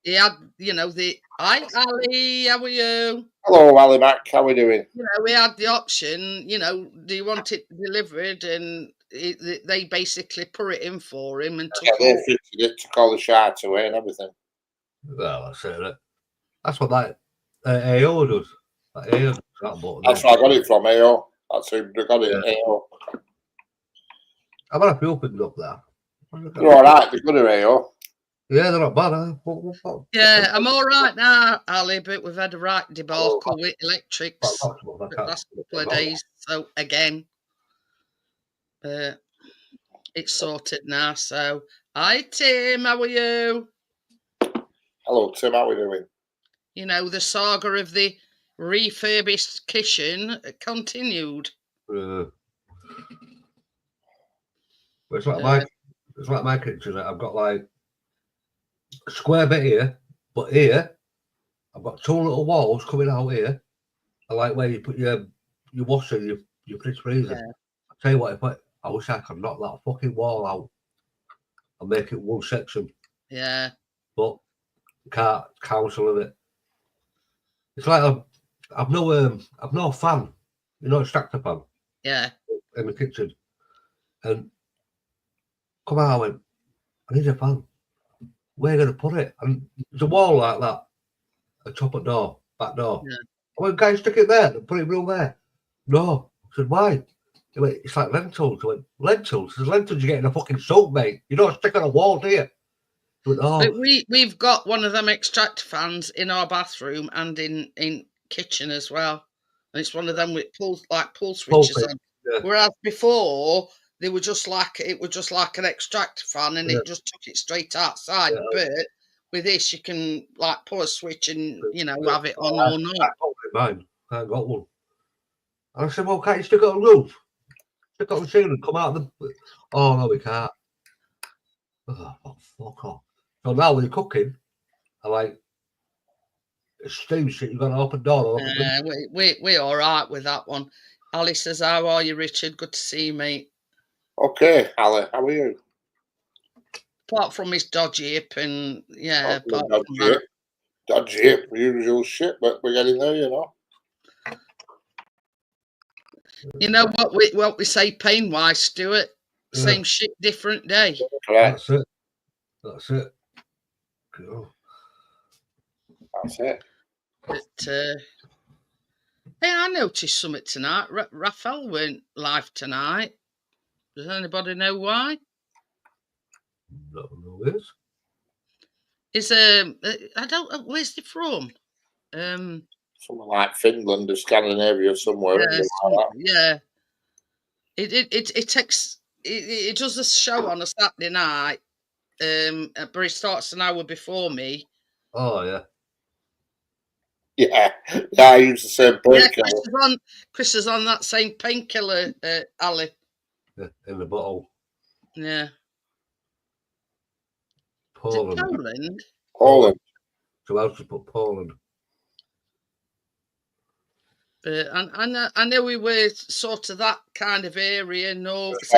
[SPEAKER 1] he had, you know, hi, Ali, how are you?
[SPEAKER 4] Hello, Ali Mac, how are we doing?
[SPEAKER 1] You know, we had the option, you know, do you want it delivered? And they basically put it in for him and took
[SPEAKER 4] all the shite away and everything.
[SPEAKER 3] Well, that's it. That's what that AO does.
[SPEAKER 4] That's where I got it from, AO. That's who got it, AO.
[SPEAKER 3] I've had a few things up there.
[SPEAKER 4] They're all right, they're good at AO.
[SPEAKER 3] Yeah, they're not bad, huh?
[SPEAKER 1] Yeah, I'm all right now, Ali, but we've had a right debacle with electrics the last couple of days. So, again, it's sorted now. So, hi, Tim, how are you?
[SPEAKER 4] Hello, Tim, how are we doing?
[SPEAKER 1] You know, the saga of the refurbished kitchen continued.
[SPEAKER 3] It's like my kitchen. I've got like a square bit here, but here I've got 2 little walls coming out here. I like where you put your washer, your fridge freezer.
[SPEAKER 1] Yeah.
[SPEAKER 3] I tell you what, I wish I could knock that fucking wall out and make it one section.
[SPEAKER 1] Yeah.
[SPEAKER 3] But can't counsel of it. It's like I've no fan, you know, extractor fan
[SPEAKER 1] Yeah.
[SPEAKER 3] in the kitchen. And come out, I went, I need a fan. Where are you going to put it? And there's a wall like that, a top at door, back door.
[SPEAKER 1] Yeah.
[SPEAKER 3] I went, guys, stick it there and put it real there. No. I said, why? He went, it's like lentils. I went, lentils? There's lentils you get in a fucking soap, mate. You don't stick on a wall, do you? He went, oh.
[SPEAKER 1] But we've got one of them extractor fans in our bathroom and in kitchen as well. And it's one of them with pull switches on.
[SPEAKER 3] Yeah.
[SPEAKER 1] Whereas before they were just like an extractor fan and it just took it straight outside.
[SPEAKER 3] Yeah.
[SPEAKER 1] But with this you can like pull a switch and have it on or not.
[SPEAKER 3] Mine. I ain't got one. And I said, well, can't you stick it on the roof? Stick it on the ceiling, come out of the... Oh, no, we can't. Oh, fuck off. So now when you're cooking, I like steam shit, you've got an open door.
[SPEAKER 1] We're all right with that one. Ali says, how are you, Richard? Good to see you, mate.
[SPEAKER 4] Okay, Ali, how are you?
[SPEAKER 1] Apart from his dodgy hip and,
[SPEAKER 4] Dodgy hip, usual shit, but we're getting there, you know.
[SPEAKER 1] You know what we say pain-wise, Stuart? Same shit, different day.
[SPEAKER 4] Correct.
[SPEAKER 3] That's it. Cool.
[SPEAKER 4] That's it.
[SPEAKER 1] But, hey, I noticed something tonight. Raphael weren't live tonight. Does anybody know why?
[SPEAKER 3] No, this.
[SPEAKER 1] Is I don't know, where's he from?
[SPEAKER 4] Somewhere like Finland or Scandinavia somewhere.
[SPEAKER 1] Yeah. It does a show on a Saturday night. But it starts an hour before me.
[SPEAKER 3] Oh yeah.
[SPEAKER 4] Yeah, I use the same painkiller.
[SPEAKER 1] Yeah, Chris is on that same painkiller, Ali.
[SPEAKER 3] Yeah, in the bottle.
[SPEAKER 1] Yeah.
[SPEAKER 3] Poland.
[SPEAKER 4] Poland.
[SPEAKER 3] So else to put Poland.
[SPEAKER 1] But I know we were sort of that kind of area. No,
[SPEAKER 4] his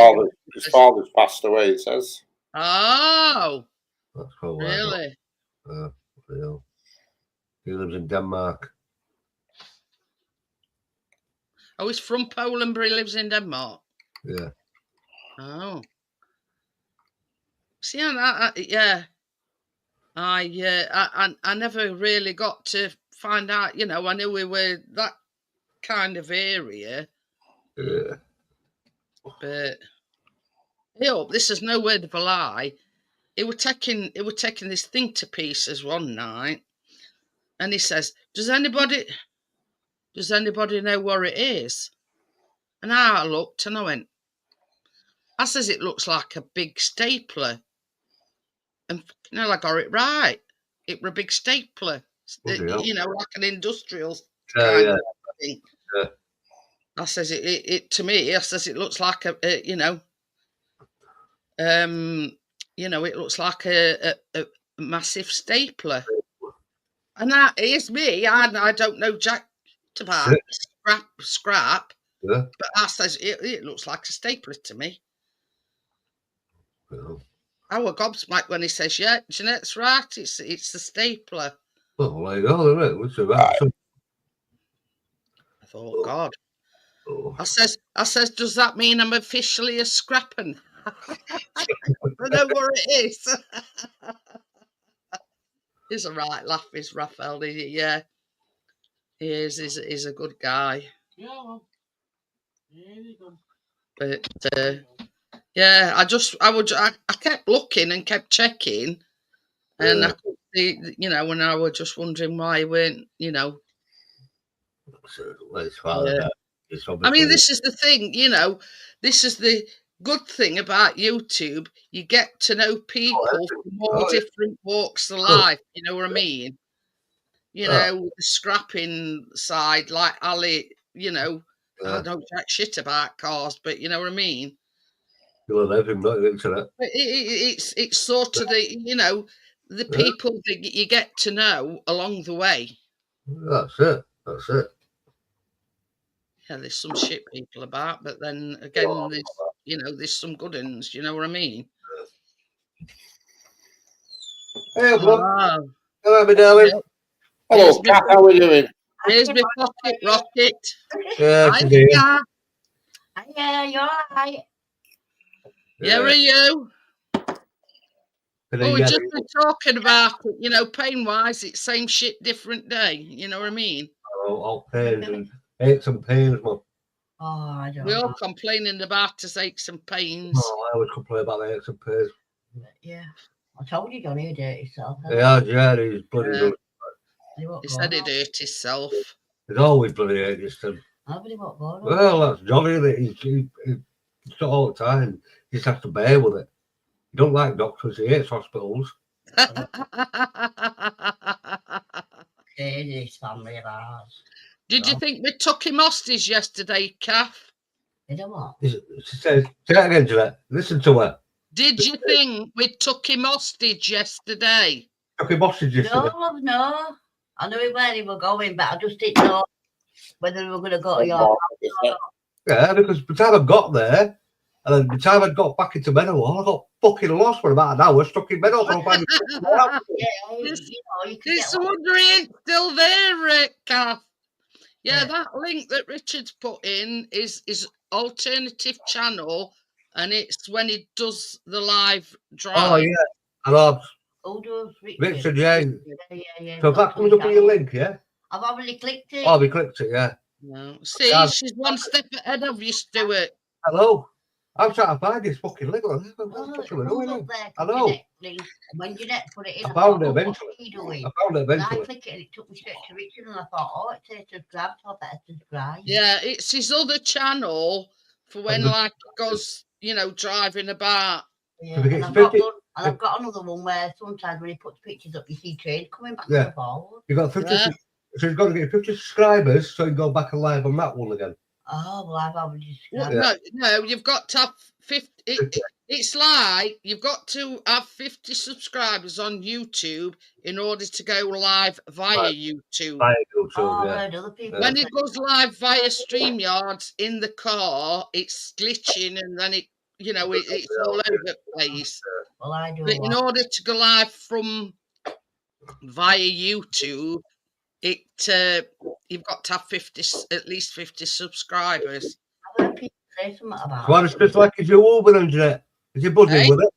[SPEAKER 4] father's passed away. It says.
[SPEAKER 1] Oh.
[SPEAKER 3] That's probably
[SPEAKER 1] really.
[SPEAKER 3] Real. He lives in Denmark.
[SPEAKER 1] Oh, he's from Poland, but he lives in Denmark.
[SPEAKER 3] Yeah.
[SPEAKER 1] Oh. See, I never really got to find out. You know, I knew we were that kind of area.
[SPEAKER 3] Yeah.
[SPEAKER 1] But this is no word of a lie. It were taking this thing to pieces one night, and he says, "Does anybody know where it is?" And I looked and I went, I says, "It looks like a big stapler." And I got it right. It were a big stapler, like an industrial kind of thing.
[SPEAKER 3] Yeah.
[SPEAKER 1] I says it to me. I says it looks like it looks like a massive stapler. And here's me. I don't know jack about scrap.
[SPEAKER 3] Yeah.
[SPEAKER 1] But I says it looks like a stapler to me.
[SPEAKER 3] Yeah.
[SPEAKER 1] I was gobsmacked when he says, "Yeah, Jeanette's right. It's the stapler."
[SPEAKER 3] Well, there you go, isn't it? What's about?
[SPEAKER 1] I thought, God. Oh. I says, does that mean I'm officially a scrapping? I know where it is. He's a right laugh, is Raphael. Yeah, he is. He's a good guy.
[SPEAKER 2] Yeah, well, there you go.
[SPEAKER 1] But yeah, I kept looking and kept checking, and I could see, and I was just wondering why he weren't, I mean, this is the thing, this is the good thing about YouTube. You get to know people from all different walks of life. You know what I mean? The scrapping side, like Ali. I don't jack shit about cars, but you know what I mean.
[SPEAKER 3] You love everything, not the internet.
[SPEAKER 1] It's sort of the people that you get to know along the way.
[SPEAKER 3] That's it.
[SPEAKER 1] Yeah, there's some shit people about, but then again, there's some good ones. You know what I mean?
[SPEAKER 3] Hey, hello, my darling.
[SPEAKER 4] Hello, Kat. How are you doing?
[SPEAKER 1] Here's my pocket rocket.
[SPEAKER 3] Yeah,
[SPEAKER 1] Hi,
[SPEAKER 3] she's here.
[SPEAKER 1] Gav.
[SPEAKER 5] Yeah, you're right.
[SPEAKER 1] Yeah, are you?
[SPEAKER 3] But
[SPEAKER 1] Oh,
[SPEAKER 3] then,
[SPEAKER 1] we
[SPEAKER 3] yeah,
[SPEAKER 1] just been talking about it, you know, pain-wise, it's same shit, different day. You know what I mean?
[SPEAKER 3] all pains and aches and pains, man.
[SPEAKER 5] Oh, I don't
[SPEAKER 1] We're all
[SPEAKER 5] know.
[SPEAKER 1] complaining about us aches and pains.
[SPEAKER 3] Oh, I always complain about the aches and pains.
[SPEAKER 5] Yeah. I told you, Johnny, you dirty self.
[SPEAKER 3] Yeah, he's bloody
[SPEAKER 1] Yeah.
[SPEAKER 3] done.
[SPEAKER 5] You won't
[SPEAKER 1] He
[SPEAKER 5] go
[SPEAKER 1] said
[SPEAKER 5] on.
[SPEAKER 1] he'd hurt himself.
[SPEAKER 3] He's always bloody hate this thing.
[SPEAKER 5] Nobody won't go on.
[SPEAKER 3] Well, that's Johnny, isn't it? He's got all the time. He just has to bear with it. He don't like doctors, he hates hospitals.
[SPEAKER 5] This family of ours.
[SPEAKER 1] Did you think we took him hostage yesterday, Kath?
[SPEAKER 5] You know what?
[SPEAKER 3] She says, say that again, Jeanette. Listen to her.
[SPEAKER 1] Did you think we took him hostage yesterday?
[SPEAKER 3] Took him hostage
[SPEAKER 5] No,
[SPEAKER 3] yesterday.
[SPEAKER 5] love, no. I knew where he were going, but I just didn't know whether we were going to go to your
[SPEAKER 3] Yeah, because by the time I got there, and then by the time I got back into Meadowhall, I got fucking lost for about an hour, stuck in Meadowhall.
[SPEAKER 5] Yeah, you
[SPEAKER 1] It's-
[SPEAKER 5] know, you can
[SPEAKER 1] It's
[SPEAKER 5] get
[SPEAKER 1] wonder he ain't still there, Rick, Kath. Yeah,
[SPEAKER 5] Yeah.
[SPEAKER 1] that link that Richard's put in is alternative channel, and it's when he does the live drive.
[SPEAKER 3] Oh, yeah. And
[SPEAKER 5] who does
[SPEAKER 3] Richard, yeah.
[SPEAKER 5] Yeah.
[SPEAKER 3] So if that comes up with your link, yeah?
[SPEAKER 5] I've already clicked it.
[SPEAKER 3] Oh, we clicked it, yeah.
[SPEAKER 1] No. See,
[SPEAKER 3] Yeah.
[SPEAKER 1] she's one step ahead of you, Stuart.
[SPEAKER 3] Hello. I'm trying to find this fucking link.
[SPEAKER 5] Oh,
[SPEAKER 3] What
[SPEAKER 5] it
[SPEAKER 3] are we
[SPEAKER 5] comes
[SPEAKER 3] doing?
[SPEAKER 5] up there,
[SPEAKER 3] I know.
[SPEAKER 5] Jeanette, link. And when Jeanette put it in,
[SPEAKER 3] I
[SPEAKER 5] I
[SPEAKER 3] found
[SPEAKER 5] thought,
[SPEAKER 3] it
[SPEAKER 5] oh, what's
[SPEAKER 3] eventually.
[SPEAKER 5] he doing?
[SPEAKER 3] I found it
[SPEAKER 5] And I
[SPEAKER 3] eventually.
[SPEAKER 5] clicked it and it took me straight to Richard, and I thought, oh, it says subscribe, so I better subscribe.
[SPEAKER 1] Yeah, it's his other channel for when,
[SPEAKER 3] the-
[SPEAKER 1] like, he goes, you know, driving about.
[SPEAKER 5] Yeah,
[SPEAKER 3] we get
[SPEAKER 5] and I've got
[SPEAKER 3] 50
[SPEAKER 5] one, and I've got another one where sometimes when he puts pictures up, you see train coming back
[SPEAKER 3] Yeah.
[SPEAKER 5] and forward.
[SPEAKER 3] You got 50,
[SPEAKER 1] Yeah.
[SPEAKER 3] so you've got to get 50 subscribers so you can go back and live on that one again.
[SPEAKER 5] Oh, well, I've already
[SPEAKER 1] Well,
[SPEAKER 5] subscribed.
[SPEAKER 1] no, you've got to have 50. It's like you've got to have 50 subscribers on YouTube in order to go live via
[SPEAKER 3] Right.
[SPEAKER 1] YouTube.
[SPEAKER 3] Via YouTube,
[SPEAKER 5] Oh, I've
[SPEAKER 3] yeah.
[SPEAKER 5] heard other people.
[SPEAKER 1] When
[SPEAKER 5] say-
[SPEAKER 1] it goes live via StreamYards in the car, it's glitching and then it, you know, it's all over the place.
[SPEAKER 5] well, I do.
[SPEAKER 1] But in order to go live from via YouTube, you've got to have at least 50 subscribers.
[SPEAKER 5] I've heard people say something about
[SPEAKER 3] So how does Chris like his new Uber then, Jeanette? Is he buzzing
[SPEAKER 1] Hey?
[SPEAKER 3] with it?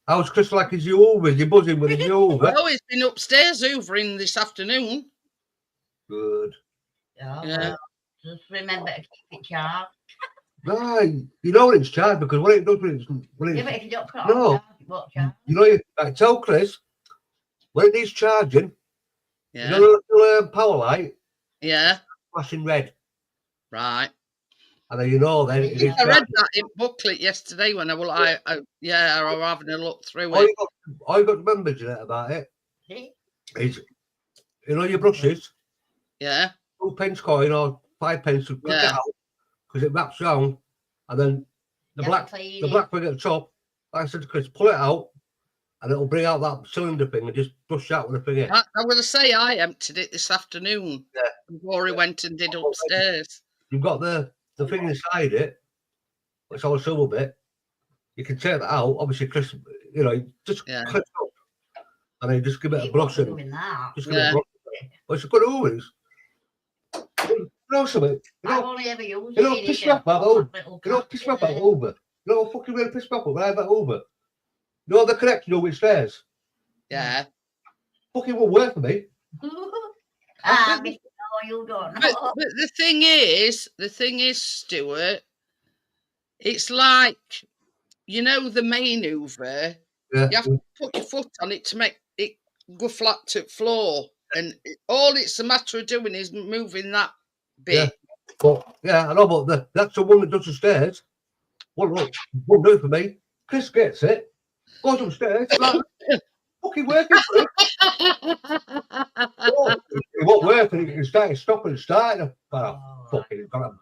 [SPEAKER 3] How's Chris like his new Uber? Is he buzzing with his new Uber?
[SPEAKER 1] Oh, he's been upstairs hoovering this afternoon.
[SPEAKER 3] Good.
[SPEAKER 5] Yeah,
[SPEAKER 1] Yeah.
[SPEAKER 5] well, just remember to keep it charged.
[SPEAKER 3] No, you know when it's charged because when it does, when
[SPEAKER 5] Yeah, but
[SPEAKER 3] it's,
[SPEAKER 5] if you don't put it
[SPEAKER 3] No.
[SPEAKER 5] on charge, it won't charge.
[SPEAKER 3] you know, like, tell Chris when it needs charging, you
[SPEAKER 1] Yeah,
[SPEAKER 3] know the little power light
[SPEAKER 1] yeah,
[SPEAKER 3] flashing red,
[SPEAKER 1] right.
[SPEAKER 3] and then you know then it is
[SPEAKER 1] I read
[SPEAKER 3] charging.
[SPEAKER 1] that in booklet yesterday when I was having a look through
[SPEAKER 3] All
[SPEAKER 1] it.
[SPEAKER 3] you got to remember, Jeanette, about it
[SPEAKER 5] See?
[SPEAKER 3] is, you know, your brushes,
[SPEAKER 1] Yeah,
[SPEAKER 3] 2p coin or 5p, to click it
[SPEAKER 1] Yeah.
[SPEAKER 3] out because it wraps around, and then the
[SPEAKER 5] You have
[SPEAKER 3] black
[SPEAKER 5] to clean
[SPEAKER 3] the
[SPEAKER 5] it.
[SPEAKER 3] black thing at the top, like I said to Chris, pull it out, and it'll bring out that cylinder thing and just brush out with the thing.
[SPEAKER 1] I was going to say I emptied it this afternoon.
[SPEAKER 3] Yeah.
[SPEAKER 1] Before he went and did upstairs.
[SPEAKER 3] You've got the thing inside it, it's all a silver bit. You can take that out. Obviously, Chris, you know, just
[SPEAKER 1] Yeah.
[SPEAKER 3] clip it up, and then just give it a
[SPEAKER 5] Keep
[SPEAKER 3] brush and
[SPEAKER 5] doing that.
[SPEAKER 3] just give it
[SPEAKER 1] Yeah.
[SPEAKER 3] a brush. Well, it's a good always. You know something? You
[SPEAKER 5] I've
[SPEAKER 3] know,
[SPEAKER 5] only ever used
[SPEAKER 3] you know,
[SPEAKER 5] it.
[SPEAKER 3] piss
[SPEAKER 5] in
[SPEAKER 3] me off
[SPEAKER 5] a
[SPEAKER 3] about Uber.
[SPEAKER 5] little
[SPEAKER 3] You know,
[SPEAKER 5] cap
[SPEAKER 3] piss me off
[SPEAKER 5] in
[SPEAKER 3] about
[SPEAKER 5] there.
[SPEAKER 3] Uber. You know what fucking really pissed me off when I had that Uber? You know the connection over stairs?
[SPEAKER 1] Yeah.
[SPEAKER 3] Fucking won't work for me.
[SPEAKER 5] Ah, Mr. No, you don't
[SPEAKER 1] But,
[SPEAKER 5] know.
[SPEAKER 1] but the thing is, Stuart, it's like, you know, the main Hoover,
[SPEAKER 3] Yeah.
[SPEAKER 1] you have to put your foot on it to make it go flat to the floor. And all it's a matter of doing is moving that bit.
[SPEAKER 3] But yeah, I know, but that's the one that does the stairs. Won't do it for me. Chris gets it, goes upstairs, like, fucking working for him. Oh, it won't work, and you can stop and start. Oh, fucking got him.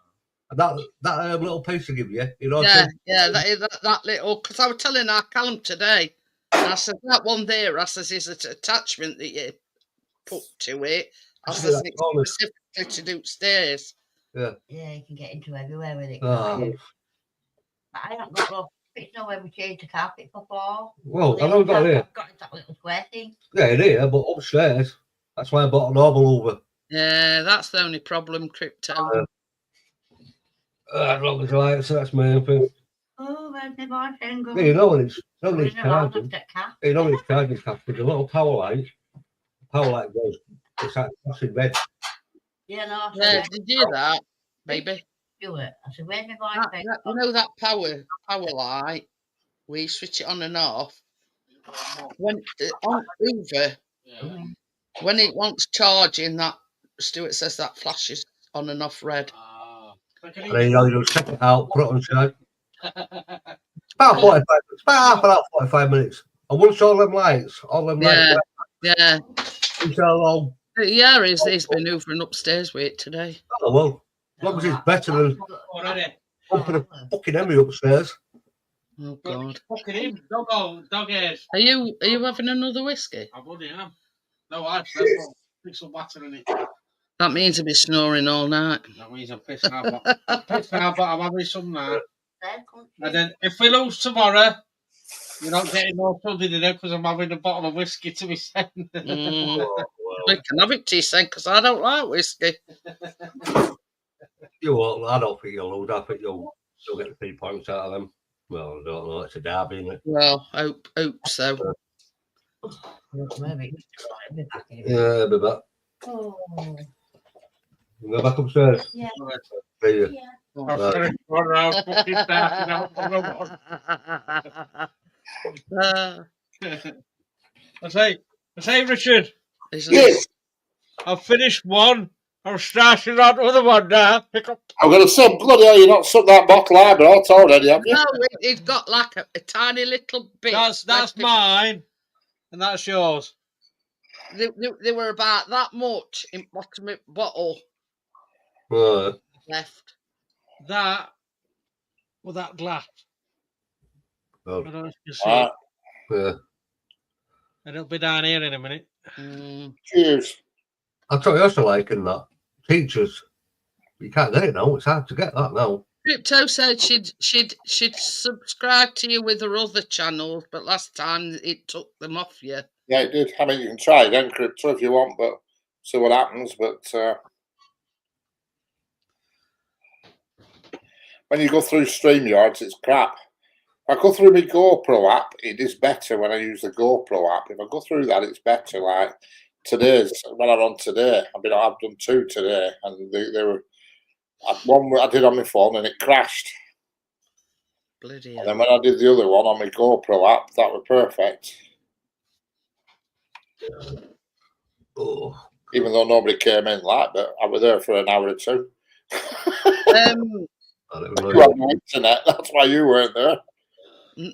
[SPEAKER 3] And that little piece to give you, you know.
[SPEAKER 1] Yeah, that little, because I was telling our Callum today, and I said, that one there, I says, is an attachment that you put to it. I
[SPEAKER 3] See
[SPEAKER 1] says,
[SPEAKER 3] that
[SPEAKER 1] it's
[SPEAKER 3] corner?
[SPEAKER 1] specifically to do stairs.
[SPEAKER 5] Yeah, you can get into everywhere with it.
[SPEAKER 3] Oh.
[SPEAKER 5] can't you? But I haven't got no. It's nowhere we changed the carpet before.
[SPEAKER 3] Well, I know got it here.
[SPEAKER 5] Got that little square thing.
[SPEAKER 3] Yeah, it is, but upstairs. That's why I bought a normal Uber.
[SPEAKER 1] Yeah, that's the only problem, Crypto.
[SPEAKER 3] As long as I like, so that's my own thing.
[SPEAKER 5] Oh, where's my boyfriend
[SPEAKER 3] Yeah,
[SPEAKER 5] going?
[SPEAKER 3] you know when it's
[SPEAKER 5] Original, I'll
[SPEAKER 3] charging.
[SPEAKER 5] look at cat.
[SPEAKER 3] You know when it's charging, Kath, with a little power light. Power light goes, it's like flashing red.
[SPEAKER 5] Yeah, no, I
[SPEAKER 1] Yeah,
[SPEAKER 5] said,
[SPEAKER 1] did you hear that, baby?
[SPEAKER 5] do it. I said, where's my
[SPEAKER 1] That,
[SPEAKER 5] boyfriend?
[SPEAKER 1] you know that power light, where you switch it on and off. When on Hoover,
[SPEAKER 2] Yeah.
[SPEAKER 1] when it wants charging, that Stuart says that flashes on and off red.
[SPEAKER 3] And then you just check it out, put it on charge. It's about 45 minutes. It's about half an hour, 45 minutes. And once all them lights,
[SPEAKER 1] Yeah, yeah.
[SPEAKER 3] it's all,
[SPEAKER 1] Yeah, he's been over and upstairs with it today.
[SPEAKER 3] oh well, as long as it's better than
[SPEAKER 2] Already.
[SPEAKER 3] pumping a fucking Emmy upstairs.
[SPEAKER 1] Oh God!
[SPEAKER 2] Fucking him. Dog ears.
[SPEAKER 1] Are you having another whiskey?
[SPEAKER 2] I bloody am. No, I've put some water in it.
[SPEAKER 1] That means he'll be snoring all night.
[SPEAKER 2] That means I'm pissed now, but I'm having some now. And then if we lose tomorrow, you're not getting no Sunday dinner because I'm having a bottle of whiskey to be sent.
[SPEAKER 1] Mm. We can have it to you, because I don't like whiskey.
[SPEAKER 3] You won't, I don't think you'll lose. I think you'll get the 3 points out of them. Well, I don't know. It's a derby, isn't it?
[SPEAKER 1] Well, hope so.
[SPEAKER 3] Yeah, but that.
[SPEAKER 5] Oh.
[SPEAKER 3] You go back upstairs.
[SPEAKER 5] Yeah.
[SPEAKER 3] See you.
[SPEAKER 5] Yeah.
[SPEAKER 2] I say, Richard,
[SPEAKER 4] Yes.
[SPEAKER 2] I've finished one. I'm starting on another one now. Pick up.
[SPEAKER 4] I'm going to say, bloody hell, you've not sucked that bottle out already, have you?
[SPEAKER 1] No, it's got like a tiny little bit.
[SPEAKER 2] That's mine, and that's yours.
[SPEAKER 1] They were about that much in bottom of bottle left.
[SPEAKER 2] That with that glass.
[SPEAKER 3] Oh.
[SPEAKER 2] I don't know if you can see it.
[SPEAKER 3] Yeah.
[SPEAKER 2] And it'll be down here in a minute.
[SPEAKER 4] Cheers.
[SPEAKER 3] I'll tell you also liking that. Teachers. You can't get it now. It's hard to get that now.
[SPEAKER 1] Crypto said she'd subscribe to you with her other channels, but last time it took them off you.
[SPEAKER 4] Yeah, it did. I mean, you can try again, Crypto, if you want, but see what happens. But when you go through StreamYards, it's crap. If I go through my GoPro app, it is better when I use the GoPro app. If I go through that, it's better. Like today's, when I'm on today, I've done 2 today, and they were one I did on my phone and it crashed.
[SPEAKER 1] Bloody
[SPEAKER 4] hell. And then when I did the other one on my GoPro app, that was perfect.
[SPEAKER 3] Oh.
[SPEAKER 4] Even though nobody came in, but I was there for an hour or 2.
[SPEAKER 3] I don't know.
[SPEAKER 4] You had no internet, that's why you weren't there.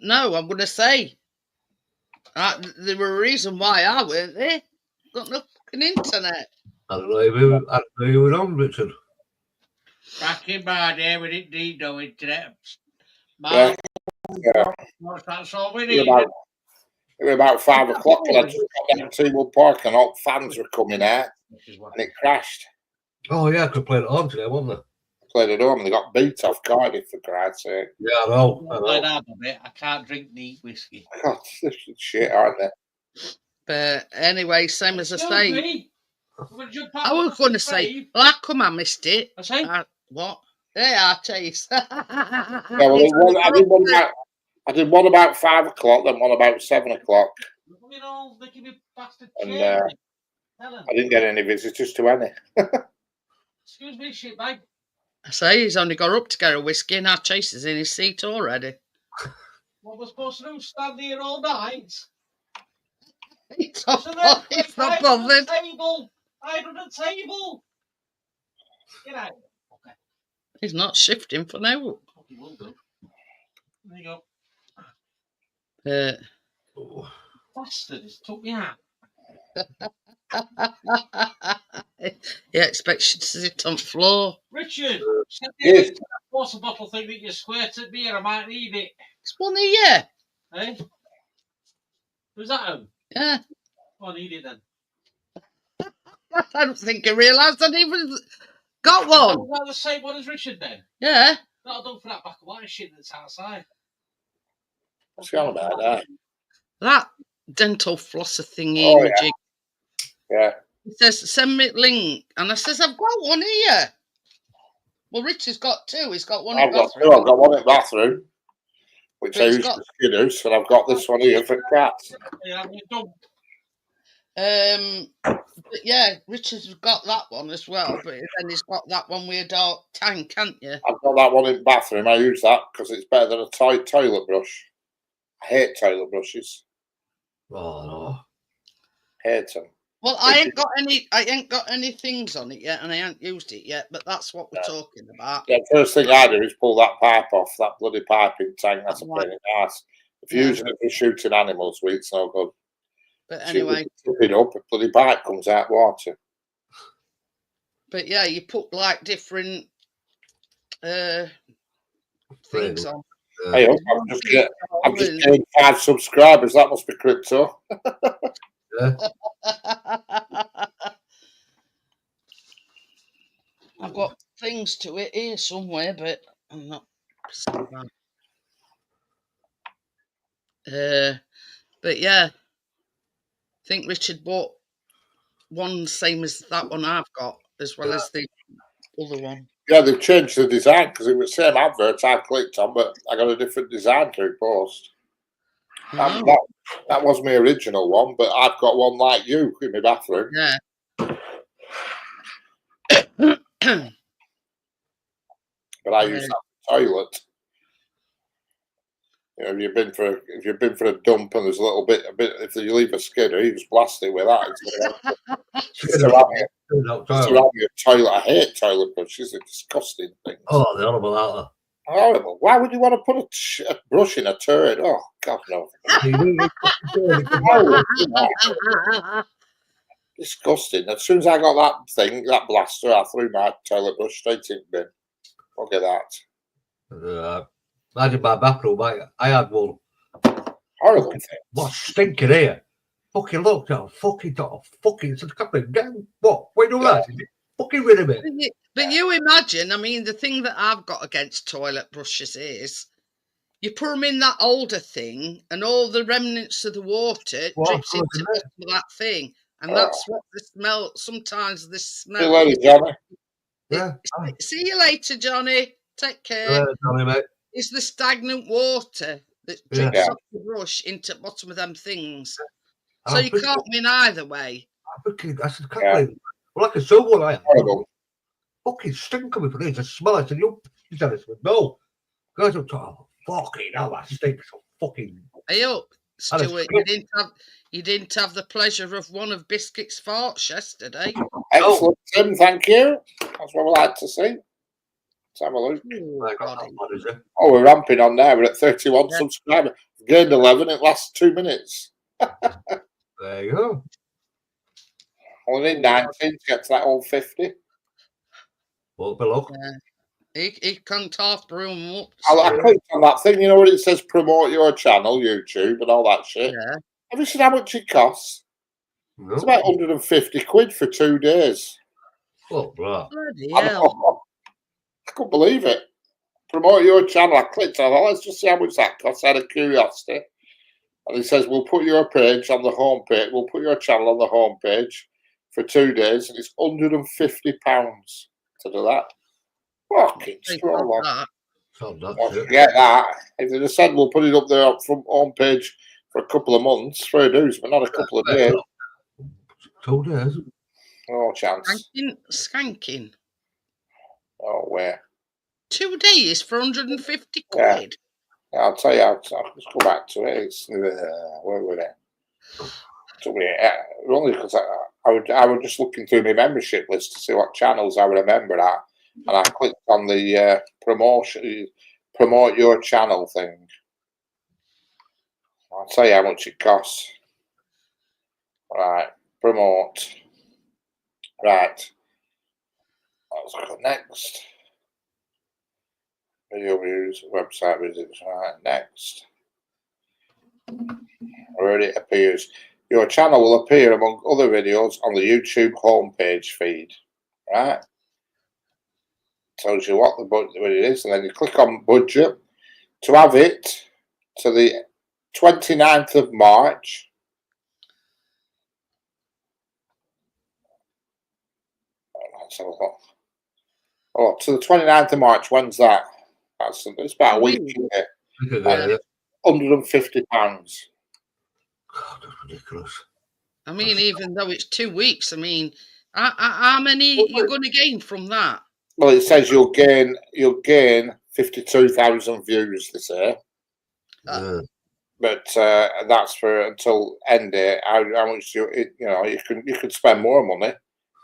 [SPEAKER 1] No, I'm going to say there were a reason why I weren't there. Got no fucking internet.
[SPEAKER 3] I don't know if you were on, Richard.
[SPEAKER 2] Back in my day, we didn't need no internet.
[SPEAKER 4] Yeah.
[SPEAKER 2] That's all we
[SPEAKER 4] It
[SPEAKER 2] needed.
[SPEAKER 4] was about 5 o'clock, and I just got down to T-Wood Park, and all fans were coming out, and it crashed.
[SPEAKER 3] Oh, yeah, I could play it on today, wasn't I?
[SPEAKER 4] Played at home, and they got beat off Cardiff, for Christ's sake.
[SPEAKER 3] Yeah, I know.
[SPEAKER 2] I can't drink neat whiskey.
[SPEAKER 4] God, this is shit, aren't they?
[SPEAKER 1] But anyway, same as I say.
[SPEAKER 2] Me.
[SPEAKER 1] I was going to say, well, how come I missed it?
[SPEAKER 2] I say,
[SPEAKER 1] what? Yeah, Chase.
[SPEAKER 4] Yeah, well, I did one about 5 o'clock, then one about 7 o'clock.
[SPEAKER 2] You know, they give me bastard
[SPEAKER 4] And
[SPEAKER 2] I
[SPEAKER 4] didn't get any visitors to any.
[SPEAKER 2] Excuse me, shit bag.
[SPEAKER 1] I say he's only got up to get a whiskey, and our Chase is in his seat already.
[SPEAKER 2] What we're supposed to do? Stand here all night?
[SPEAKER 1] It's not bothered.
[SPEAKER 2] Hide on the table. Get out. Okay.
[SPEAKER 1] He's not shifting for now.
[SPEAKER 2] He will do. There you
[SPEAKER 1] go.
[SPEAKER 2] Bastard, it's took me out.
[SPEAKER 1] He expects you to sit on the floor.
[SPEAKER 2] Richard, send me
[SPEAKER 4] Yes.
[SPEAKER 2] a water bottle thing that you squirted me here. I might need it.
[SPEAKER 1] It's one here.
[SPEAKER 2] Eh? Who's that home?
[SPEAKER 1] Yeah.
[SPEAKER 2] Oh, I need it then.
[SPEAKER 1] I don't think he realised I'd even got one.
[SPEAKER 2] Was that the same one as Richard then?
[SPEAKER 1] Yeah.
[SPEAKER 2] That'll do for that back of white shit that's outside.
[SPEAKER 4] What's going on about that?
[SPEAKER 1] That dental flosser thingy.
[SPEAKER 4] Oh, yeah. Yeah.
[SPEAKER 1] He says, send me a link. And I says, I've got one here. Well, Richard's got two. He's got one in
[SPEAKER 4] I've got
[SPEAKER 1] bathroom.
[SPEAKER 4] two. I've got one in the bathroom, which
[SPEAKER 1] But
[SPEAKER 4] I
[SPEAKER 1] he's
[SPEAKER 4] use
[SPEAKER 1] got-
[SPEAKER 4] for skidders, and I've got this one here for cats.
[SPEAKER 2] Yeah, you don't.
[SPEAKER 1] But yeah, Richard's got that one as well. But then he's got that one with a dark tank, can't you?
[SPEAKER 4] I've got that one in the bathroom. I use that because it's better than a toilet brush. I hate toilet brushes.
[SPEAKER 3] Oh no.
[SPEAKER 4] Hate them.
[SPEAKER 1] Well, I ain't got any things on it yet, and I ain't used it yet. But that's what we're talking about.
[SPEAKER 4] Yeah, first thing I do is pull that pipe off, that bloody piping tank. That's a pain in the ass. If you're using it for shooting animals, it's no good.
[SPEAKER 1] But anyway,
[SPEAKER 4] tip it up, a bloody pipe comes out water.
[SPEAKER 1] But yeah, you put like different things on.
[SPEAKER 4] Hey, I've just gained 5 subscribers. That must be crypto.
[SPEAKER 3] Yeah.
[SPEAKER 1] I've got things to it here somewhere, but I'm not. But yeah, I think Richard bought one same as that one I've got, as well as the other one.
[SPEAKER 4] Yeah, they've changed the design because it was the same advert I clicked on, but I got a different design through post. That was my original one, but I've got one like you in my bathroom.
[SPEAKER 1] Yeah.
[SPEAKER 4] But I use that for the toilet. You know, if you've been for a dump and there's a bit. If you leave a skidder, he was blasted with that. It's around your toilet. I hate toilet brushes. They're disgusting things.
[SPEAKER 3] Oh, they're horrible, aren't
[SPEAKER 4] Horrible. Why would you want to put a brush in a turd? Oh God, no. Disgusting. As soon as I got that blaster, I threw my toilet brush straight in the bin. Look at that.
[SPEAKER 3] Imagine my bathroom. I had one.
[SPEAKER 4] Horrible thing.
[SPEAKER 3] What's stinking here? Fucking look, fucking it's a couple of damn. What? Wait, do that? Fucking rid of it.
[SPEAKER 1] But you imagine, I mean, the thing that I've got against toilet brushes is you put them in that older thing and all the remnants of the water drips into the bottom of that thing. And that's what the smell, sometimes the smell.
[SPEAKER 4] See you later, Johnny.
[SPEAKER 3] Yeah.
[SPEAKER 1] See you later, Johnny. Take care.
[SPEAKER 3] Yeah, Johnny, mate.
[SPEAKER 1] It's the stagnant water that drips off the brush into the bottom of them things. So you can't win either way.
[SPEAKER 3] I said, well, like a someone I am. Fucking stink of it for this. I smell it. And you said it. No. Guys, I'm talking, fucking hell, that stinks so fucking.
[SPEAKER 1] Hey up, Stuart. You didn't have the pleasure of one of Biscuit's farts yesterday.
[SPEAKER 4] Excellent, Tim. Thank you. That's what we like to see. Let's have a look. Oh, we're ramping on now. We're at 31 subscribers. We've gained 11 in the last 2 minutes.
[SPEAKER 3] There you go.
[SPEAKER 4] Only need 19 to get to that old 50.
[SPEAKER 3] Well, look.
[SPEAKER 1] He can't half broom up.
[SPEAKER 4] I clicked on that thing, you know, where it says promote your channel, YouTube, and all that shit.
[SPEAKER 1] Yeah.
[SPEAKER 4] Have you seen how much it costs? No. It's about 150 quid for 2 days.
[SPEAKER 3] Oh, bro.
[SPEAKER 1] Bloody hell.
[SPEAKER 4] I couldn't believe it. Promote your channel. I clicked on it. Let's just see how much that costs out of curiosity. And it says, we'll put your page on the homepage. We'll put your channel on the homepage for 2 days. And it's £150 to do that. Fucking strong. Forget that. If they just said, we'll put it up there from homepage for a couple of months, fair dues, but not a couple of days.
[SPEAKER 3] 2 days.
[SPEAKER 4] No chance.
[SPEAKER 1] Skanking.
[SPEAKER 4] Oh, where? 2
[SPEAKER 1] days for 150 quid.
[SPEAKER 4] Yeah, I'll tell you. Let's go back to it. It's where were they? Only because I was just looking through my membership list to see what channels I remember at, and I clicked on the promote your channel thing. I'll tell you how much it costs. Right, promote. Right. Let's go next. Video views, website visits. Right, next. Already appears. Your channel will appear among other videos on the YouTube homepage feed. Right? Tells you what it is, and then you click on budget to have it to the 29th of March. Let's have a look. Oh, to the 29th of March. When's that? It's about a week. Isn't it? £150.
[SPEAKER 3] God, that's ridiculous.
[SPEAKER 1] I mean, even though it's 2 weeks, I mean, how many you're going to gain from that?
[SPEAKER 4] Well, it says you'll gain 52,000 views this year. But that's for until end date. How much you can spend more money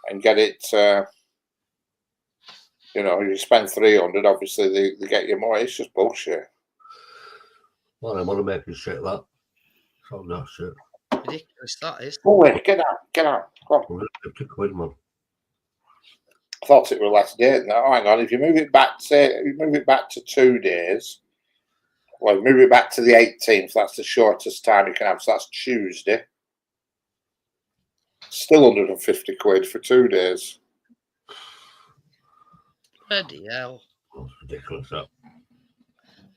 [SPEAKER 4] and get it. You spend 300, obviously they get you more. It's just bullshit.
[SPEAKER 3] Well, I want to make you shit that. So that shit.
[SPEAKER 1] Ridiculous, that is.
[SPEAKER 4] Oh wait, get out. Go on.
[SPEAKER 3] £50, man.
[SPEAKER 4] I thought it were less days. Now, hang on. If you move it back to 2 days. Well, move it back to the 18th. That's the shortest time you can have. So that's Tuesday. Still £150 for 2 days.
[SPEAKER 1] Bloody hell.
[SPEAKER 3] That's ridiculous, that.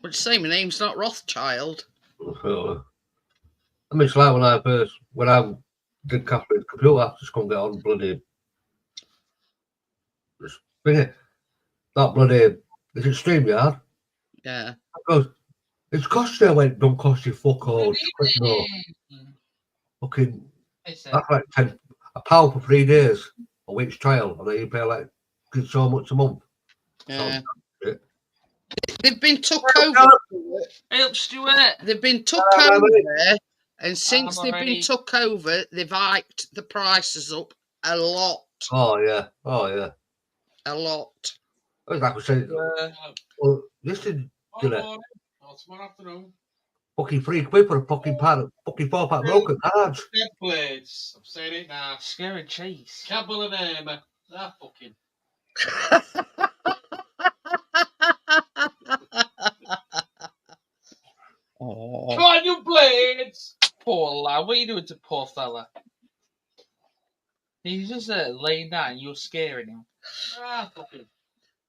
[SPEAKER 1] Would you say my name's not Rothschild?
[SPEAKER 3] I mean, it's like when I did Catherine's computer, I just couldn't get on bloody. That bloody. Is it StreamYard?
[SPEAKER 1] Yeah.
[SPEAKER 3] Because it's cost you. I went, don't cost you fuck all. No. Fucking. That's like £10 for 3 days, a week's trial, and then you pay like so much a month.
[SPEAKER 1] Yeah.
[SPEAKER 3] So,
[SPEAKER 1] they've been took over.
[SPEAKER 2] Help, Stuart.
[SPEAKER 1] They've been took over, and since they've been took over, they've hiked the prices up a lot.
[SPEAKER 3] Oh yeah.
[SPEAKER 1] A lot.
[SPEAKER 3] Like I said, well, this is
[SPEAKER 2] Tomorrow afternoon.
[SPEAKER 3] fucking £3 for a fucking pan, fucking 4-pack milk at Hards.
[SPEAKER 2] Dead blades. I'm saying it now.
[SPEAKER 6] Scary cheese.
[SPEAKER 2] Campbell and Amy. They're fucking.
[SPEAKER 1] Oh.
[SPEAKER 2] Try new blades.
[SPEAKER 6] Poor lad. What are you doing to poor fella? He's just laying down. You're scaring him.
[SPEAKER 2] Fucking.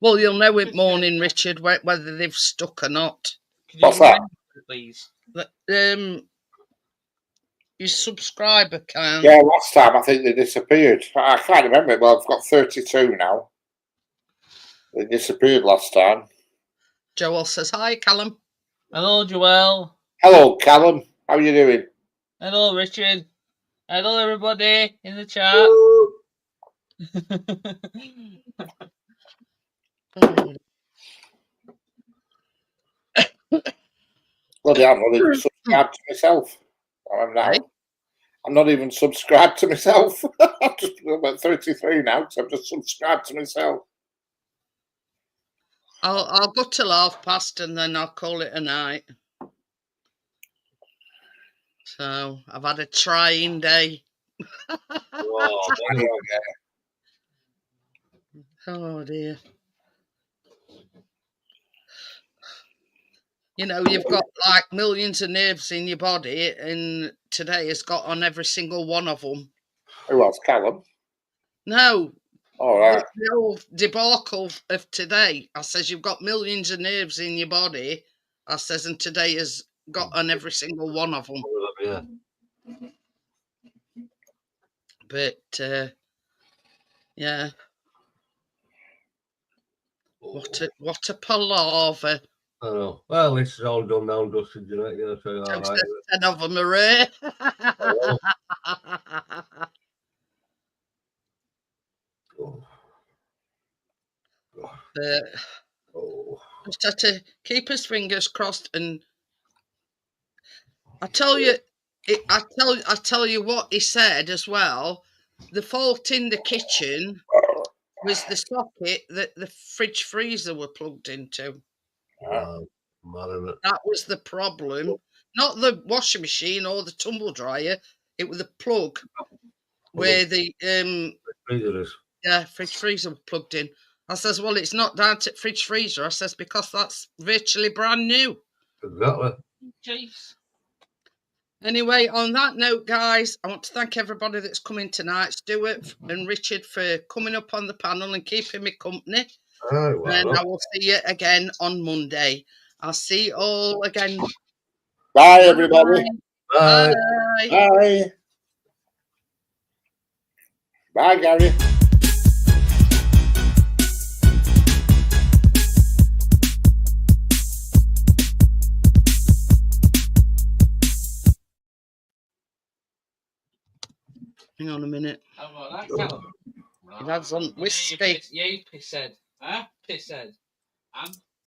[SPEAKER 1] Well, you'll know it morning, Richard, whether they've stuck or not.
[SPEAKER 6] Can you
[SPEAKER 4] What's that?
[SPEAKER 6] remember it, please?
[SPEAKER 1] Your subscriber count.
[SPEAKER 4] Yeah, last time I think they disappeared. I can't remember. Well, I've got 32 now. They disappeared last time.
[SPEAKER 1] Joel says, hi, Callum.
[SPEAKER 6] Hello, Joel.
[SPEAKER 4] Hello, Callum. How are you doing?
[SPEAKER 6] Hello, Richard. Hello, everybody in the chat.
[SPEAKER 4] Bloody hell, I'm not even subscribed to myself. I'm not even subscribed to myself. I'm just about 33 now, so I'm just subscribed to myself.
[SPEAKER 1] I'll go till 1:30 and then I'll call it a night. So I've had a trying day. Oh dear. You know, you've got like millions of nerves in your body, and today has got on every single one of them.
[SPEAKER 4] Who else? Callum?
[SPEAKER 1] No.
[SPEAKER 4] All right.
[SPEAKER 1] The old debacle of today. I says you've got millions of nerves in your body. I says, and today has got on every single one of them.
[SPEAKER 3] Yeah.
[SPEAKER 1] But yeah. What a palaver.
[SPEAKER 3] I know. Well, this is all done now, dusted, you know. So all right.
[SPEAKER 1] 10 of them are here. Just had to keep his fingers crossed, and I tell you, I tell you what he said as well. The fault in the kitchen was the socket that the fridge freezer were plugged into. That was the problem, not the washing machine or the tumble dryer. It was the plug where the fridge freezer was plugged in. I says, well, it's not down to fridge freezer. I says, because that's virtually brand new.
[SPEAKER 3] Exactly.
[SPEAKER 6] Jeez.
[SPEAKER 1] Anyway, on that note, guys, I want to thank everybody that's coming tonight. Stuart and Richard for coming up on the panel and keeping me company.
[SPEAKER 3] Oh, wow.
[SPEAKER 1] And I will see you again on Monday. I'll see you all again.
[SPEAKER 4] Bye, everybody.
[SPEAKER 3] Bye.
[SPEAKER 1] Bye.
[SPEAKER 4] Bye. Bye, Gary.
[SPEAKER 1] Hang on a minute.
[SPEAKER 2] How about that, Callum?
[SPEAKER 1] It had some
[SPEAKER 2] Yeah,
[SPEAKER 1] whiskey.
[SPEAKER 6] You pisshead.
[SPEAKER 2] Huh?
[SPEAKER 6] Pisshead.
[SPEAKER 2] And